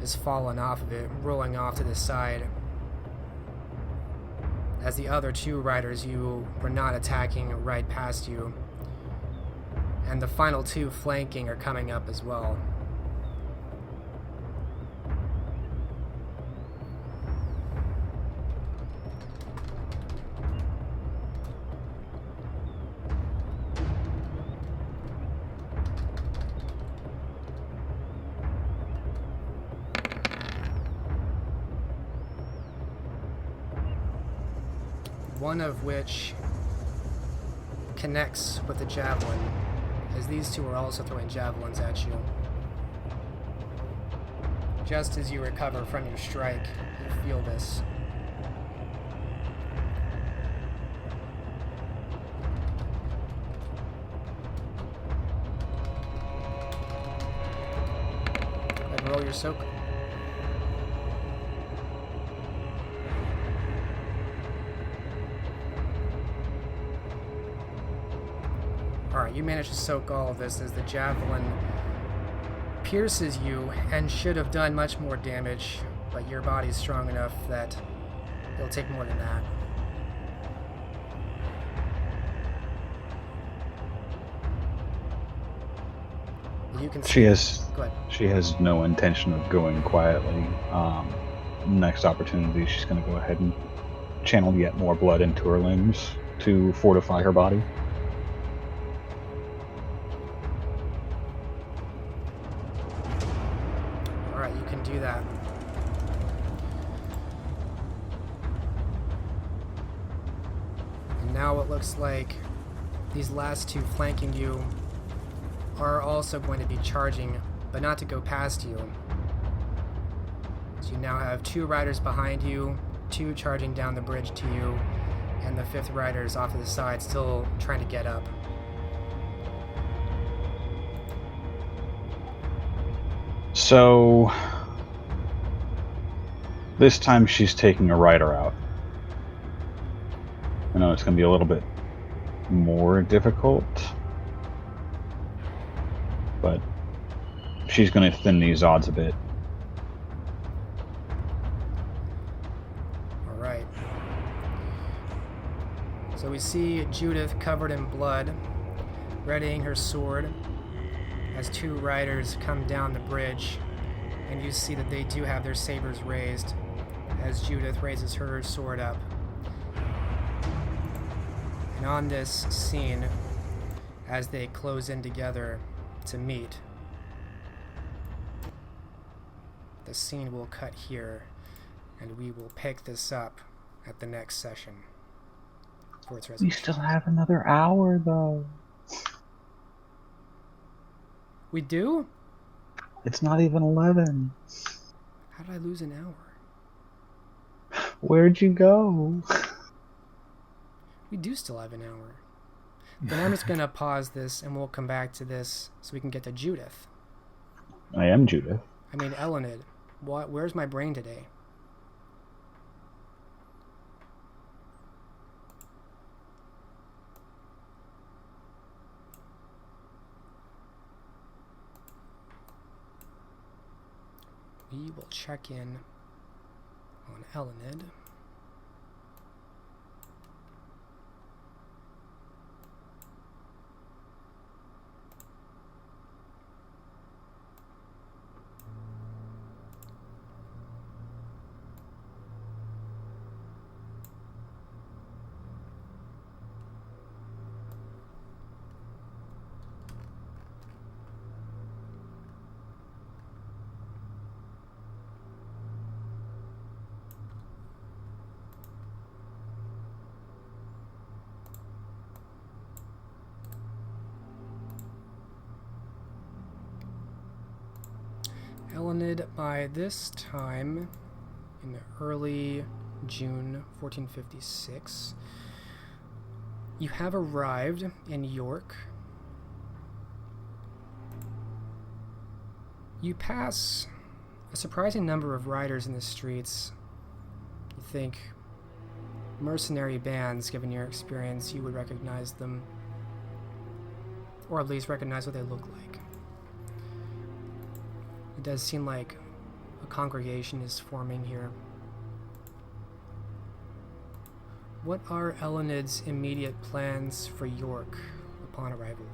has fallen off of it, rolling off to the side, as the other two riders you were not attacking ride past you, and the final two flanking are coming up as well. One of which connects with the javelin, as these two are also throwing javelins at you. Just as you recover from your strike, you feel this. Go ahead and roll your soak. Alright, you manage to soak all of this as the javelin pierces you and should have done much more damage, but your body's strong enough that it'll take more than that. You can see. Go ahead. She has no intention of going quietly. Next opportunity, she's going to go ahead and channel yet more blood into her limbs to fortify her body. Alright, you can do that. And now it looks like these last two flanking you are also going to be charging, but not to go past you. So you now have two riders behind you, two charging down the bridge to you, and the fifth rider is off to the side, still trying to get up. So this time she's taking a rider out. I know it's going to be a little bit more difficult, but she's going to thin these odds a bit. Alright. So we see Judith covered in blood, readying her sword, as two riders come down the bridge, and you see that they do have their sabers raised, as Judith raises her sword up. And on this scene, as they close in together to meet, the scene will cut here, and we will pick this up at the next session for its We resolution. still have another hour, though. We do? It's not even 11. How did I lose an hour? Where'd you go? We do still have an hour. Then I'm just going to pause this, and we'll come back to this so we can get to Judith. I am Judith. I mean, Elined. Where's my brain today? We will check in on Elined. Elined, by this time, in early June 1456, you have arrived in York. You pass a surprising number of riders in the streets. You think mercenary bands, given your experience, you would recognize them, or at least recognize what they look like. It does seem like a congregation is forming here. What are Elined's immediate plans for York upon arrival?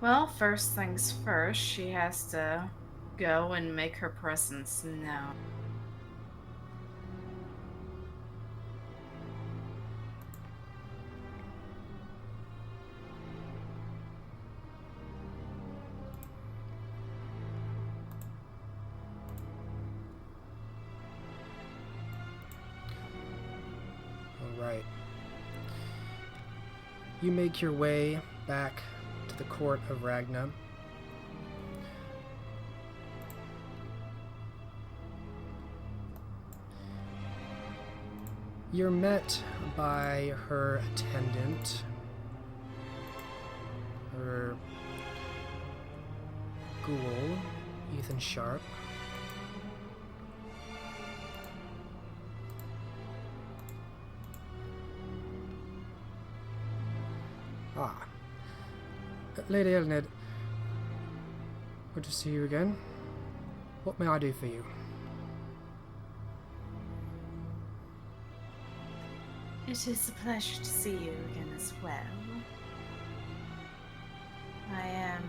Well, first things first, she has to go and make her presence known. Alright. You make your way back to the court of Ragna. You're met by her attendant, her ghoul, Ethan Sharp. Ah. Lady Elined, good to see you again. What may I do for you? It is a pleasure to see you again as well. I am...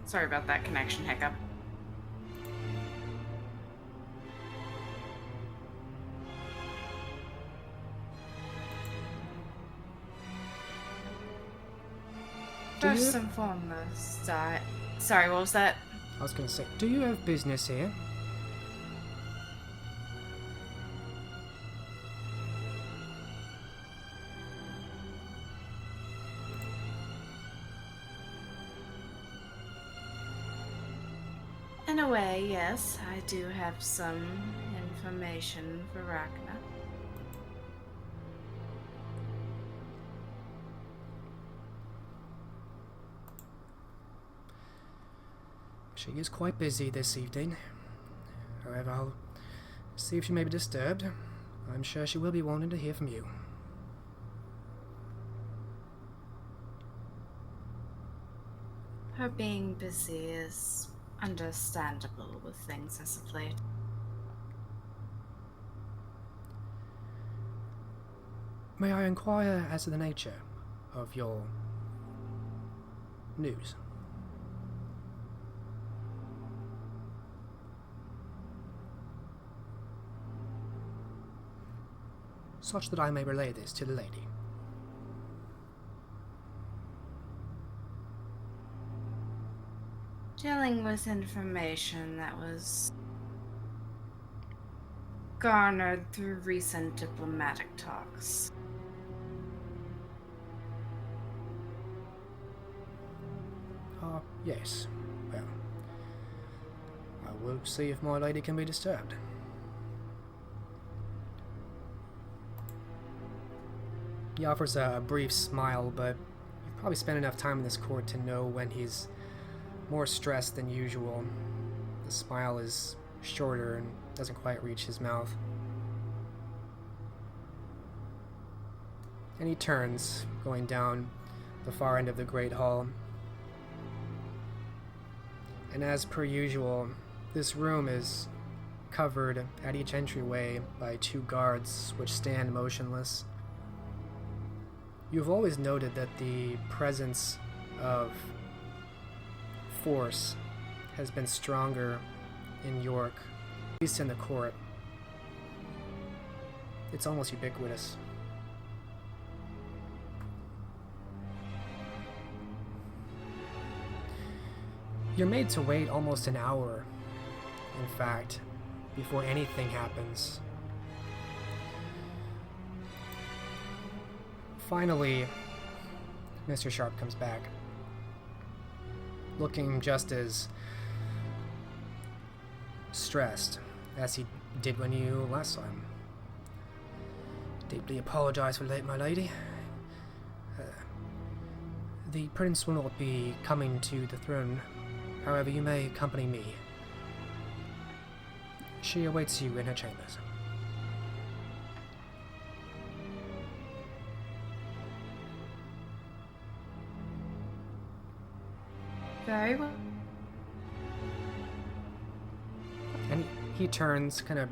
Sorry about that connection hiccup. First and foremost, sorry, what was that? I was going to say, do you have business here? In a way, yes, I do have some information for Ragna. She is quite busy this evening. However, I'll see if she may be disturbed. I'm sure she will be wanting to hear from you. Her being busy is understandable with things as of late. May I inquire as to the nature of your news? Such that I may relay this to the lady. Dealing with information that was garnered through recent diplomatic talks. Yes. Well, I will see if my lady can be disturbed. He offers a brief smile, but you've probably spent enough time in this court to know when he's more stressed than usual. The smile is shorter and doesn't quite reach his mouth. And he turns, going down the far end of the Great Hall. And as per usual, this room is covered at each entryway by two guards which stand motionless. You've always noted that the presence of force has been stronger in York, at least in the court. It's almost ubiquitous. You're made to wait almost an hour, in fact, before anything happens. Finally, Mr. Sharp comes back, looking just as stressed as he did when you last saw him. Deeply apologize for late, my lady. The prince will not be coming to the throne. However, you may accompany me. She awaits you in her chambers. Very well. And he turns, kind of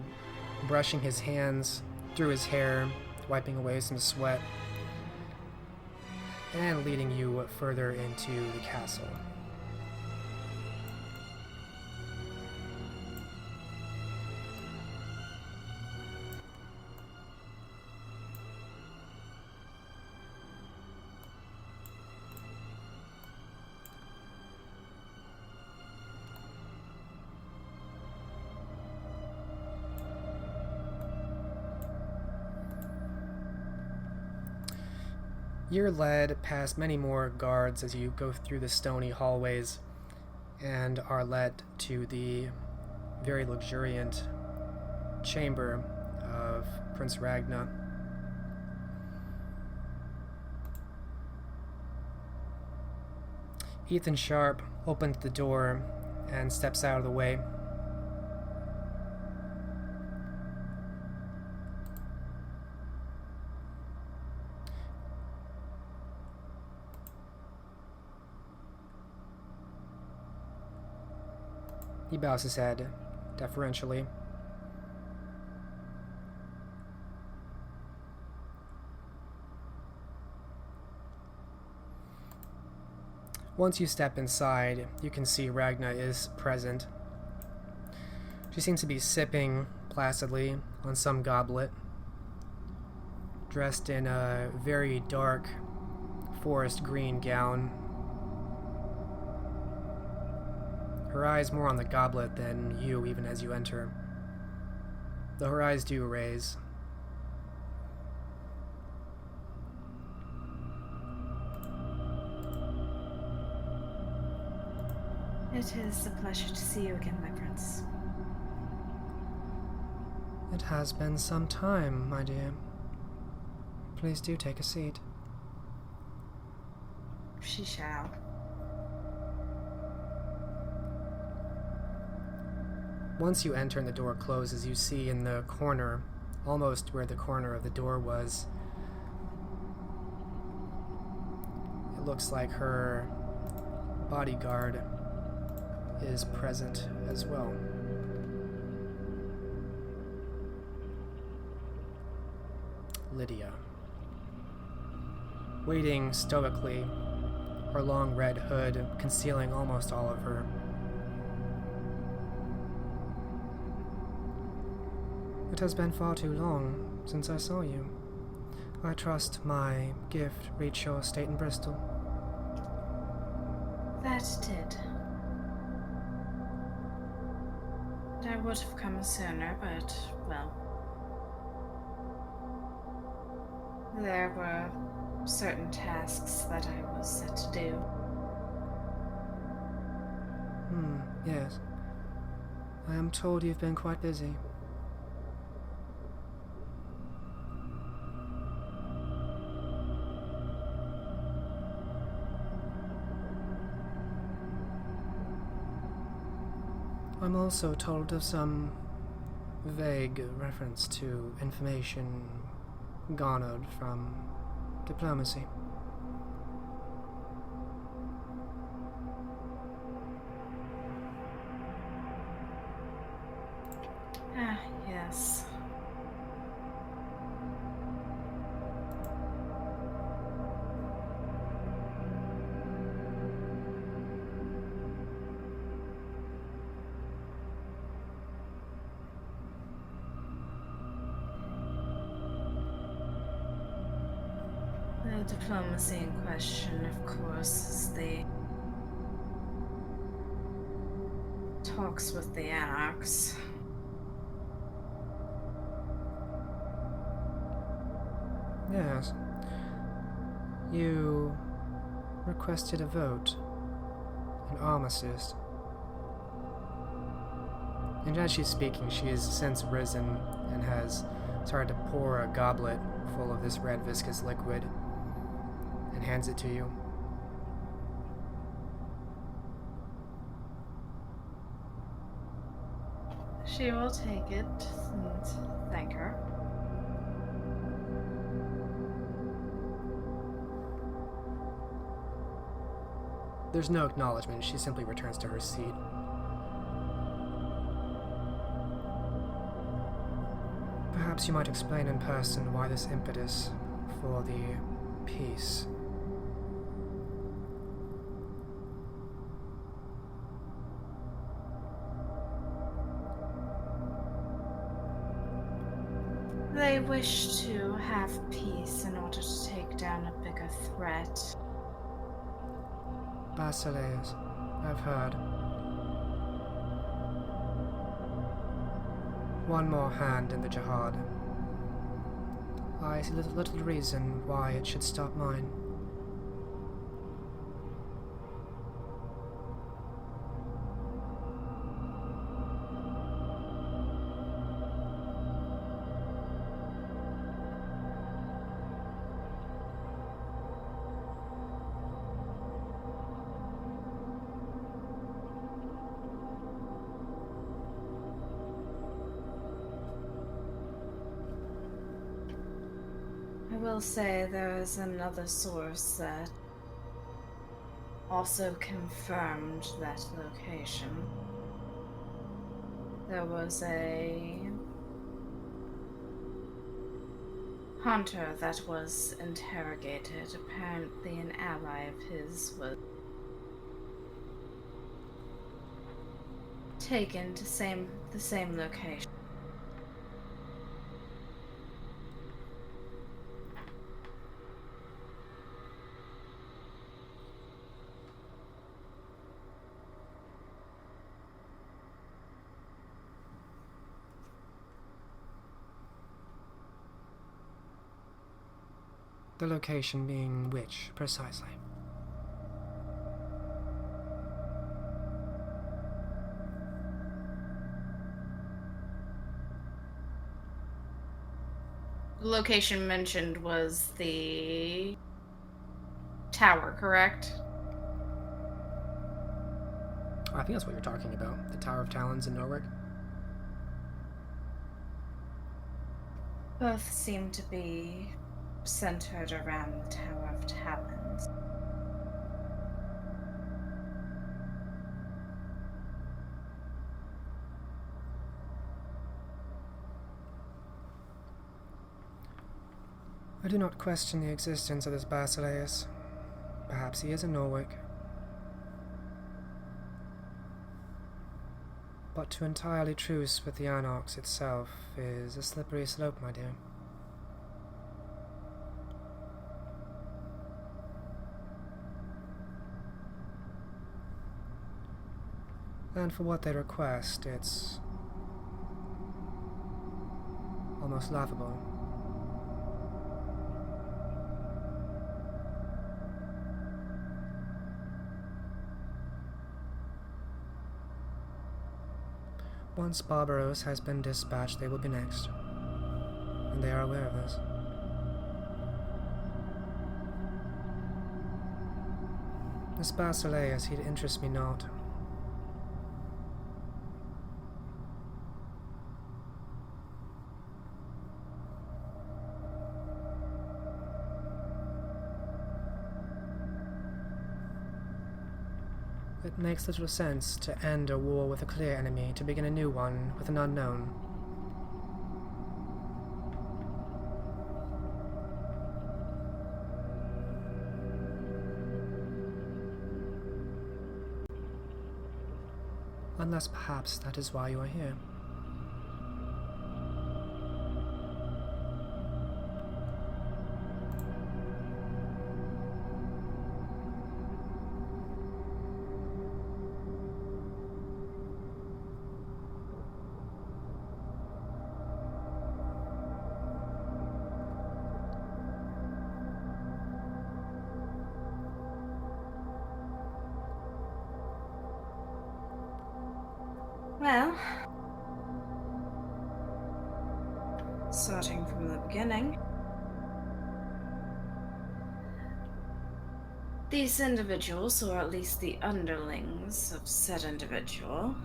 brushing his hands through his hair, wiping away some sweat, and leading you further into the castle. You're led past many more guards as you go through the stony hallways and are led to the very luxuriant chamber of Prince Ragnar. Ethan Sharp opens the door and steps out of the way. He bows his head deferentially. Once you step inside, you can see Ragna is present. She seems to be sipping placidly on some goblet, dressed in a very dark forest green gown. Her eyes more on the goblet than you, even as you enter. Though her eyes do raise. It is a pleasure to see you again, my prince. It has been some time, my dear. Please do take a seat. She shall. Once you enter and the door closes, you see in the corner, almost where the corner of the door was, it looks like her bodyguard is present as well. Lydia. Waiting stoically, her long red hood concealing almost all of her. It has been far too long since I saw you. I trust my gift reached your estate in Bristol. That did. I would have come sooner, but, well, there were certain tasks that I was set to do. Yes. I am told you've been quite busy. I'm also told of some vague reference to information garnered from diplomacy. Ah, yes. The diplomacy in question, of course, is the talks with the Anarchs. Yes. You requested a vote, an armistice. And as she's speaking, she has since risen and has started to pour a goblet full of this red viscous liquid and hands it to you. She will take it and thank her. There's no acknowledgement. She simply returns to her seat. Perhaps you might explain in person why this impetus for the peace. They wish to have peace in order to take down a bigger threat. Basileus, I've heard. One more hand in the jihad. I see little reason why it should stop mine. I will say there is another source that also confirmed that location. There was a hunter that was interrogated. Apparently an ally of his was taken to the same location. The location being which, precisely? The location mentioned was the tower, correct? I think that's what you're talking about. The Tower of Talons in Norwich. Both seem to be centered around the Tower of Talons. I do not question the existence of this Basileus. Perhaps he is in Norwich. But to entirely truce with the Anarchs itself is a slippery slope, my dear. And for what they request, it's almost laughable. Once Barbaros has been dispatched, they will be next. And they are aware of this. This Basileus, he'd interest me not. It makes little sense to end a war with a clear enemy, to begin a new one with an unknown. Unless perhaps that is why you are here. Well, starting from the beginning, these individuals, or at least the underlings of said individual,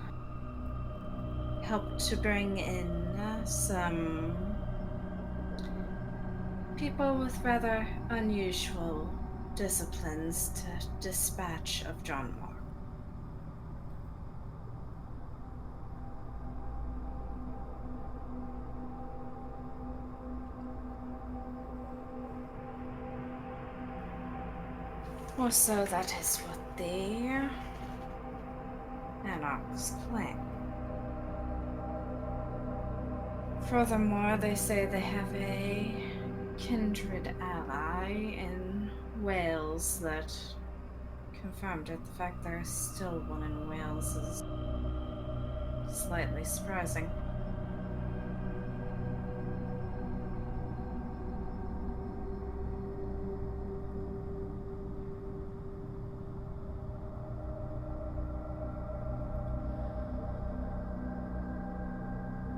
helped to bring in some people with rather unusual disciplines to dispatch of John Mark. Or so that is what the Anarchs claim. Furthermore, they say they have a kindred ally in Wales that confirmed it. The fact there's still one in Wales is slightly surprising.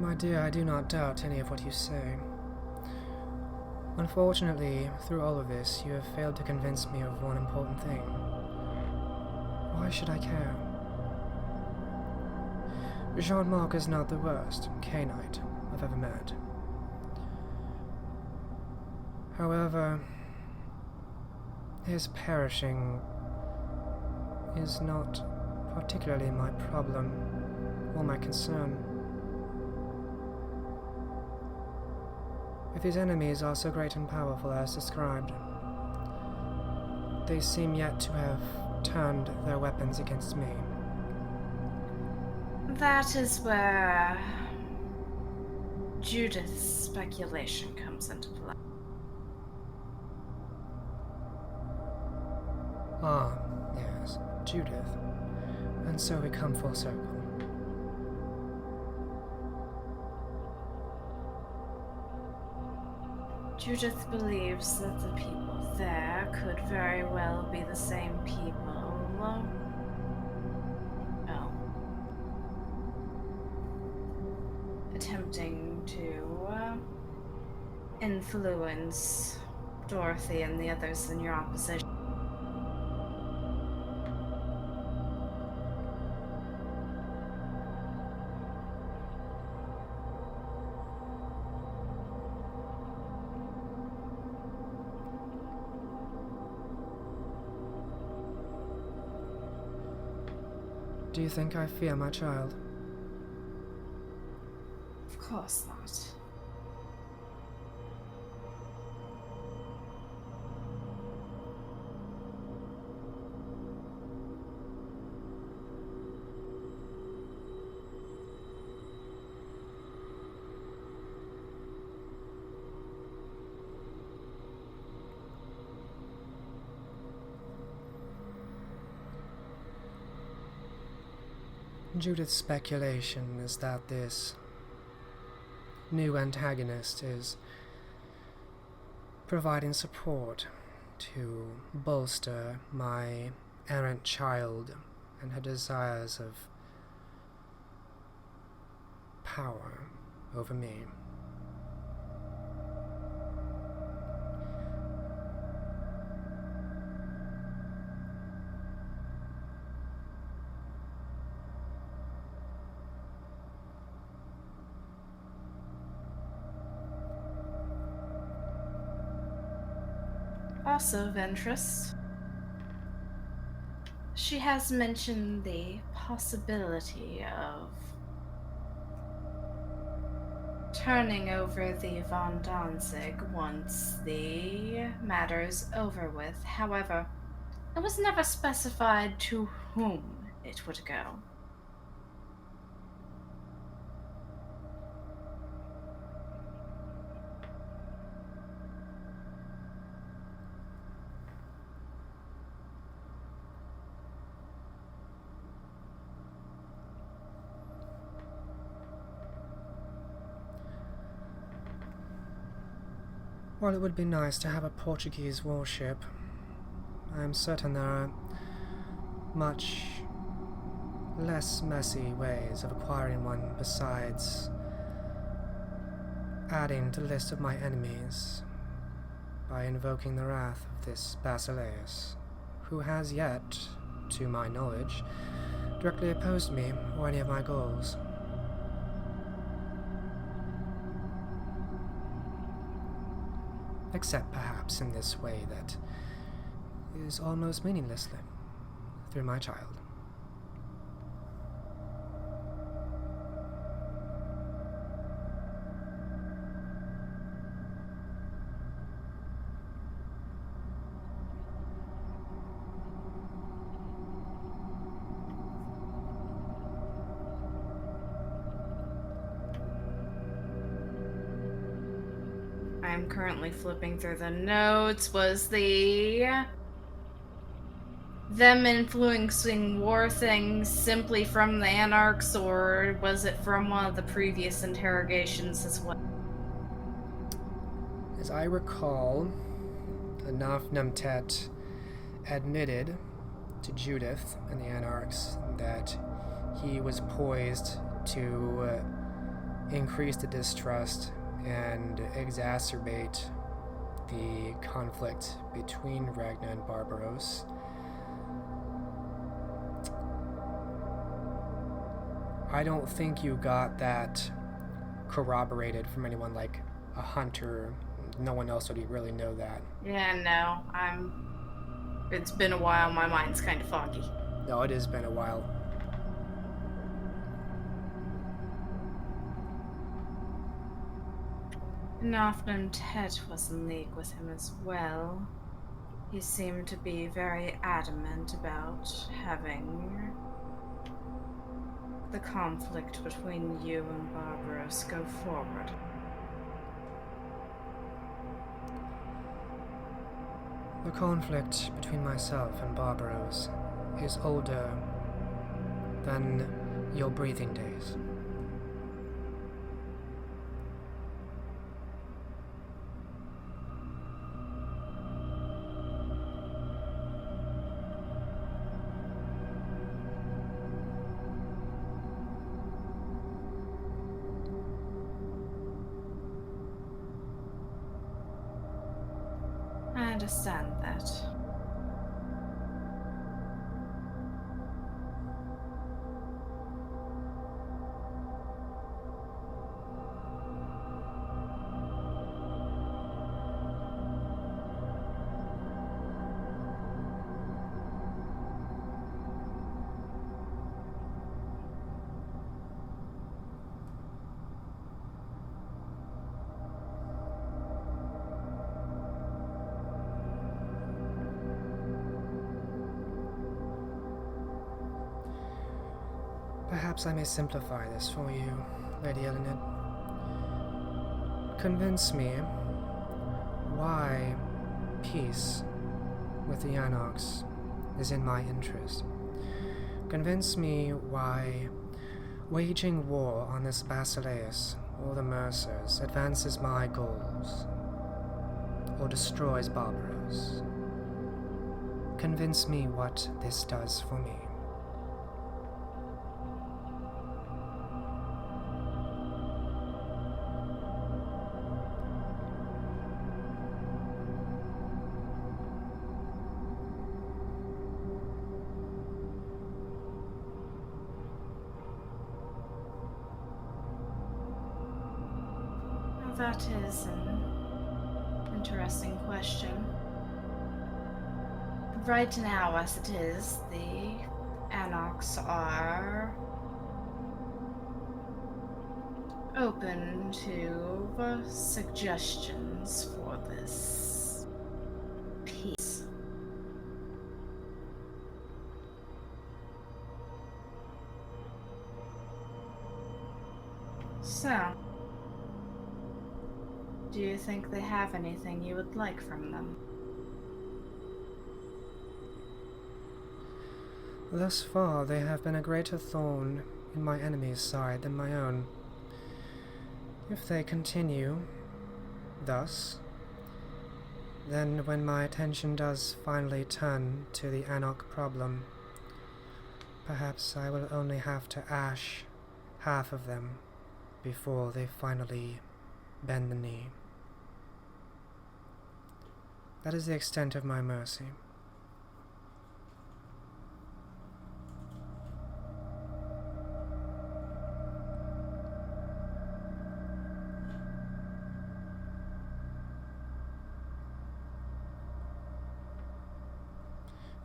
My dear, I do not doubt any of what you say. Unfortunately, through all of this, you have failed to convince me of one important thing. Why should I care? Jean-Marc is not the worst Cainite I've ever met. However, his perishing is not particularly my problem or my concern. If his enemies are so great and powerful as described, they seem yet to have turned their weapons against me. That is where Judith's speculation comes into play. Ah, yes, Judith. And so we come full circle. Judith believes that the people there could very well be the same people, well, attempting to influence Dorothy and the others in your opposition. Do you think I fear my child? Of course not. Judith's speculation is that this new antagonist is providing support to bolster my errant child and her desires of power over me. Also of interest, she has mentioned the possibility of turning over the Von Danzig once the matter's over with. However, it was never specified to whom it would go. While it would be nice to have a Portuguese warship, I am certain there are much less messy ways of acquiring one besides adding to the list of my enemies by invoking the wrath of this Basileus, who has yet, to my knowledge, directly opposed me or any of my goals. Except perhaps in this way that is almost meaninglessly, through my child. I'm currently flipping through the notes. Was them influencing war things simply from the Anarchs, or was it from one of the previous interrogations as well? As I recall, Anaf Numtet admitted to Judith and the Anarchs that he was poised to increase the distrust and exacerbate the conflict between Ragna and Barbaros. I don't think you got that corroborated from anyone like a hunter. No one else would really know that. Yeah, no, it's been a while, my mind's kind of foggy. No, it has been a while. Nafnum Tet was in league with him as well. He seemed to be very adamant about having the conflict between you and Barbaros go forward. The conflict between myself and Barbaros is older than your breathing days. I understand that. Perhaps I may simplify this for you, Lady Elined. Convince me why peace with the Anarchs is in my interest. Convince me why waging war on this Basileus or the Mercers advances my goals or destroys Barbaros. Convince me what this does for me. That is an interesting question. Right now, as it is, the Anarchs are open to suggestions for this peace. So, do you think they have anything you would like from them? Thus far, they have been a greater thorn in my enemy's side than my own. If they continue thus, then when my attention does finally turn to the Anarch problem, Perhaps I will only have to ash half of them before they finally bend the knee. That is the extent of my mercy.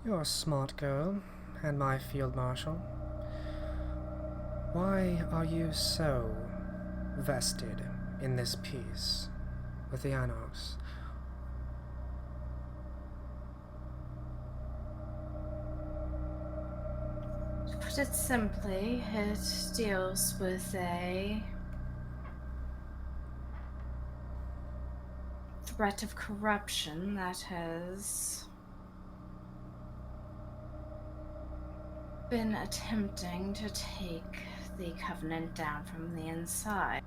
You're a smart girl, and my field marshal. Why are you so vested in this peace with the Anarchs? To put it simply, it deals with a threat of corruption that has been attempting to take the Covenant down from the inside.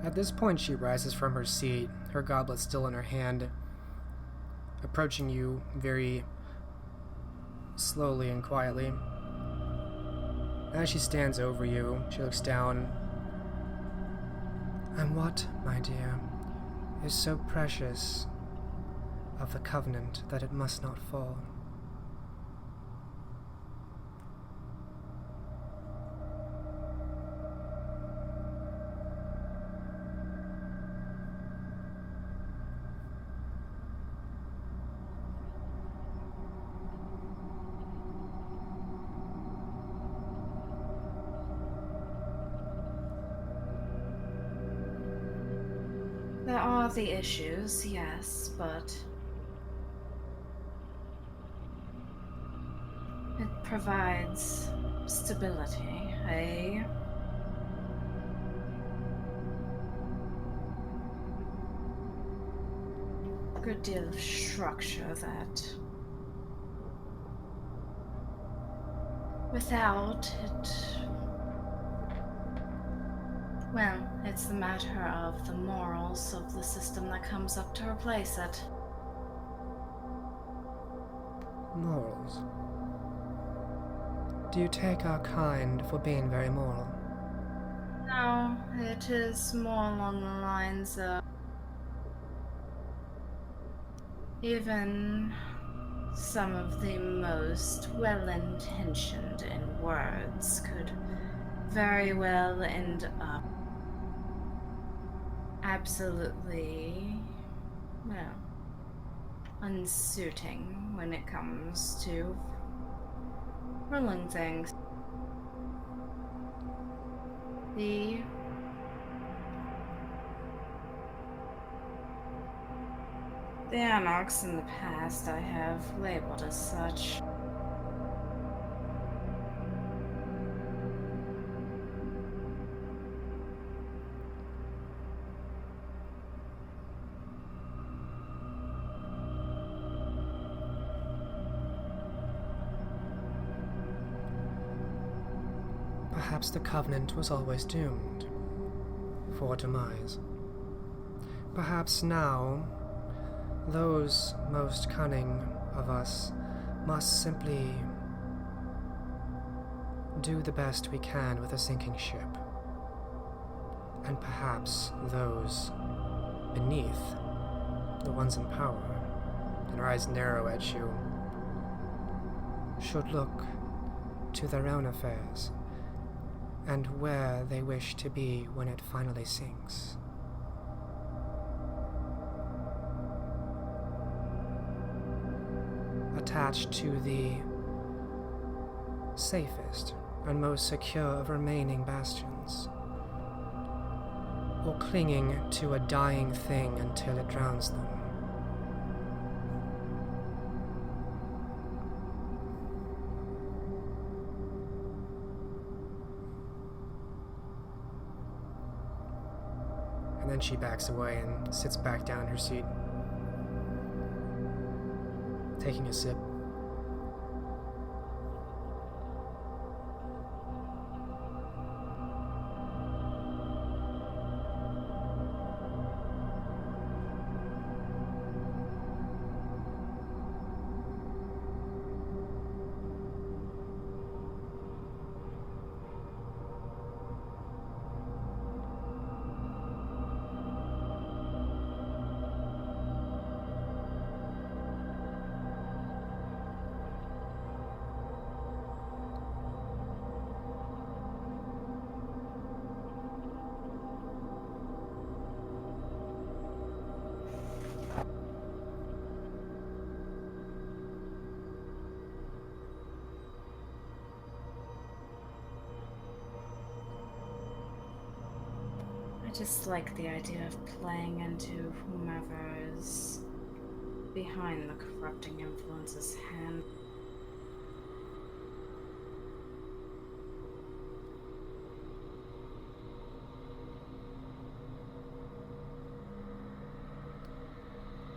At this point, she rises from her seat, her goblet still in her hand, approaching you very slowly and quietly. As she stands over you, she looks down. And what, my dear, is so precious of the Covenant that it must not fall? There are the issues, yes, but it provides stability, a good deal of structure that without it, well, it's the matter of the morals of the system that comes up to replace it. Morals. Do you take our kind for being very moral? No, it is more along the lines of even some of the most well-intentioned in words could very well end up absolutely, well, unsuiting when it comes to ruling things. The Anarchs in the past I have labeled as such. Perhaps the Covenant was always doomed for demise. Perhaps now, those most cunning of us must simply do the best we can with a sinking ship. And perhaps those beneath, the ones in power, and her eyes narrow at you, should look to their own affairs and where they wish to be when it finally sinks. Attached to the safest and most secure of remaining bastions, or clinging to a dying thing until it drowns them. And then she backs away and sits back down in her seat, taking a sip. I just like the idea of playing into whomever is behind the corrupting influence's hand.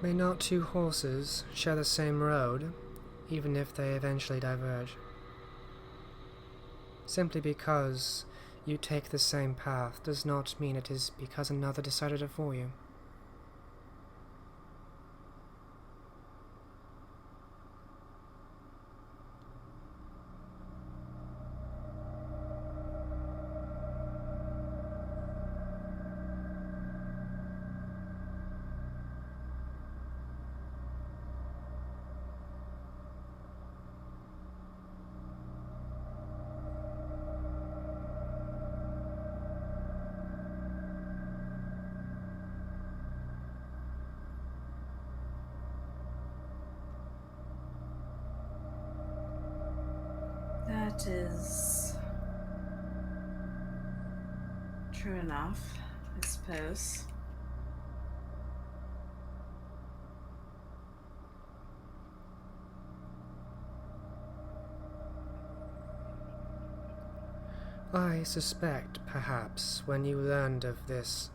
May not two horses share the same road, even if they eventually diverge? Simply because you take the same path does not mean it is because another decided it for you. That is true enough, I suppose. I suspect, perhaps, when you learned of this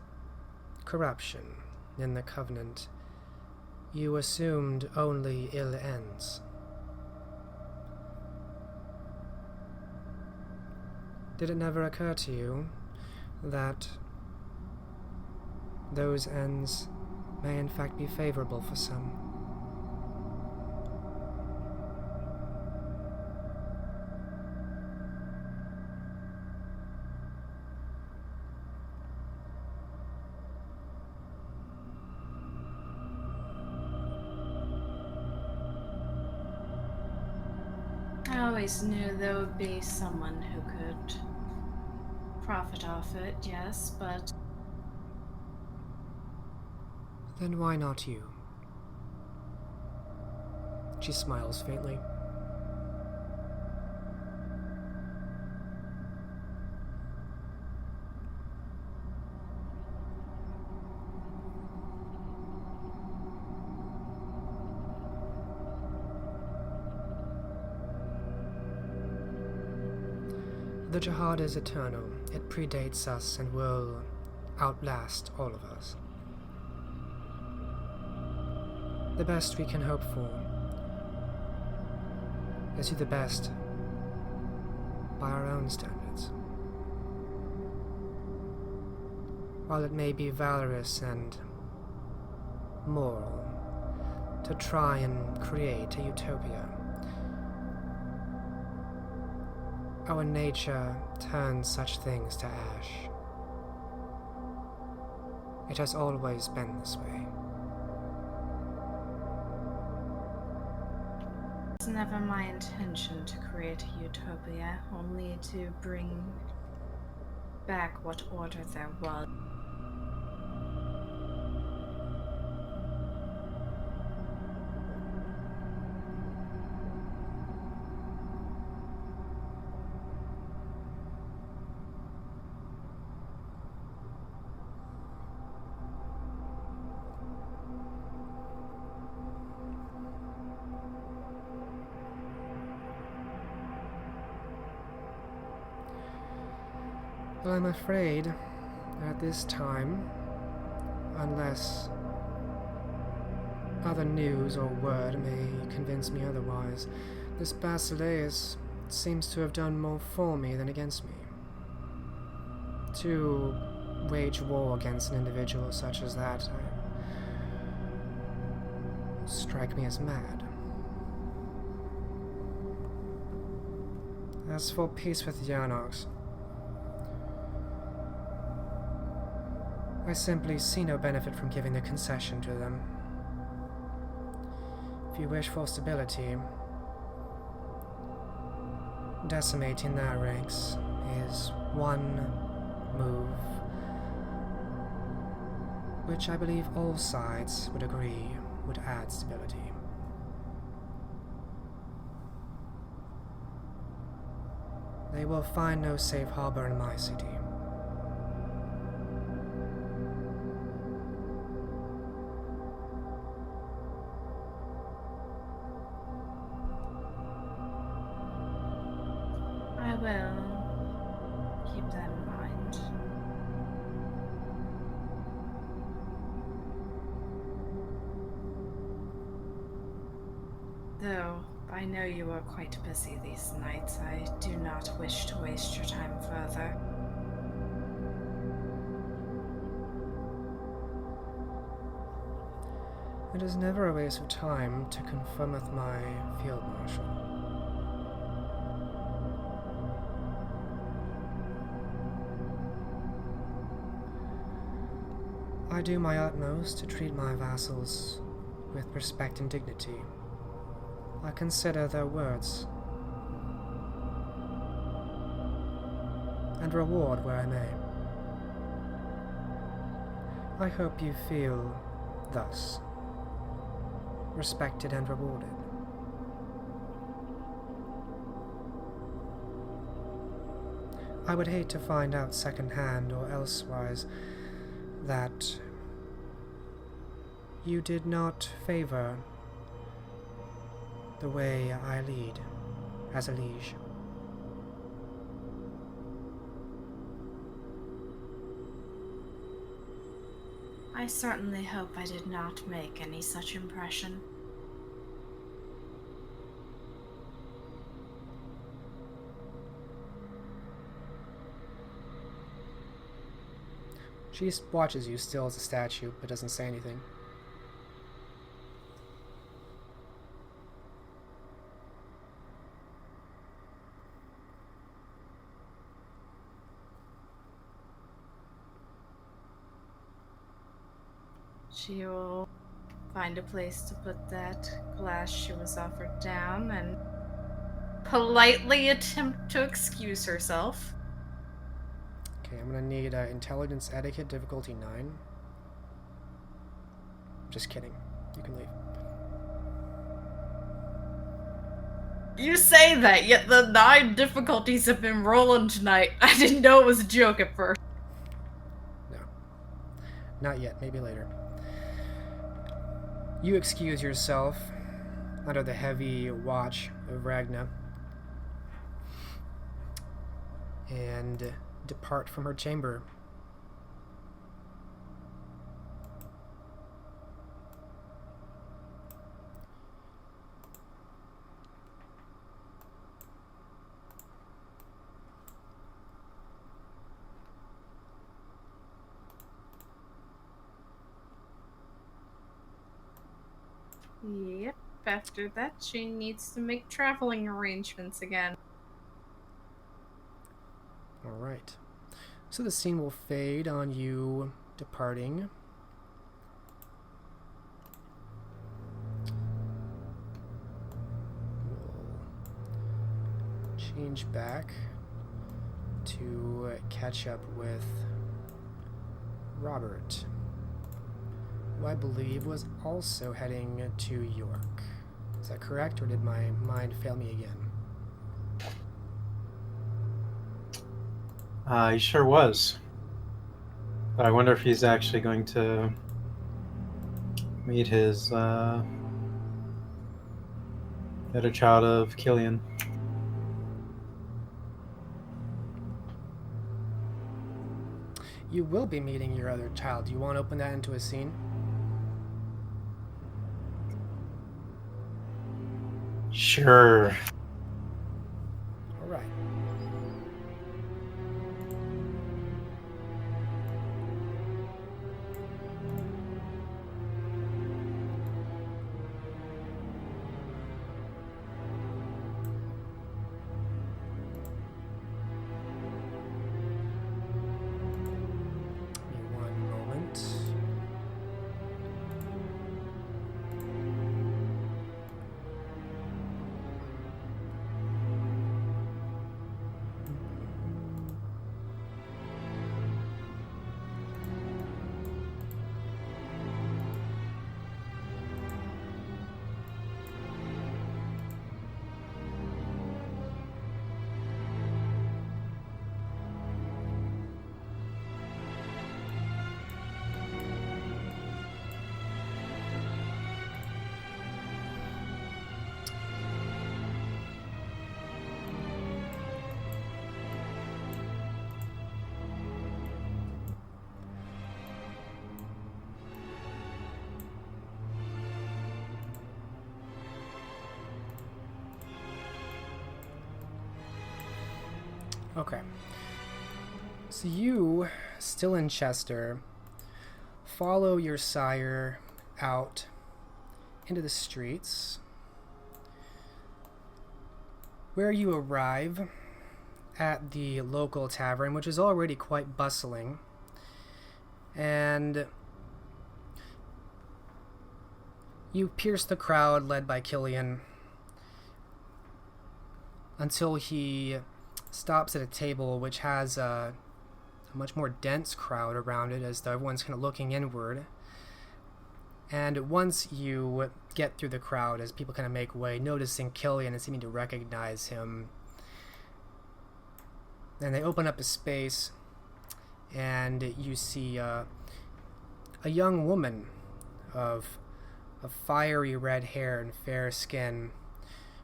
corruption in the Covenant, you assumed only ill ends. Did it never occur to you that those ends may in fact be favorable for some? I always knew there would be someone who could profit off it, yes, but Then why not you? She smiles faintly. The Jihad is eternal. It predates us and will outlast all of us. The best we can hope for is to do the best by our own standards. While it may be valorous and moral to try and create a utopia, our nature turns such things to ash. It has always been this way. it's never my intention to create a utopia, only to bring back what order there was. Well, I'm afraid, at this time, unless other news or word may convince me otherwise. This Basileus seems to have done more for me than against me. To wage war against an individual such as that strike me as mad. As for peace with the Yarnoks, I simply see no benefit from giving a concession to them. If you wish for stability, decimating their ranks is one move which I believe all sides would agree would add stability. They will find no safe harbor in my city. I will keep that in mind. Though I know you are quite busy these nights, I do not wish to waste your time further. It is never a waste of time to confirm with my field marshal. I do my utmost to treat my vassals with respect and dignity. I consider their words and reward where I may. I hope you feel thus respected and rewarded. I would hate to find out secondhand or elsewise that you did not favor the way I lead as a liege. I certainly hope I did not make any such impression. She watches you still as a statue, but doesn't say anything. She will find a place to put that glass she was offered down and politely attempt to excuse herself. Okay, I'm gonna need intelligence etiquette difficulty 9. Just kidding. You can leave. You say that, yet the 9 difficulties have been rolling tonight. I didn't know it was a joke at first. No. Not yet. Maybe later. You excuse yourself under the heavy watch of Ragna and depart from her chamber. Yep, after that she needs to make traveling arrangements again. Alright. So the scene will fade on you departing. We'll change back to catch up with Robert, who I believe was also heading to York. Is that correct, or did my mind fail me again? He sure was. But I wonder if he's actually going to meet his better child of Killian. you will be meeting your other child. Do you want to open that into a scene? Sure. All right. Give me one moment. Okay. So you, still in Chester, follow your sire out into the streets, where you arrive at the local tavern, which is already quite bustling, and you pierce the crowd led by Killian until he stops at a table which has a much more dense crowd around it, as though everyone's kind of looking inward. And once you get through the crowd, as people kind of make way, noticing Killian and seeming to recognize him, and they open up a space, and you see a young woman of fiery red hair and fair skin.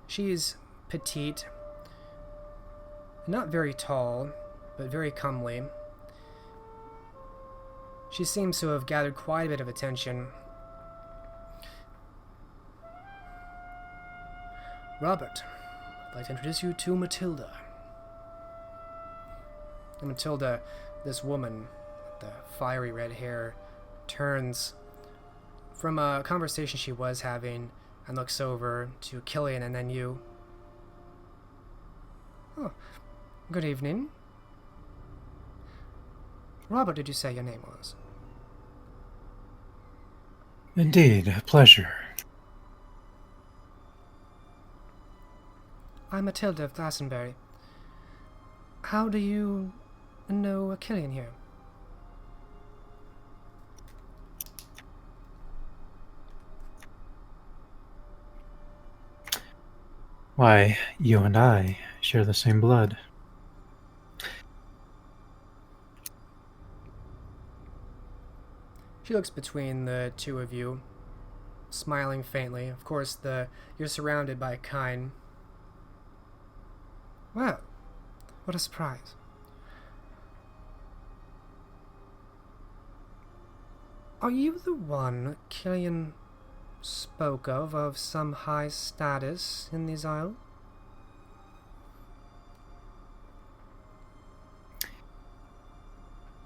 She's petite, not very tall, but very comely. She seems to have gathered quite a bit of attention. Robert, I'd like to introduce you to Matilda. And Matilda, this woman with the fiery red hair, turns from a conversation she was having and looks over to Killian and then you. Oh, good evening. Robert, did you say your name was? Indeed, a pleasure. I'm Matilda of Glastonbury. How do you know Killian here? Why, you and I share the same blood. She looks between the two of you, smiling faintly. Of course, you're surrounded by kind. Well, what a surprise. Are you the one Killian spoke of some high status in these isles?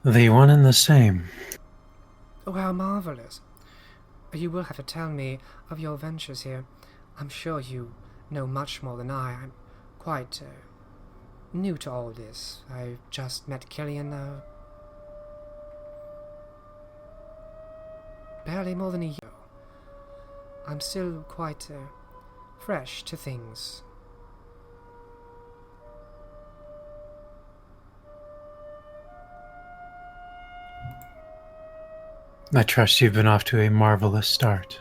The one and the same. Oh, how marvelous. You will have to tell me of your ventures here. I'm sure you know much more than I. I'm quite new to all this. I just met Killian barely more than a year ago. I'm still quite fresh to things. I trust you've been off to a marvelous start.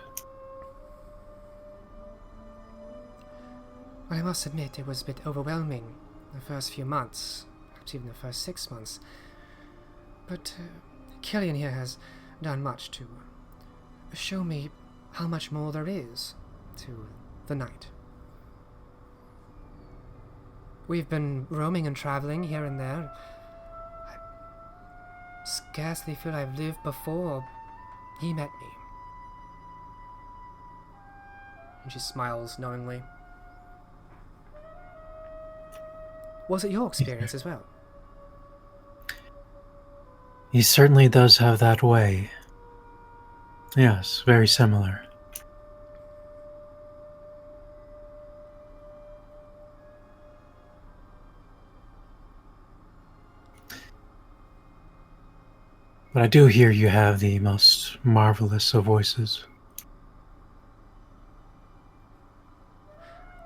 I must admit it was a bit overwhelming the first few months, perhaps even the first 6 months. But Killian here has done much to show me how much more there is to the night. We've been roaming and traveling here and there. scarcely feel I've lived before he met me. And she smiles knowingly. Was it your experience as well? He certainly does have that way. Yes, very similar. But I do hear you have the most marvelous of voices.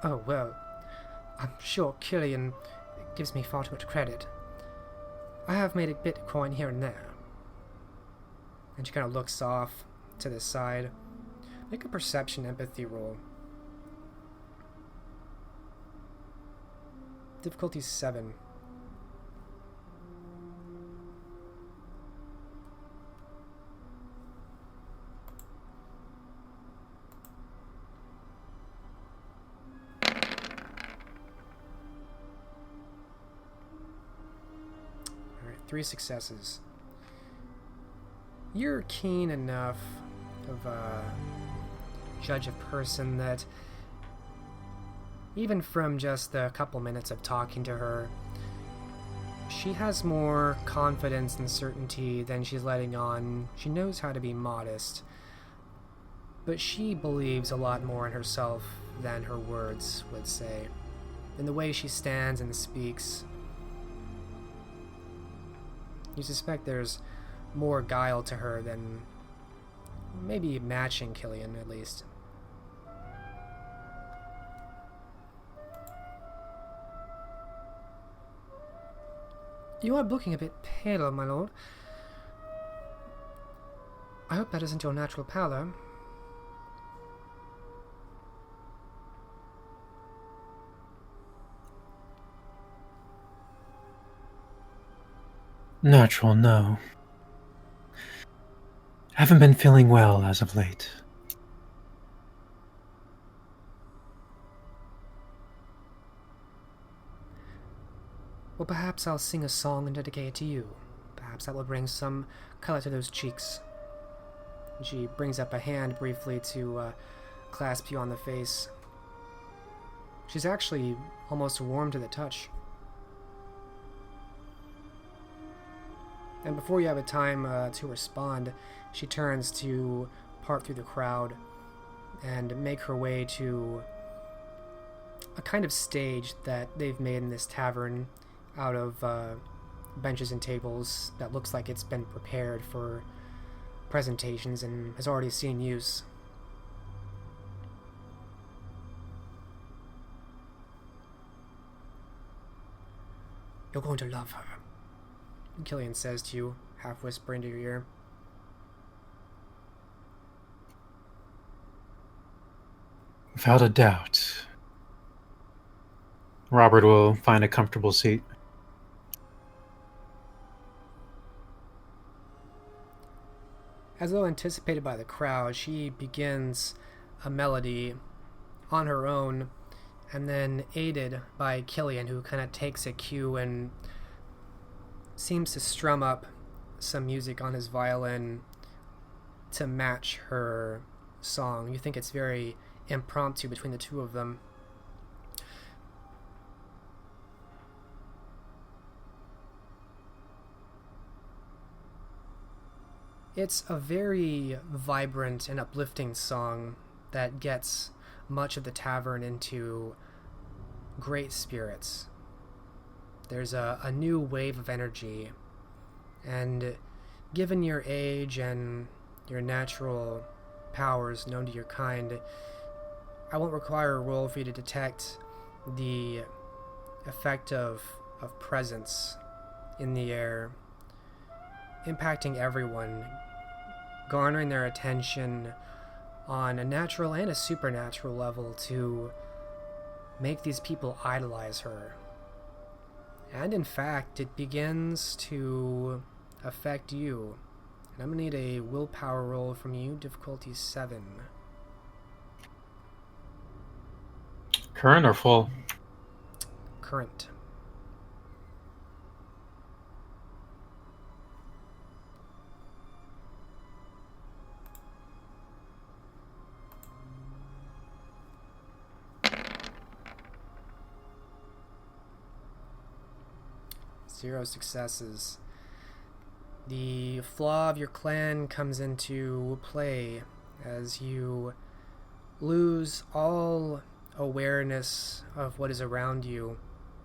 Oh, well, I'm sure Killian gives me far too much credit. I have made a bit of coin here and there. And she kind of looks off to the side. Make a perception empathy roll. Difficulty 7. Alright, 3 successes. You're keen enough of a judge of person that even from just a couple minutes of talking to her, she has more confidence and certainty than she's letting on. She knows how to be modest, but she believes a lot more in herself than her words would say. In the way she stands and speaks, you suspect there's more guile to her than maybe matching Killian, at least. You are looking a bit paler, my lord. I hope that isn't your natural pallor. Natural, no. Haven't been feeling well as of late. Well, perhaps I'll sing a song and dedicate it to you. Perhaps that will bring some color to those cheeks. She brings up a hand briefly to clasp you on the face. She's actually almost warm to the touch. And before you have a time to respond, she turns to part through the crowd and make her way to a kind of stage that they've made in this tavern out of benches and tables that looks like it's been prepared for presentations and has already seen use. You're going to love her, Killian says to you, half whispering to your ear. Without a doubt. Robert will find a comfortable seat. As though anticipated by the crowd, she begins a melody on her own, and then aided by Killian, who kind of takes a cue and seems to strum up some music on his violin to match her song. You think it's very impromptu between the two of them. It's a very vibrant and uplifting song that gets much of the tavern into great spirits. There's a new wave of energy, and given your age and your natural powers known to your kind, I won't require a roll for you to detect the effect of presence in the air, impacting everyone, garnering their attention on a natural and a supernatural level to make these people idolize her. And in fact, it begins to affect you. And I'm going to need a willpower roll from you, difficulty 7. Current or full? Current. 0 successes. The flaw of your clan comes into play as you lose all awareness of what is around you.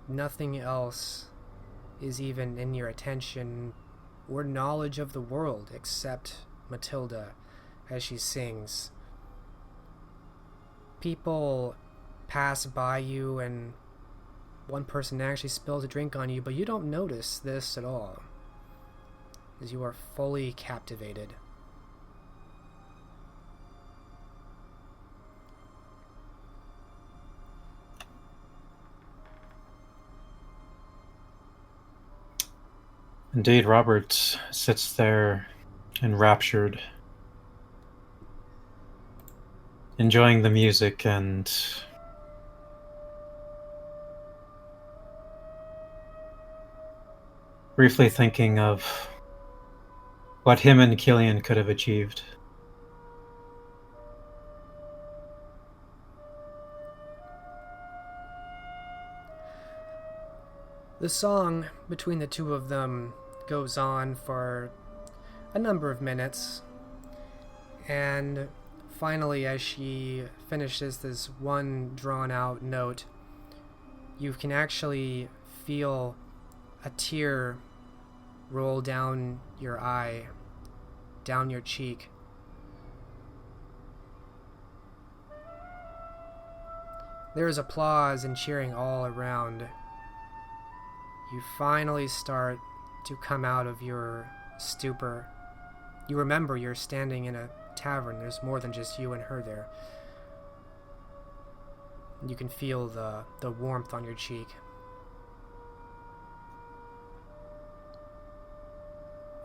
Nothing else is even in your attention or knowledge of the world except Matilda as she sings. People pass by you and one person actually spills a drink on you, but you don't notice this at all as you are fully captivated. Indeed, Robert sits there enraptured, enjoying the music and briefly thinking of what him and Killian could have achieved. The song between the two of them goes on for a number of minutes, and finally, as she finishes this one drawn-out note, you can actually feel a tear roll down your eye, down your cheek. There is applause and cheering all around. You finally start to come out of your stupor. You remember you're standing in a tavern. There's more than just you and her there. You can feel the warmth on your cheek.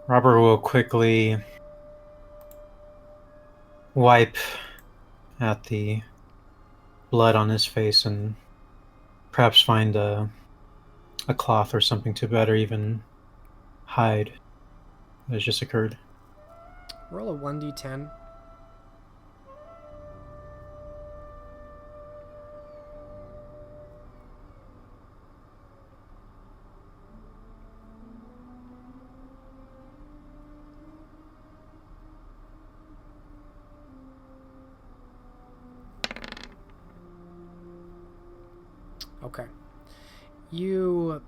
Robert will quickly wipe at the blood on his face and perhaps find a cloth or something to better even hide what has just occurred. Roll a 1d10. Okay. You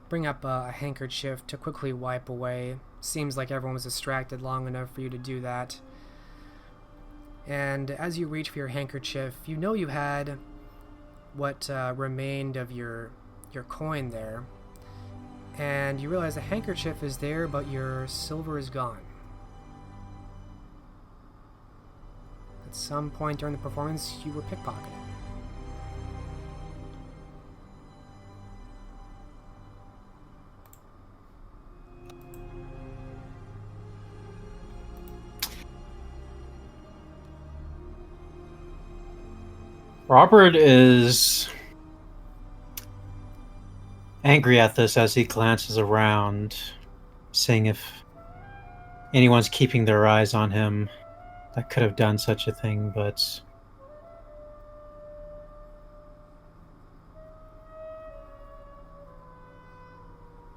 bring up a handkerchief to quickly wipe away. Seems like everyone was distracted long enough for you to do that. And as you reach for your handkerchief, you know you had what remained of your coin there. And you realize the handkerchief is there, but your silver is gone. At some point during the performance, you were pickpocketed. Robert is angry at this as he glances around, seeing if anyone's keeping their eyes on him that could have done such a thing, but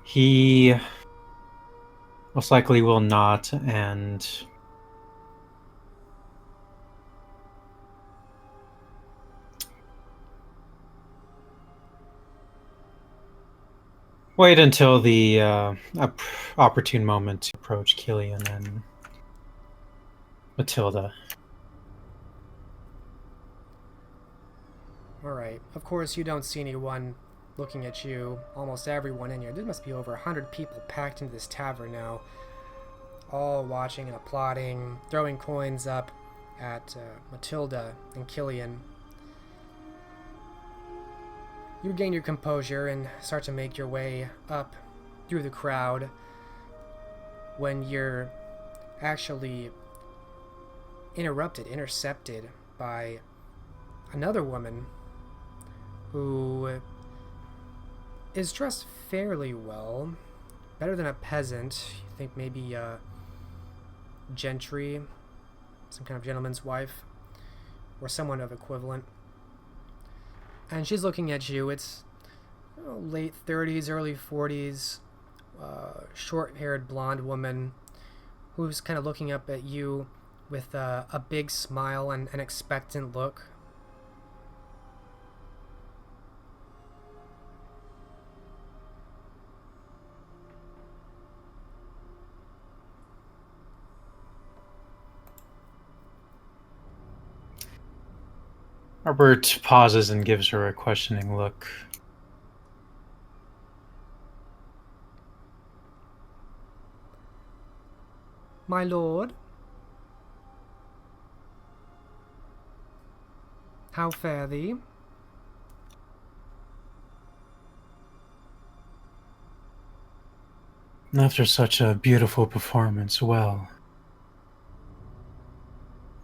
he most likely will not, and wait until the opportune moment to approach Killian and Matilda. Alright, of course you don't see anyone looking at you. Almost everyone in here. There must be over 100 people packed into this tavern now. All watching and applauding, throwing coins up at Matilda and Killian. You regain your composure and start to make your way up through the crowd when you're actually intercepted by another woman who is dressed fairly well, better than a peasant. You think maybe a gentry, some kind of gentleman's wife, or someone of equivalent. And she's looking at you. It's late 30s, early 40s, short-haired blonde woman who's kind of looking up at you with a big smile and an expectant look. Robert pauses and gives her a questioning look. My lord? How fare thee? After such a beautiful performance, well.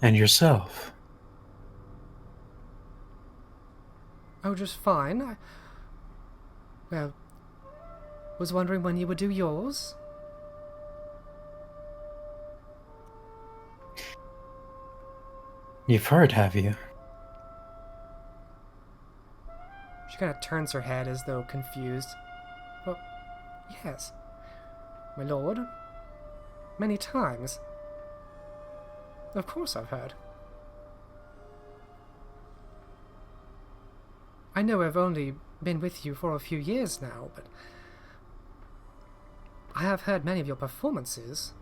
And yourself? Oh, just fine. Was wondering when you would do yours. You've heard, have you? She kind of turns her head as though confused. Well, yes. My lord. Many times. Of course I've heard. I know I've only been with you for a few years now, but I have heard many of your performances.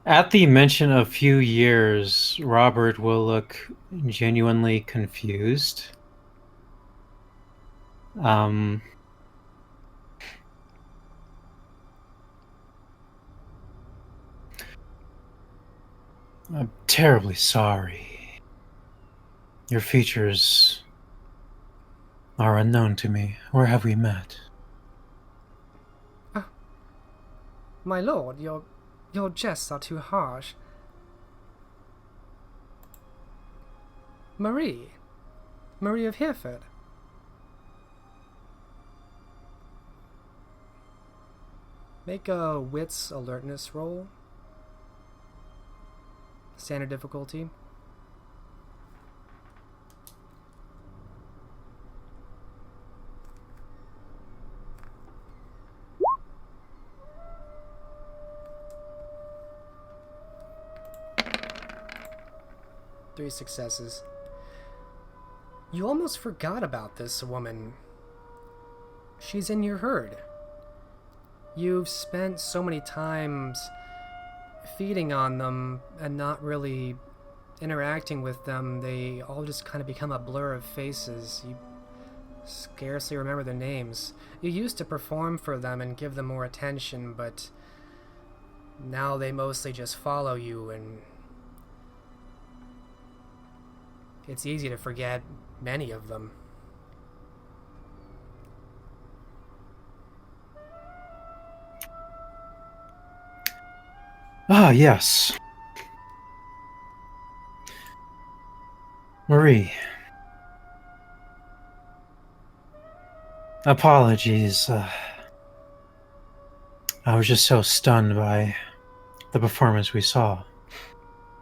At the mention of few years, Robert will look genuinely confused. I'm terribly sorry. Your features are unknown to me. Where have we met? My lord, your jests are too harsh. Marie of Hereford. Make a wits alertness roll. Standard difficulty. Three successes. You almost forgot about this woman. She's in your herd. You've spent so many times feeding on them and not really interacting with them. They all just kind of become a blur of faces. You scarcely remember their names. You used to perform for them and give them more attention, but now they mostly just follow you, and it's easy to forget many of them. Ah, yes. Marie. Apologies. I was just so stunned by the performance we saw.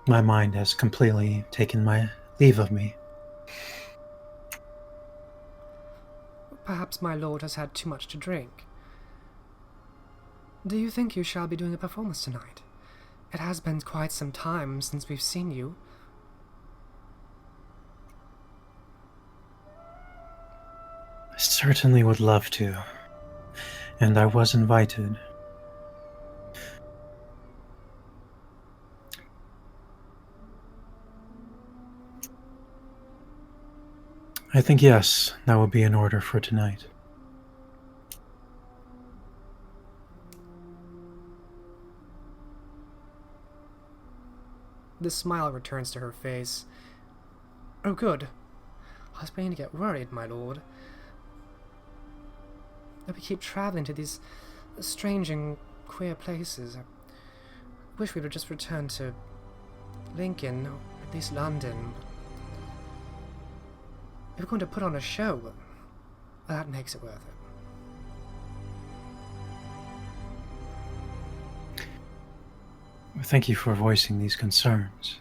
My mind has completely taken my leave of me. Perhaps my lord has had too much to drink. Do you think you shall be doing a performance tonight? It has been quite some time since we've seen you. I certainly would love to. And I was invited. I think yes, that will be in order for tonight. The smile returns to her face. Oh, good. I was beginning to get worried, my lord. That we keep traveling to these strange and queer places. I wish we would just return to Lincoln, or at least London. If we're going to put on a show, well, that makes it worth it. Thank you for voicing these concerns.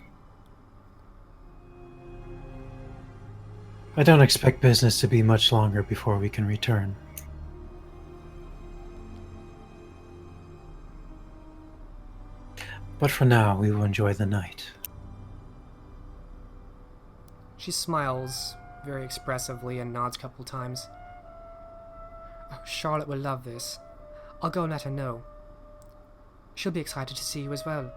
I don't expect business to be much longer before we can return. But for now, we will enjoy the night. She smiles very expressively and nods a couple times. Oh, Charlotte will love this. I'll go and let her know. She'll be excited to see you as well.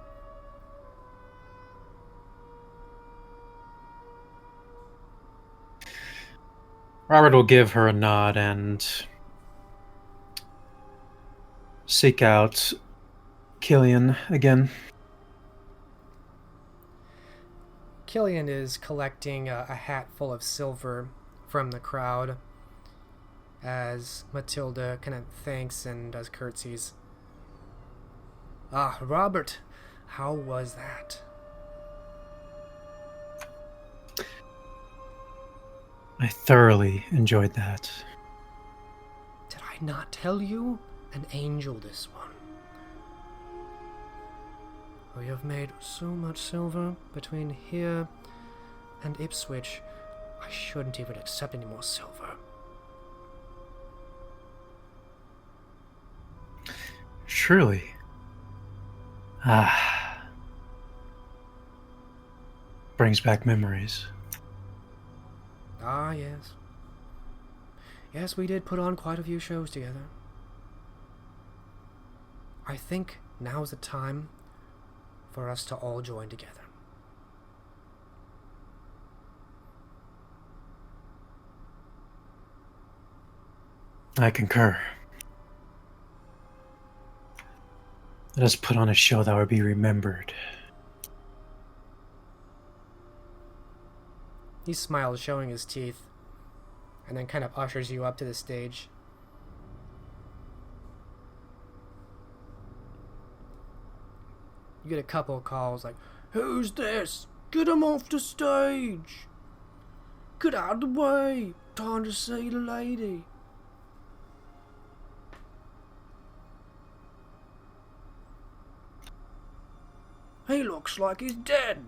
Robert will give her a nod and seek out Killian again. Killian is collecting a hat full of silver from the crowd as Matilda kind of thanks and does curtsies. Ah, Robert, how was that? I thoroughly enjoyed that. Did I not tell you? An angel, this one. We have made so much silver between here and Ipswich. I shouldn't even accept any more silver. Surely. Ah. Brings back memories. Ah, yes. Yes, we did put on quite a few shows together. I think now's the time for us to all join together. I concur. Let us put on a show that will be remembered. He smiles, showing his teeth, and then kind of ushers you up to the stage. You get a couple of calls like, "Who's this? Get him off the stage! Get out of the way! Time to see the lady!" He looks like he's dead.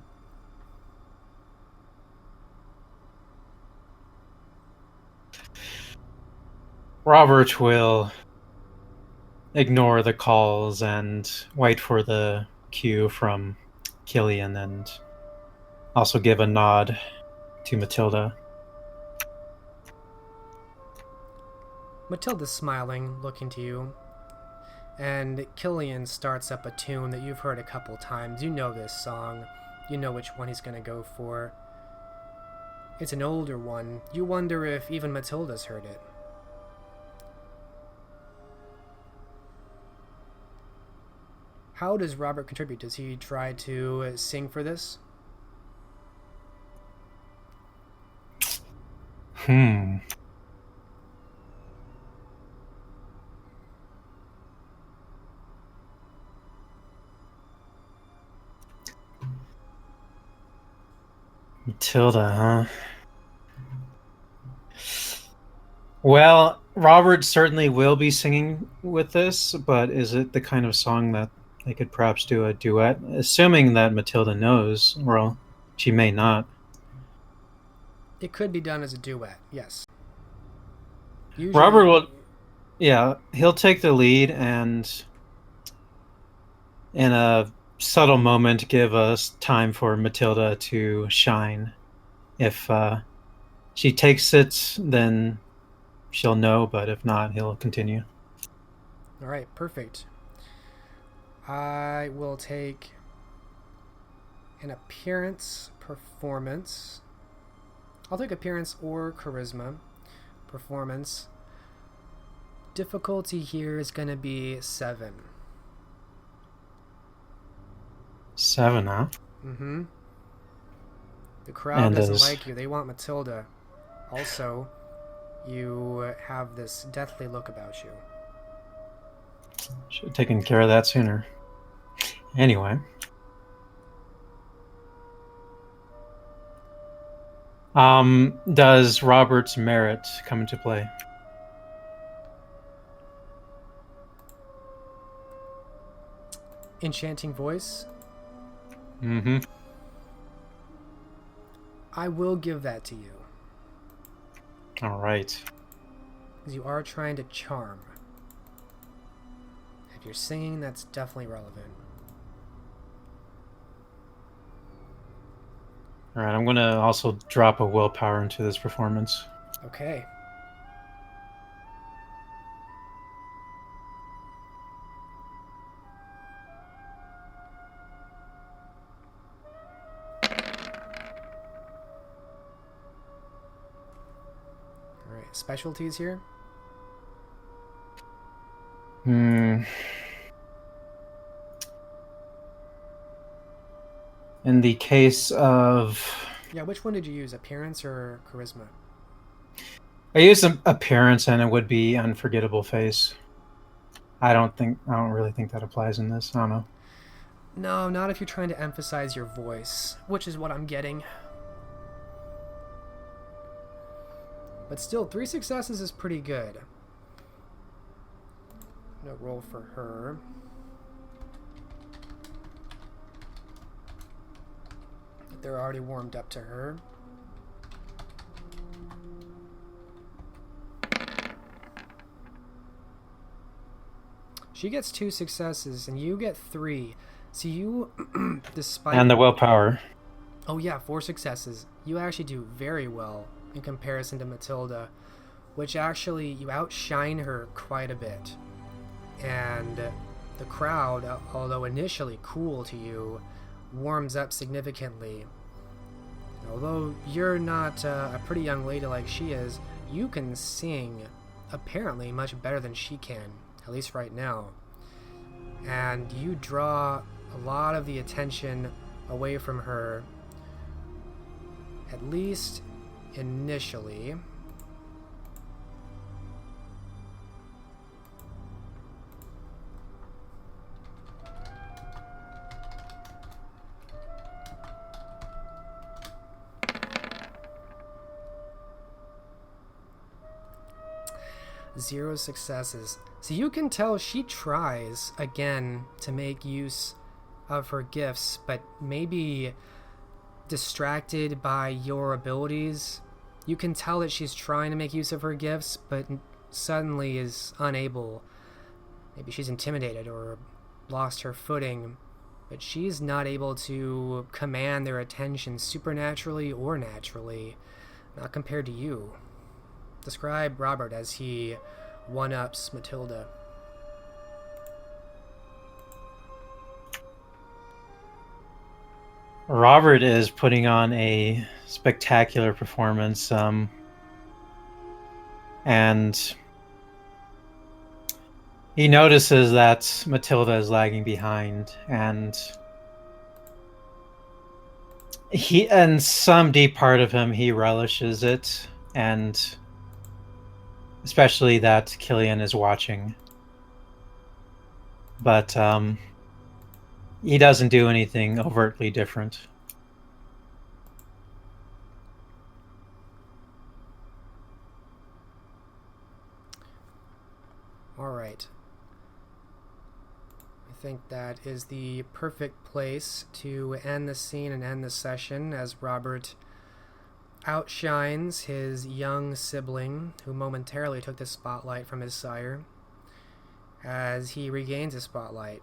Robert will ignore the calls and wait for the cue from Killian and also give a nod to Matilda. Matilda's smiling, looking to you, and Killian starts up a tune that you've heard a couple times. You know this song. You know which one he's gonna go for. It's an older one. You wonder if even Matilda's heard it. How does Robert contribute? Does he try to sing for this? Matilda, huh? Well, Robert certainly will be singing with this, but is it the kind of song that they could perhaps do a duet? Assuming that Matilda knows, well, she may not. It could be done as a duet, yes. Usually, Robert will, yeah, he'll take the lead and in a subtle moment give us time for Matilda to shine. If she takes it, then she'll know, but if not, he'll continue. Alright, perfect. I will take an appearance performance. I'll take appearance or charisma performance. Difficulty here is going to be 7. 7, huh? Mm-hmm. The crowd And doesn't as- like you. They want Matilda. Also, you have this deathly look about you. Should have taken care of that sooner. Anyway. Does Robert's merit come into play? Enchanting voice. Mm-hmm. I will give that to you. All right. Because you are trying to charm. If you're singing, that's definitely relevant. All right, I'm going to also drop a willpower into this performance. Okay. Alright, specialties here? In the case of... Yeah, which one did you use? Appearance or charisma? I used an appearance, and it would be unforgettable face. I don't really think that applies in this. I don't know. No, not if you're trying to emphasize your voice, which is what I'm getting. But still, 3 successes is pretty good. I'm gonna roll for her. They're already warmed up to her. She gets 2 successes, and you get 3. So you, despite... And the willpower. Oh yeah, 4 successes. You actually do very well in comparison to Matilda, which actually, you outshine her quite a bit. And the crowd, although initially cool to you, warms up significantly. Although you're not a pretty young lady like she is, you can sing apparently much better than she can, at least right now. And you draw a lot of the attention away from her, at least initially. Zero successes. So you can tell she tries again to make use of her gifts, but maybe distracted by your abilities. You can tell that she's trying to make use of her gifts, but suddenly is unable. Maybe she's intimidated or lost her footing, but she's not able to command their attention supernaturally or naturally, not compared to you. Describe Robert as he one-ups Matilda. Robert is putting on a spectacular performance, and he notices that Matilda is lagging behind, and in some deep part of him, he relishes it, and especially that Killian is watching. But he doesn't do anything overtly different. All right. I think that is the perfect place to end the scene and end the session, as Robert outshines his young sibling, who momentarily took the spotlight from his sire, as he regains the spotlight.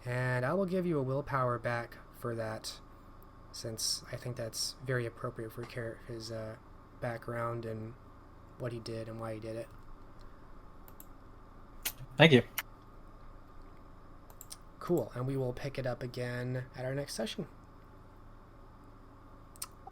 And I will give you a willpower back for that, since I think that's very appropriate for his background and what he did and why he did it. Thank you. Cool, and we will pick it up again at our next session.